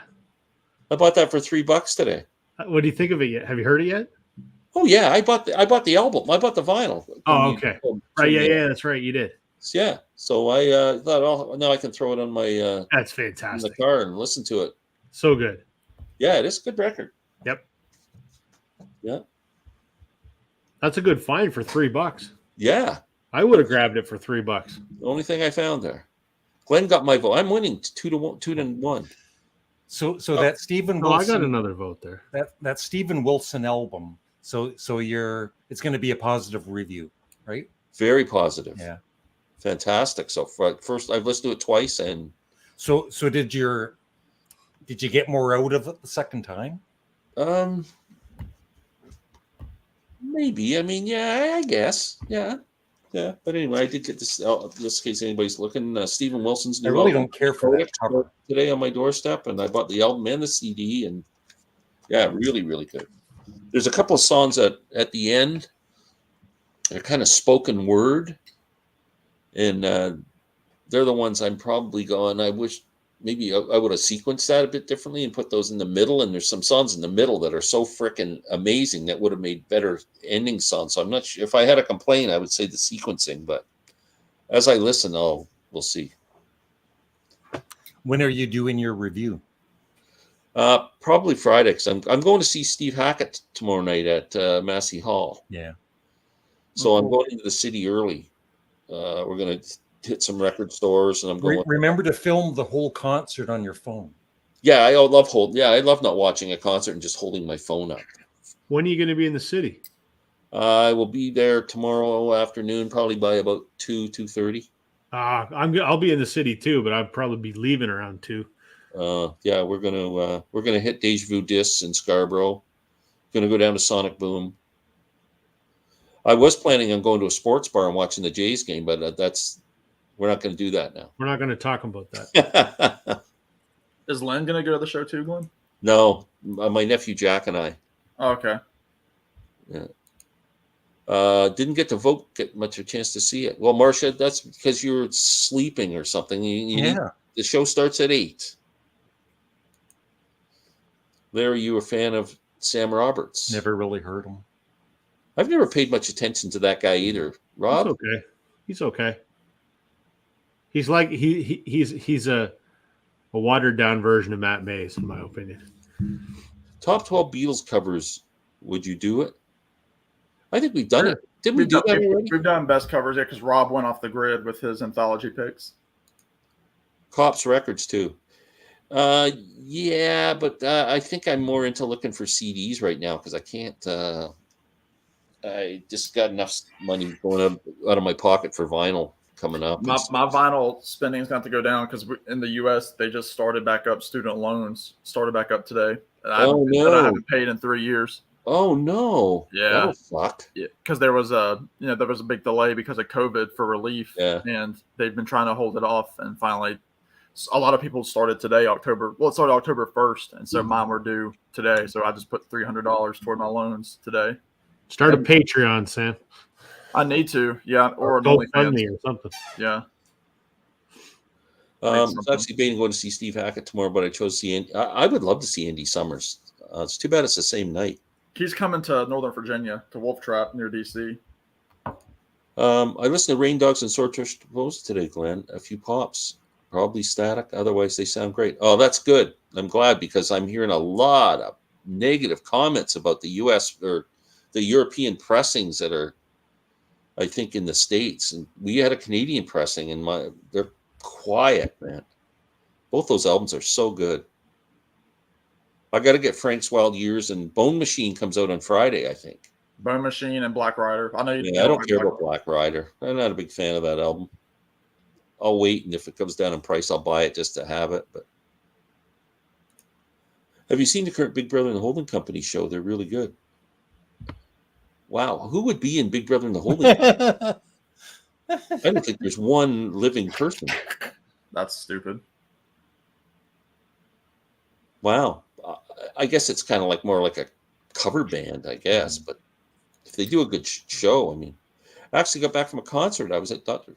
I bought that for $3 today.
What do you think of it yet? Have you heard it yet?
Oh yeah, I bought the album. I bought the vinyl.
Oh, okay. Right, yeah, that's right. You did.
Yeah. So I thought, oh, now I can throw it on my
that's
in
fantastic.
the car and listen to it.
So good.
Yeah, it is a good record.
Yep.
Yeah.
That's a good find for $3.
Yeah.
I would have grabbed it for $3.
The only thing I found there. Glenn got my vote. I'm winning 2-1.
So that Stephen
Oh, I
Wilson,
got another vote there.
that Stephen Wilson album. So it's going to be a positive review, right?
Very positive.
Yeah.
Fantastic. So first, I've listened to it twice, and
so did you get more out of it the second time?
Maybe. I mean, yeah, I guess. Yeah. But anyway, I did get this. Just in case anybody's looking, Stephen Wilson's new
I really
album
don't care for that cover
today on my doorstep, and I bought the album and the CD, and yeah, really, really good. There's a couple of songs at the end. They're kind of spoken word, and they're the ones I'm probably going. I wish maybe I would have sequenced that a bit differently and put those in the middle. And there's some songs in the middle that are so freaking amazing that would have made better ending songs. So I'm not sure if I had a complaint, I would say the sequencing. But as I listen, we'll see.
When are you doing your review?
Probably Friday, because I'm going to see Steve Hackett tomorrow night at Massey Hall.
Yeah.
So I'm going into the city early. We're going to hit some record stores, and I'm going.
Remember to film the whole concert on your phone.
Yeah, I love not watching a concert and just holding my phone up.
When are you going to be in the city?
I will be there tomorrow afternoon, probably by about 2:30.
I'll be in the city too, but I'll probably be leaving around 2.
Yeah, we're gonna hit Deja Vu Discs in Scarborough. Gonna go down to Sonic Boom. I was planning on going to a sports bar and watching the Jays game, but we're not going to do that now.
We're not going to talk about that.
Is Len going to go to the show too, Glenn?
No, my nephew Jack and I.
Oh, okay.
Yeah. Didn't get much of a chance to see it. Well, Marcia, that's because you were sleeping or something. The show starts at 8. Larry, you were a fan of Sam Roberts.
Never really heard him.
I've never paid much attention to that guy either. Rob?
He's okay. He's like he's a watered down version of Matt Mays, in my opinion.
Top 12 Beatles covers. Would you do it? I think we've done it. Didn't we do that already?
We've done best covers, because Rob went off the grid with his anthology picks.
Cops Records too. Yeah, but I think I'm more into looking for CDs right now because I can't. I just got enough money going out of my pocket for vinyl coming up.
My vinyl spending is going to go down because in the U.S. they just started back up. Student loans started back up today. And I haven't paid in 3 years.
Oh no!
Yeah,
that'll suck.
Yeah, because there was a big delay because of COVID for relief, and they've been trying to hold it off, and finally, a lot of people started today, it started October 1st, and so mine were due today. So I just put $300 toward my loans today.
Start a Patreon, Sam.
I need to, yeah, or
GoFundMe or something.
Yeah.
I was actually debating going to see Steve Hackett tomorrow, but I chose to see Andy. I would love to see Andy Summers. It's too bad it's the same night.
He's coming to Northern Virginia, to Wolf Trap near DC.
I listened to Rain Dogs and Swordfish Rose today, Glenn. A few pops, probably static. Otherwise, they sound great. Oh, that's good. I'm glad because I'm hearing a lot of negative comments about the U.S. or the European pressings that are, I think, in the States. And we had a Canadian pressing, and they're quiet, man. Both those albums are so good. I got to get Frank's Wild Years, and Bone Machine comes out on Friday, I think.
Bone Machine and Black Rider. I know you.
Yeah, I don't care about Black Rider. I'm not a big fan of that album. I'll wait, and if it comes down in price, I'll buy it just to have it. But have you seen the current Big Brother and the Holding Company show? They're really good. Wow, who would be in Big Brother and the Holding Company? I don't think there's one living person.
That's stupid.
Wow. I guess it's kind of like more like a cover band, I guess. But if they do a good show, I mean, I actually got back from a concert. I was at Dr.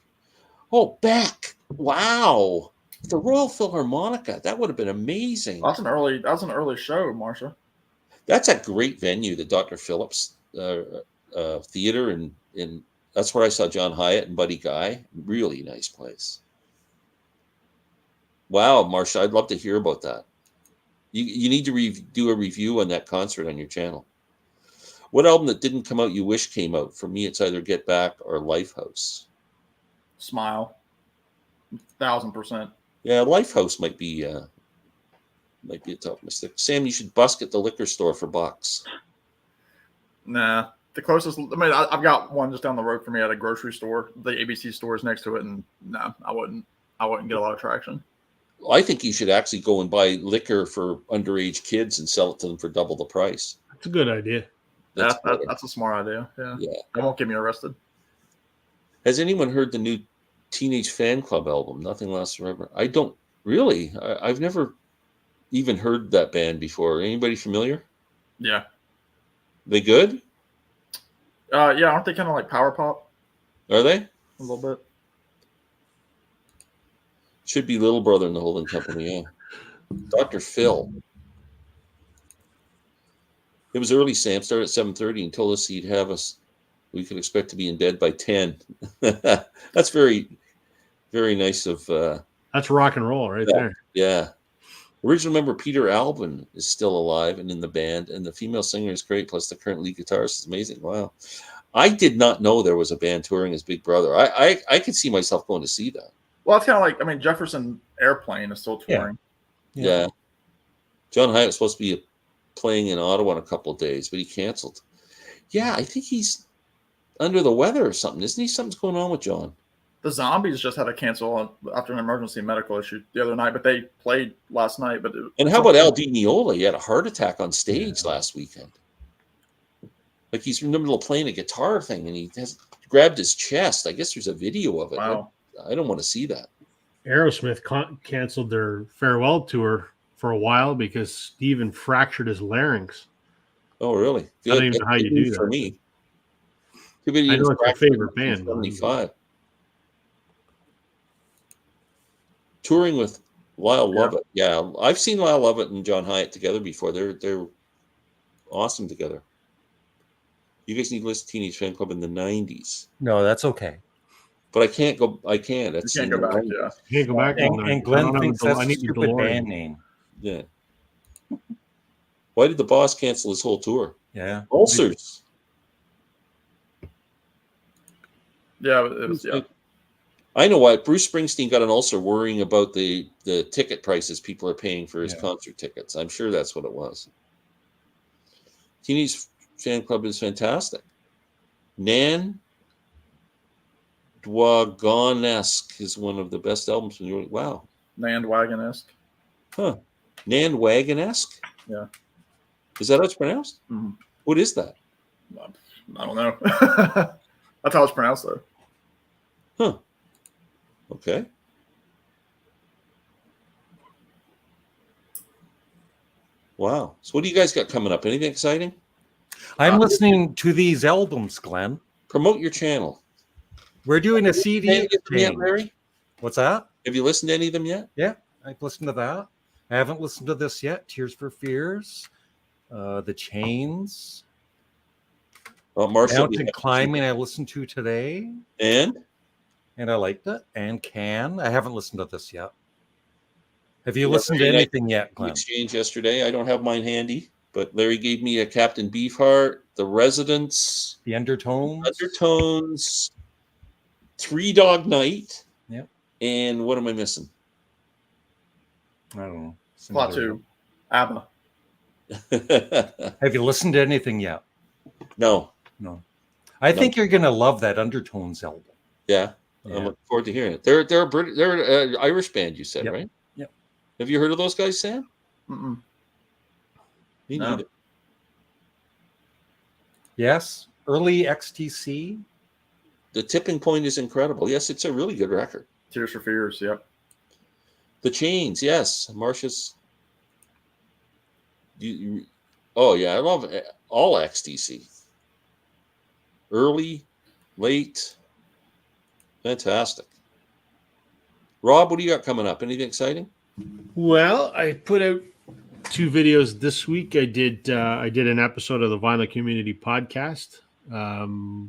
Oh, Beck. Wow. The Royal Philharmonica. That would have been amazing.
That was an early show, Marsha.
That's a great venue, the Dr. Phillips Theater. And that's where I saw John Hyatt and Buddy Guy. Really nice place. Wow, Marsha, I'd love to hear about that. You need to do a review on that concert on your channel. What album that didn't come out you wish came out? For me, it's either Get Back or Lifehouse.
Smile. 1,000%.
Yeah, Lifehouse might be a tough mistake. Sam, you should busk at the liquor store for bucks.
Nah. The closest, I mean, I've got one just down the road from me at a grocery store. The ABC store is next to it, and no, I wouldn't get a lot of traction.
I think you should actually go and buy liquor for underage kids and sell it to them for double the price.
That's a good idea.
That's a smart idea. Yeah. That won't get me arrested.
Has anyone heard the new Teenage Fan Club album, Nothing Lasts Forever? I don't really. I've never even heard that band before. Anybody familiar?
Yeah.
They good?
Yeah, aren't they kind of like power pop?
Are they?
A little bit.
Should be Little Brother in the holding company, yeah. Dr. Phil. It was early, Sam. Started at 7:30 and told us he'd have us. We could expect to be in bed by 10. That's very, very nice of.
That's rock and roll right there.
Yeah. Original member Peter Alvin is still alive and in the band, and the female singer is great. Plus, the current lead guitarist is amazing. Wow. I did not know there was a band touring as Big Brother. I could see myself going to see that.
Well, it's kind of like, I mean, Jefferson Airplane is still touring.
Yeah. John Hyatt was supposed to be playing in Ottawa in a couple of days, but he canceled. Yeah, I think he's under the weather or something. Isn't he? Something's going on with John.
The Zombies just had to cancel after an emergency medical issue the other night, but they played last night.
And how about Al Di Meola? He had a heart attack on stage last weekend. Like he's in the middle of playing a guitar thing, and he has grabbed his chest. I guess there's a video of it.
Wow.
I don't want to see that.
Aerosmith canceled their farewell tour for a while because Steven fractured his larynx.
Oh, really? Good.
I don't even know how you do that.
For me.
I know it's your favorite band.
75. Touring with Lyle Lovett. Yeah, I've seen Lyle Lovett and John Hyatt together before. They're awesome together. You guys need to listen to Teenage Fan Club in the 90s.
No, that's okay.
But I can't go. I can't.
You can't go back. Yeah.
You can't go back.
And Glenn thinks that's a stupid band name.
Yeah. Why did the boss cancel his whole tour?
Yeah.
Ulcers.
Yeah, it was. Yeah.
I know why. Bruce Springsteen got an ulcer worrying about the ticket prices people are paying for his concert tickets. I'm sure that's what it was. Teenage Fan Club is fantastic. Nan Dwagonesque is one of the best albums. Wow.
Nandwagon-esque.
Huh. Nandwagonesque?
Yeah.
Is that how it's pronounced?
Mm-hmm.
What is that?
I don't know. That's how it's pronounced, though.
Huh. Okay. Wow. So what do you guys got coming up? Anything exciting?
I'm listening to these albums, Glenn.
Promote your channel.
We're doing a CD
yet, Larry?
What's that?
Have you listened to any of them yet?
Yeah, I've listened to that. I haven't listened to this yet. Tears for Fears, The Chains, Mountain Climbing. I listened to today,
and
I liked it. And I haven't listened to this yet. Have you listened to anything yet, Glenn?
Exchange yesterday. I don't have mine handy, but Larry gave me a Captain Beefheart, The Residents,
The Undertones,
Three Dog Night.
Yep.
And what am I missing?
I don't know.
Plot 2. ABBA.
Have you listened to anything yet?
No.
I think you're going to love that Undertones album.
Yeah. I'm looking forward to hearing it. They're an Irish band, you said, right?
Yep.
Have you heard of those guys, Sam?
Mm-mm.
Me neither.
Yes. Early XTC.
The Tipping Point is incredible. Yes, it's a really good record.
Tears for Fears, yep.
The Chains, yes. Marcia's. Oh, yeah. I love all XTC. Early, late. Fantastic. Rob, what do you got coming up? Anything exciting?
Well, I put out 2 videos this week. I did an episode of the Vinyl Community Podcast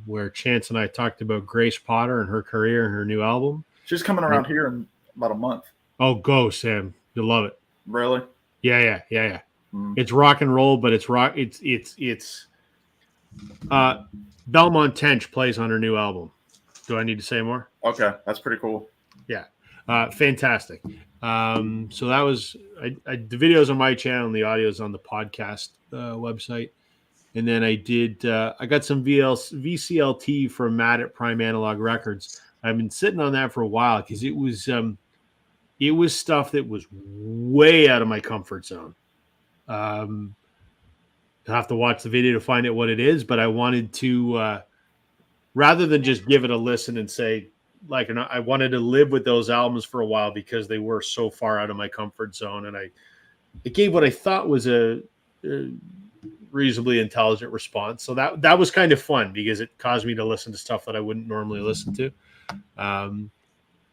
where Chance and I talked about Grace Potter and her career and her new album.
She's coming around here in about a month.
Oh, go, Sam. You'll love it.
Really?
Yeah. It's rock and roll, but it's rock. It's Belmont Tench plays on her new album. Do I need to say more?
Okay, that's pretty cool.
Yeah, fantastic. So that was the videos on my channel and the audios on the podcast website. And then I got some VCLT from Matt at Prime Analog Records. I've been sitting on that for a while because it was stuff that was way out of my comfort zone. I'll have to watch the video to find out what it is, but I wanted to, rather than just give it a listen and say, I wanted to live with those albums for a while because they were so far out of my comfort zone. And it gave what I thought was a reasonably intelligent response. So that was kind of fun because it caused me to listen to stuff that I wouldn't normally listen to. And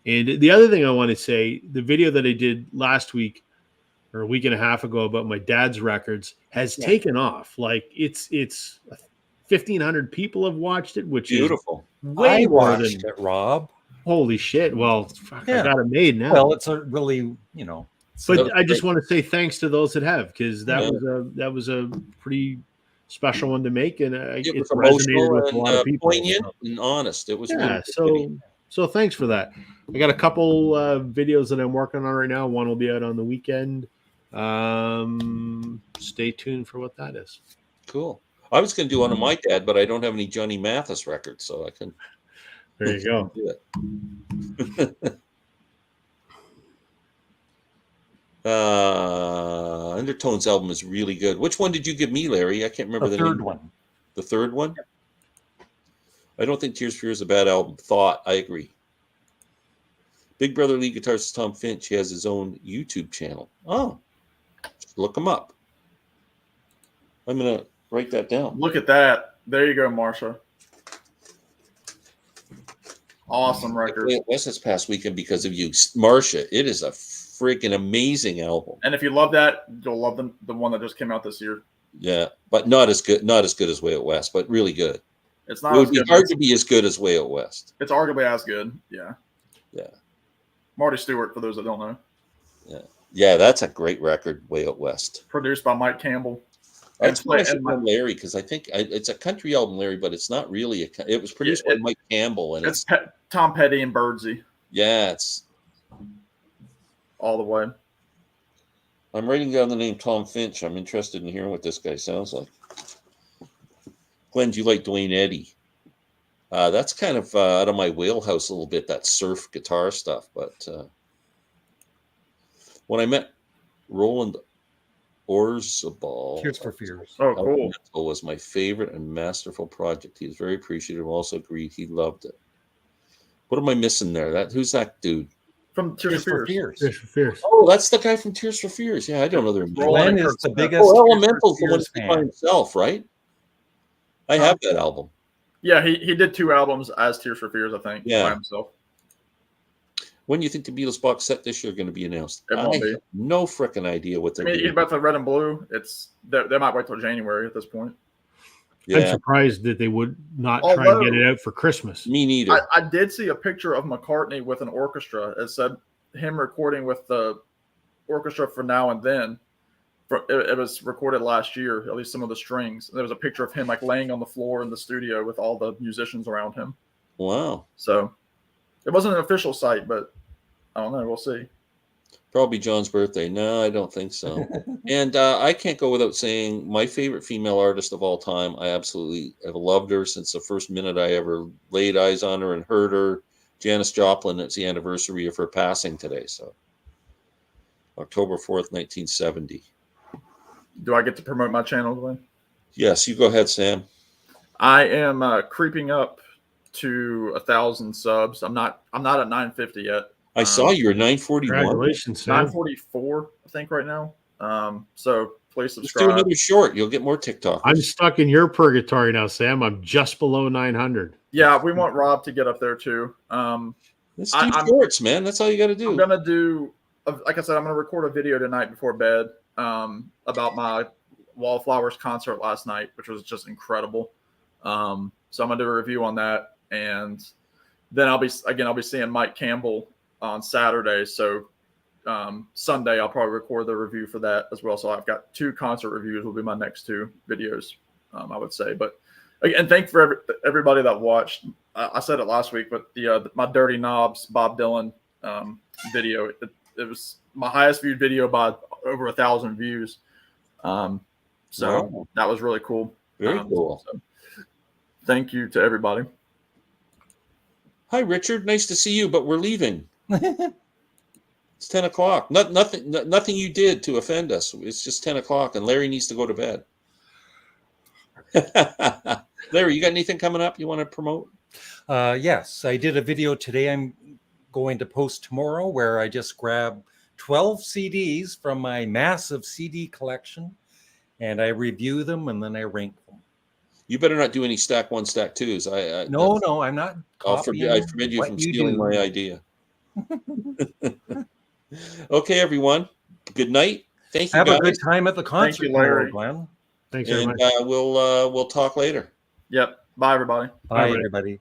the other thing I want to say, the video that I did last week or a week and a half ago about my dad's records has taken off. Like it's 1,500 people have watched it, which
beautiful.
Is way
I
more
watched
than
it, Rob.
Holy shit. Well, fuck, I got it made now.
Well, it's a really,
But I just want to say thanks to those that have, because that was a pretty special one to make, and it resonated with a lot of people.
Poignant and honest. It was
so thanks for that. I got a couple videos that I'm working on right now. One will be out on the weekend. Stay tuned for what that is.
Cool. I was going to do one of my dad, but I don't have any Johnny Mathis records, so I can.
There you go.
Do it. Undertones album is really good. Which one did you give me, Larry? I can't remember the
third
name.
one.
The third one? I don't think Tears for Fears is a bad album. Thought, I agree. Big Brother lead guitarist Tom Finch. He has his own YouTube channel. Oh, just look him up. I'm going to write that down.
Look at that. There you go, Marsha. Awesome record.
It was this past weekend because of you, Marsha. It is a freaking amazing album.
And if you love that, you'll love the one that just came out this year.
Yeah, but not as good as Way Out West, but really good.
It's not.
It would be hard to be as good as Way Out West.
It's arguably as good. Yeah.
Yeah.
Marty Stewart, for those that don't know.
Yeah. Yeah, that's a great record, Way Out West.
Produced by Mike Campbell.
That's why I said Larry, because I think it's a country album, Larry, but it's not really it was produced by Mike Campbell, and it's
Tom Petty and Birdsey.
Yeah, it's
all the way.
I'm writing down the name Tom Finch. I'm interested in hearing what this guy sounds like. Glenn, do you like Dwayne Eddy? That's kind of out of my wheelhouse a little bit, that surf guitar stuff. But when I met Roland Orzabal,
Tears for Fears.
Oh, cool.
Was my favorite and masterful project. He was very appreciative. Also agreed he loved it. What am I missing there? Who's that dude?
From Tears for Fears.
Tears for Fears.
Oh, that's the guy from Tears for Fears. Yeah, I don't know their name.
Glenn is the biggest.
Oh, Elemental's the one by himself, right? I have that album.
Yeah, he did 2 albums as Tears for Fears, I think, by himself.
When do you think the Beatles box set this year is going to be announced?
It won't be.
No freaking idea what they're doing.
About the red and blue, they might wait till January at this point.
Yeah.
I'm surprised that they would not try and get it out for Christmas.
Me neither.
I did see a picture of McCartney with an orchestra. It said him recording with the orchestra for Now and Then. It was recorded last year, at least some of the strings. There was a picture of him laying on the floor in the studio with all the musicians around him.
Wow.
So it wasn't an official site, but I don't know. We'll see.
Probably John's birthday. No, I don't think so. And I can't go without saying my favorite female artist of all time. I absolutely have loved her since the first minute I ever laid eyes on her and heard her. Janis Joplin. It's the anniversary of her passing today. So October 4th, 1970.
Do I get to promote my channel, Glenn?
Yes, you go ahead, Sam.
I am creeping up to 1,000 subs. I'm not at 950 yet.
I saw you were 941.
Congratulations, Sam.
944, I think, right now. So please subscribe.
Let's do another short. You'll get more TikTok.
I'm stuck in your purgatory now, Sam. I'm just below 900.
Yeah, we want Rob to get up there too.
Let's do shorts, man. That's all you got to do.
I'm gonna do, like I said, I'm gonna record a video tonight before bed about my Wallflowers concert last night, which was just incredible. So I'm gonna do a review on that, and then I'll be seeing Mike Campbell on Saturday. So Sunday I'll probably record the review for that as well. So I've got 2 concert reviews will be my next 2 videos, I would say. But again, thank for everybody that watched. I said it last week, but my Dirty Knobs Bob Dylan video. It was my highest viewed video by over 1,000 views. So
Wow.
that was really cool.
Very cool.
So thank you to everybody.
Hi, Richard. Nice to see you, but we're leaving. It's 10 o'clock. Nothing you did to offend us. It's just 10 o'clock, and Larry needs to go to bed. Larry, you got anything coming up you want to promote?
Yes, I did a video today I'm going to post tomorrow where I just grabbed 12 CDs from my massive CD collection, and I review them and then I rank them.
You better not do any stack 1, stack 2s.
No, I'm not.
I forbid you from stealing my idea. Okay, everyone. Good night. Thank you.
Have
guys.
a good time at the concert,
Thank you, Larry.
Glenn.
Thanks,
And
everybody.
we'll talk later.
Yep. Bye, everybody.
Bye, everybody.